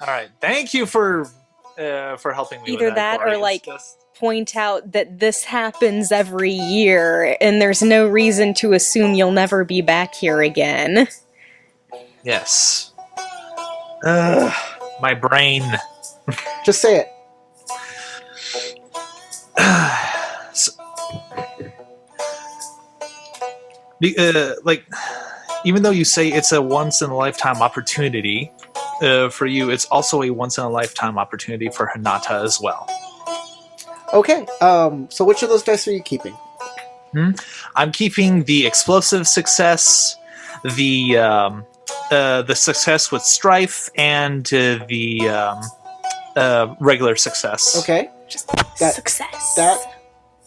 right, thank you for helping me. Either with that Corey. or, It's like, just- point out that this happens every year, and there's no reason to assume you'll never be back here again. yes. My brain. Just say it. Like, even though you say it's a once in a lifetime opportunity for you, it's also a once in a lifetime opportunity for Hinata as well. Okay. So which of those dice are you keeping? I'm keeping the explosive success, the success with strife, and the regular success. Okay. That- Success. That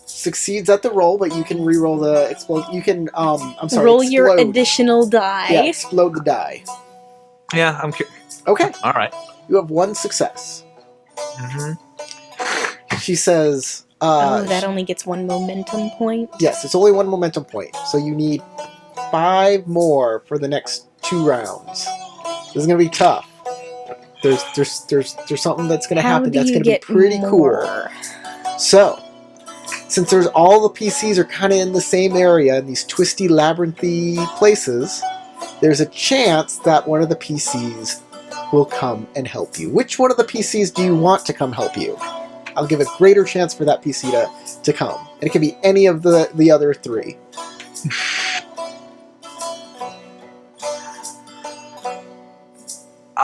succeeds at the roll, but you can re-roll the explode. You can I'm sorry. Roll your explode. additional die. Yeah, explode the die. Yeah, Okay. all right. You have one success. Mm-hmm. She says, Oh, that only gets one momentum point. yes, it's only one momentum point. So you need 5 more for the next 2 rounds. This is gonna be tough. There's something that's gonna How happen do that's you gonna be get pretty more? cool. So, since there's all the PCs are kind of in the same area, in these twisty, labyrinthy places, there's a chance that one of the PCs will come and help you. Which one of the PCs do you want to come help you? I'll give a greater chance for that PC to come. And it can be any of the other 3.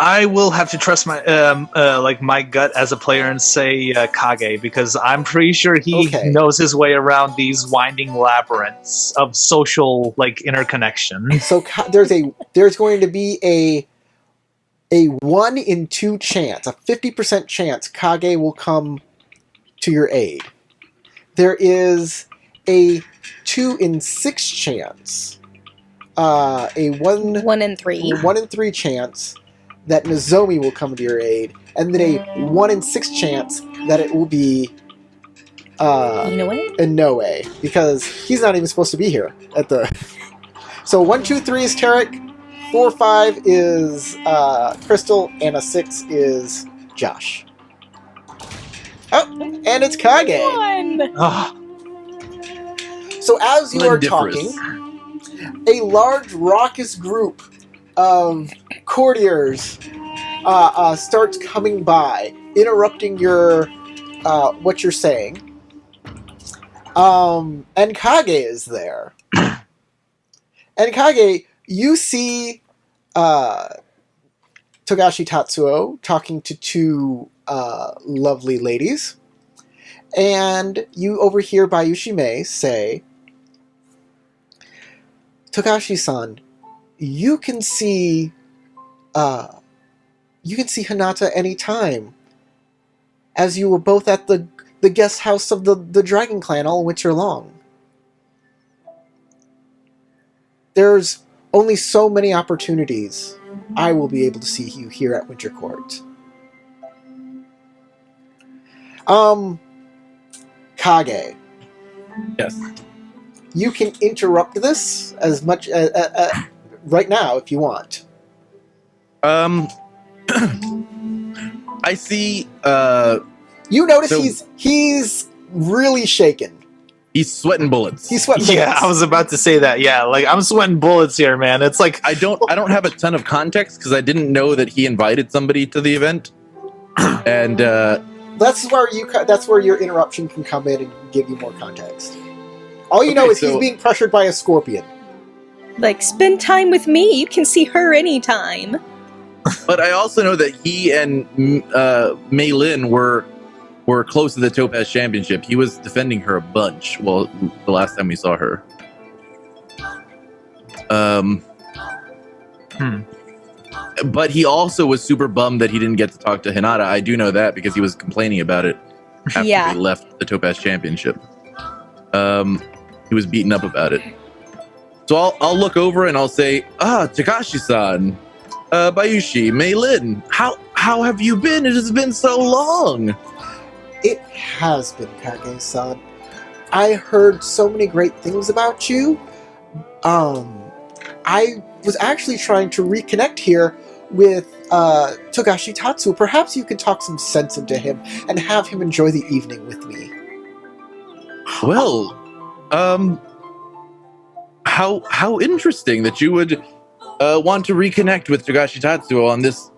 I will have to trust my my gut as a player and say Kage, because I'm pretty sure he knows his way around these winding labyrinths of social interconnection. So there's going to be a 1 in 2 chance, a 50% chance Kage will come to your aid. There is a 2 in 6 chance, a 1 in 3, 1 in 3 chance that Nozomi will come to your aid, and then a 1 in 6 chance that it will be Inoue, because he's not even supposed to be here at the. So 1, 2, 3 is Tarek, 4, 5 is Crystal, and a 6 is Josh. Oh, and it's Kage. So as you are talking, a large raucous group of courtiers starts coming by, interrupting your what you're saying. And Kage is there. And Kage, you see Togashi Tatsuo talking to 2 lovely ladies, and you overhear Bayushi Mei say, Togashi-san, you can see Hinata anytime, as you were both at the guest house of the Dragon Clan all winter long. There's only so many opportunities I will be able to see you here at Winter Court. Kage. Yes. You can interrupt this as much right now if you want. I see. You notice he's really shaken. He's sweating bullets. Yeah, I was about to say that. Yeah, I'm sweating bullets here, man. It's like I don't have a ton of context because I didn't know that he invited somebody to the event, and that's where your interruption can come in and give you more context. All you know is he's being pressured by a scorpion. Spend time with me. You can see her anytime. But I also know that he and Mei Lin were close to the Topaz Championship. He was defending her a bunch. Well, the last time we saw her. But he also was super bummed that he didn't get to talk to Hinata. I do know that because he was complaining about it after they left the Topaz Championship. He was beaten up about it. So I'll look over and I'll say, Takashi-san, Bayushi, Mei Lin, how have you been? It has been so long. It has been, Kage-san. I heard so many great things about you. I was actually trying to reconnect here with Togashi Tatsu. Perhaps you could talk some sense into him and have him enjoy the evening with me. Well, how interesting that you would want to reconnect with Togashi Tatsuo on this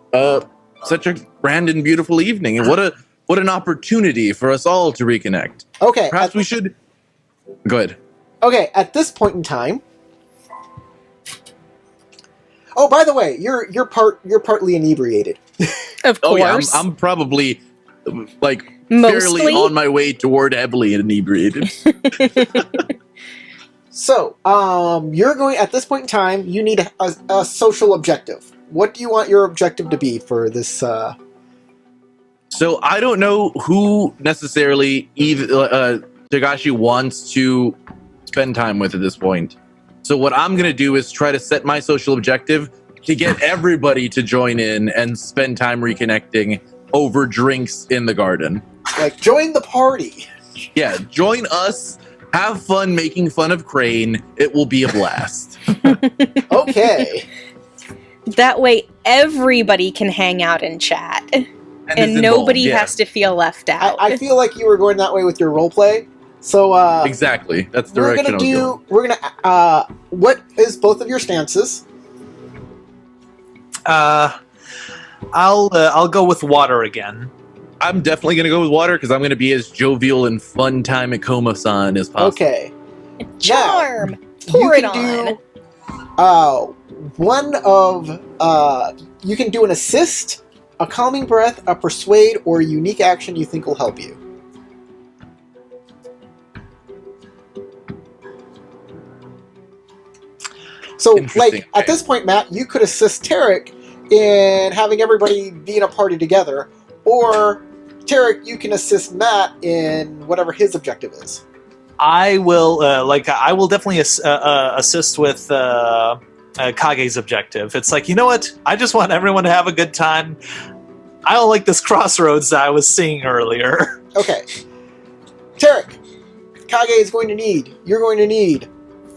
such a grand and beautiful evening, and what an opportunity for us all to reconnect. Okay, perhaps we should go ahead. Okay, at this point in time. Oh, by the way, you're partly inebriated. Of course. Oh yeah, I'm probably Mostly? fairly on my way toward heavily inebriated. So, you're going, at this point in time, you need a social objective. What do you want your objective to be for this, So, I don't know who necessarily Togashi wants to spend time with at this point. So, what I'm going to do is try to set my social objective to get everybody to join in and spend time reconnecting over drinks in the garden. Join the party. Yeah, join us. Have fun making fun of Crane. It will be a blast. Okay. That way everybody can hang out and chat. And nobody has to feel left out. I feel like you were going that way with your roleplay. So, exactly. That's the direction we're gonna, what is both of your stances? I'll go with water again. I'm definitely gonna go with water because I'm gonna be as jovial and fun time at Koma-san as possible. Okay. Charm. You Pour it can on. you can do an assist, a calming breath, a persuade, or a unique action you think will help you. So, Interesting. at this point, Matt, you could assist Tarek in having everybody be in a party together, or Tarek, you can assist Matt in whatever his objective is. I will I will definitely assist with Kage's objective. It's like, you know what? I just want everyone to have a good time. I don't like this crossroads that I was seeing earlier. Okay. Tarek, you're going to need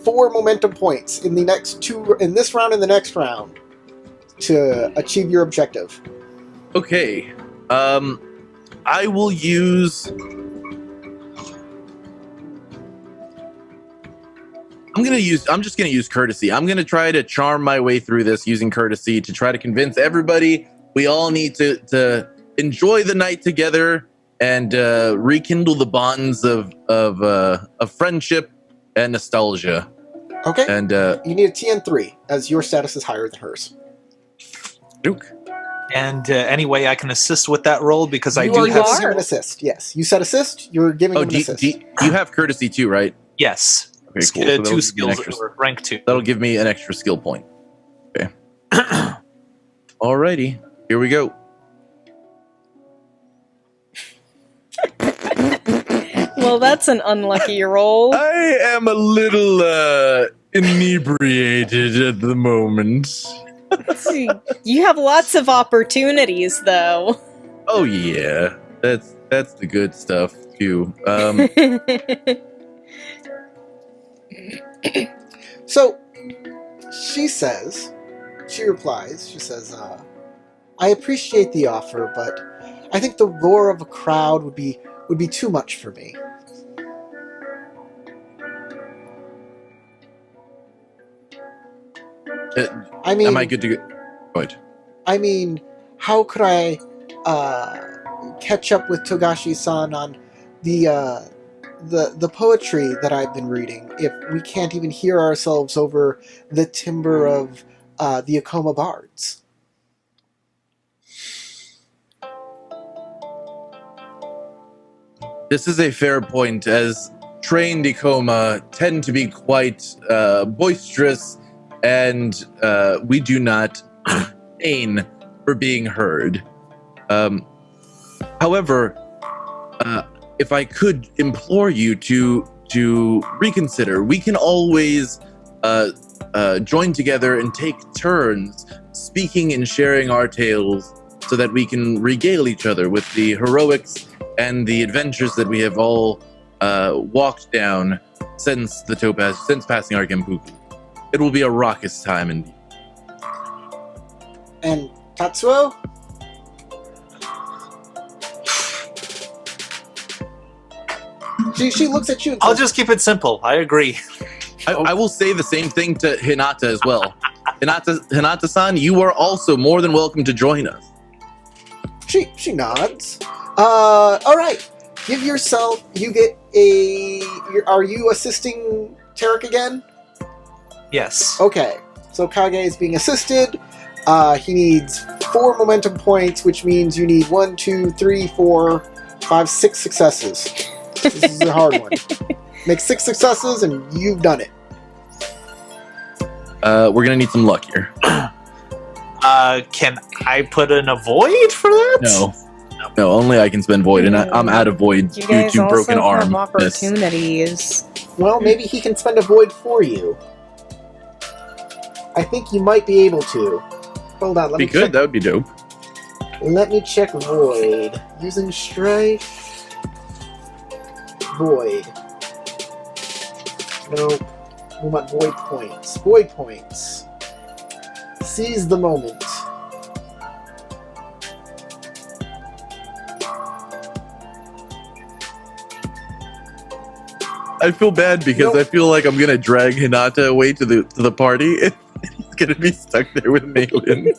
4 momentum points in the in this round and the next round to achieve your objective. Okay. I will use. I'm just gonna use courtesy. I'm gonna try to charm my way through this using courtesy to try to convince everybody we all need to enjoy the night together and rekindle the bonds of friendship and nostalgia. Okay. And you need a TN3 as your status is higher than hers. Duke. And anyway, I can assist with that role because I You do are have. giving him an assist. Yes, you said assist. You're giving him an assist. You have courtesy too, right? Yes. Okay, cool. So that'll 2 give me an skills, extra- or rank 2. That'll give me an extra skill point. Okay. Alrighty, here we go. Well, that's an unlucky roll. I am a little inebriated at the moment. You have lots of opportunities, though. Oh yeah, that's the good stuff too. So, she replies, I appreciate the offer, but I think the roar of a crowd would be too much for me. I mean, am I good to go? Good. I mean, how could I catch up with Togashi-san on the poetry that I've been reading if we can't even hear ourselves over the timbre of the Akoma bards? This is a fair point, as trained Ikoma tend to be quite boisterous, and we do not aim for being heard. However, if I could implore you to reconsider, we can always join together and take turns speaking and sharing our tales so that we can regale each other with the heroics and the adventures that we have all walked down since passing our Genpuku. It will be a raucous time indeed. And Tatsuo? She looks at you and I'll says, just keep it simple. I agree. I will say the same thing to Hinata as well. Hinata-san, you are also more than welcome to join us. She nods. All right. Give yourself. You get a. Are you assisting Tarek again? Yes. Okay. So Kage is being assisted. He needs 4 momentum points, which means you need 1, 2, 3, 4, 5, 6 successes. This is a hard one. Make 6 successes, and you've done it. We're gonna need some luck here. Can I put in a void for that? No, only I can spend void, and I'm out of void You due guys to also broken have arm. opportunities. Well, maybe he can spend a void for you. I think you might be able to. Hold on, let me check. That would be dope. Let me check void. Using strife. Void. Nope. We want void points. Void points. Seize the moment. I feel bad because Nope. I feel like I'm gonna drag Hinata away to the party, and he's gonna be stuck there with Malin.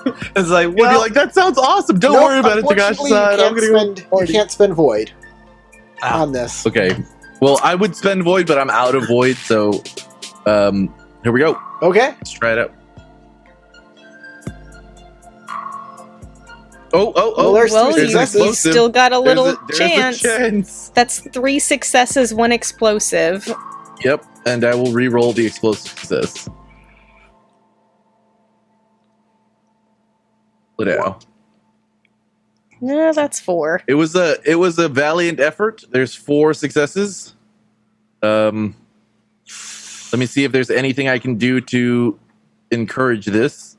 It's like, You'd be well, like, that sounds awesome. Don't Nope, worry about it, unfortunately, Tagashi-san. you can't spend void Ah. on this. Okay. Well, I would spend void, but I'm out of void, so here we go. Okay. Let's try it out. Oh, Well, there's Well, three you successes. still got a little there's chance. a chance. That's 3 successes, 1 explosive. Yep, and I will re-roll the explosive success. Now. Yeah, that's 4. It was a valiant effort. There's 4 successes. Let me see if there's anything I can do to encourage this.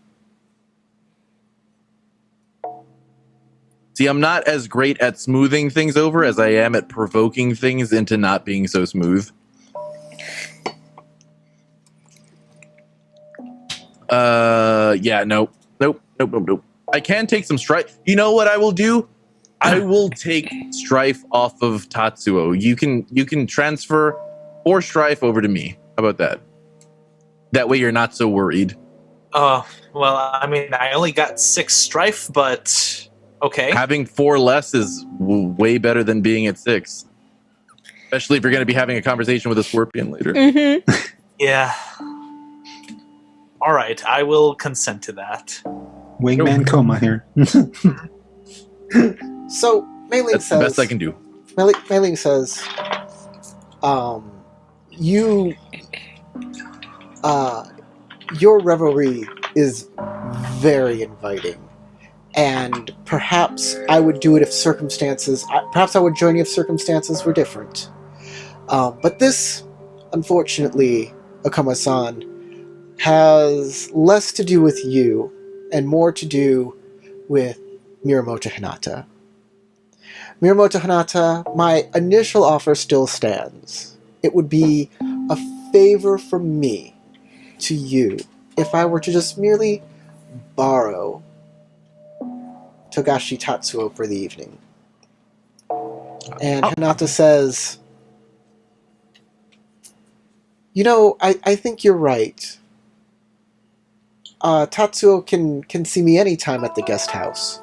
See, I'm not as great at smoothing things over as I am at provoking things into not being so smooth. Yeah, nope. I can take some strife. You know what I will do? I will take strife off of Tatsuo. You can transfer 4 strife over to me. How about that? That way you're not so worried. well, I mean, I only got 6 strife, but okay. Having 4 less is way better than being at 6. Especially if you're going to be having a conversation with a scorpion later. Mm-hmm. Yeah. All right, I will consent to that. Wingman coma here. So Mei-Ling That's the says, best I can do. Mei-Ling says, your revelry is very inviting, and perhaps I would do it if perhaps I would join you if circumstances were different. But this, unfortunately, Akama-san, has less to do with you and more to do with Miramoto Hinata. Miramoto Hinata, my initial offer still stands. It would be a favor from me to you if I were to just merely borrow Togashi Tatsuo for the evening. And Hinata says, you know, I think you're right. Tatsuo can see me anytime at the guest house.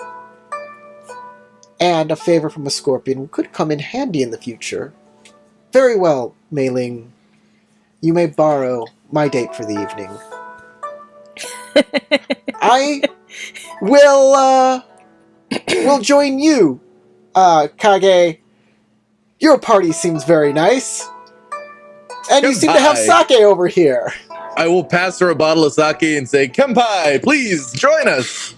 And a favor from a scorpion could come in handy in the future. Very well, Mei-Ling. You may borrow my date for the evening. I will join you, Kage. Your party seems very nice. And you seem to have sake over here. I will pass her a bottle of sake and say, Kenpai, please join us.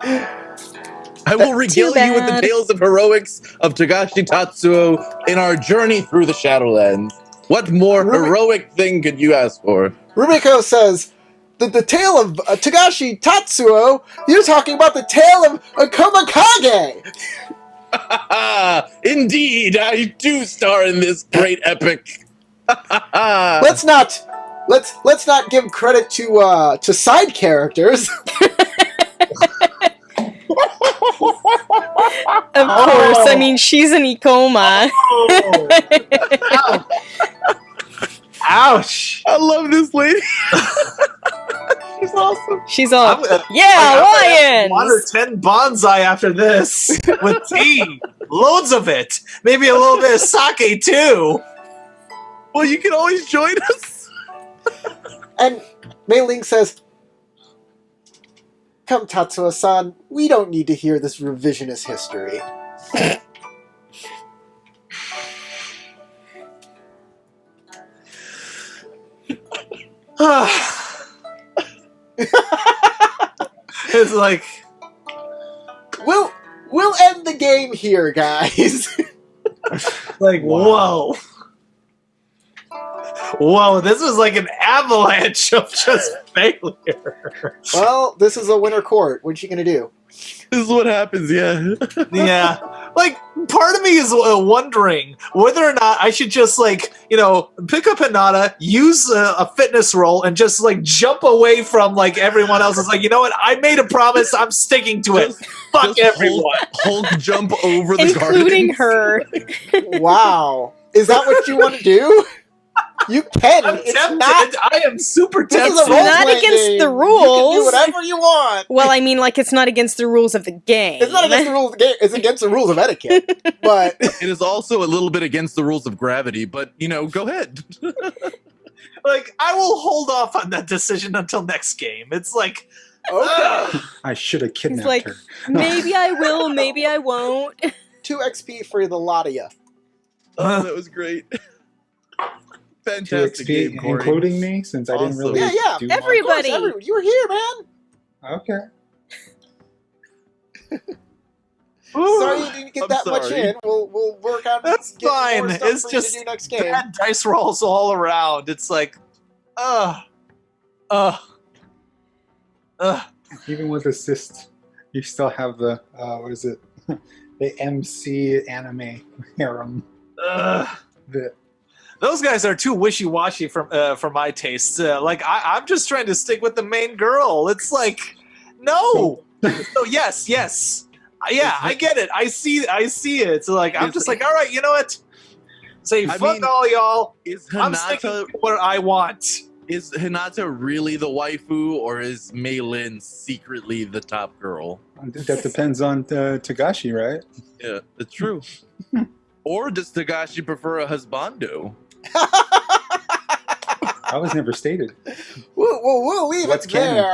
I will regale you with the tales of heroics of Togashi Tatsuo in our journey through the Shadowlands. What more heroic thing could you ask for? Rumiko says, the tale of Togashi Tatsuo? You're talking about the tale of Akama Kage! Indeed, I do star in this great epic. Let's not give credit to side characters. Of course, I mean, she's an Ikoma. Ouch! I love this lady. She's awesome. She's all, I'm lions! 1 or 10 bonsai after this with tea. Loads of it. Maybe a little bit of sake too. Well, you can always join us. And Mei-Ling says, come, Tatsuo-san, we don't need to hear this revisionist history. It's like, We'll end the game here, guys. Whoa. Whoa, this was like an avalanche of just failure. Well, this is a winter court. What's she gonna do? This is what happens, yeah. Yeah. Like, part of me is wondering whether or not I should just, pick up Hinata, use a fitness roll, and just, jump away from, everyone else. It's like, you know what? I made a promise. I'm sticking to it. Fuck Just everyone. Hulk jump over the Including gardens. her. Wow. Is that what you want to do? You can. I'm It's tempted. not. I am super This tempted. is a role not playing against game. the You can rules. do whatever you want. Well, I mean, like it's not against the rules of the game. It's not against the rules of the game. It's against the rules of etiquette. But It is also a little bit against the rules of gravity, but go ahead. Like, I will hold off on that decision until next game. It's like, okay, I should have kidnapped like- her. Maybe I will. Maybe I won't. 2 XP for the lot of you. Oh, that was great. 2 Fantastic XP, game, Corey. including me, since I didn't Awesome. really Yeah, do Everybody. You were here, man. much. Okay. Sorry you didn't get I'm that much sorry. in. We'll work on. That's getting fine. more stuff It's for you to just do next game. bad dice rolls all around. It's like, Even with assist, you still have the what is it? The MC anime harem. The, Those guys are too wishy-washy for my taste. Like, I'm just trying to stick with the main girl. It's like, no. So yes. Yeah, I get it. I see it. So like, I'm just like, all right, you know what? Say I fuck mean, all y'all. Is I'm sticking Hinata with what I want. is Hinata really the waifu, or is Mei Lin secretly the top girl? that depends on Tagashi, right? Yeah, it's true. Or does Tagashi prefer a husbando? That was never stated. We'll leave What's it canon? there.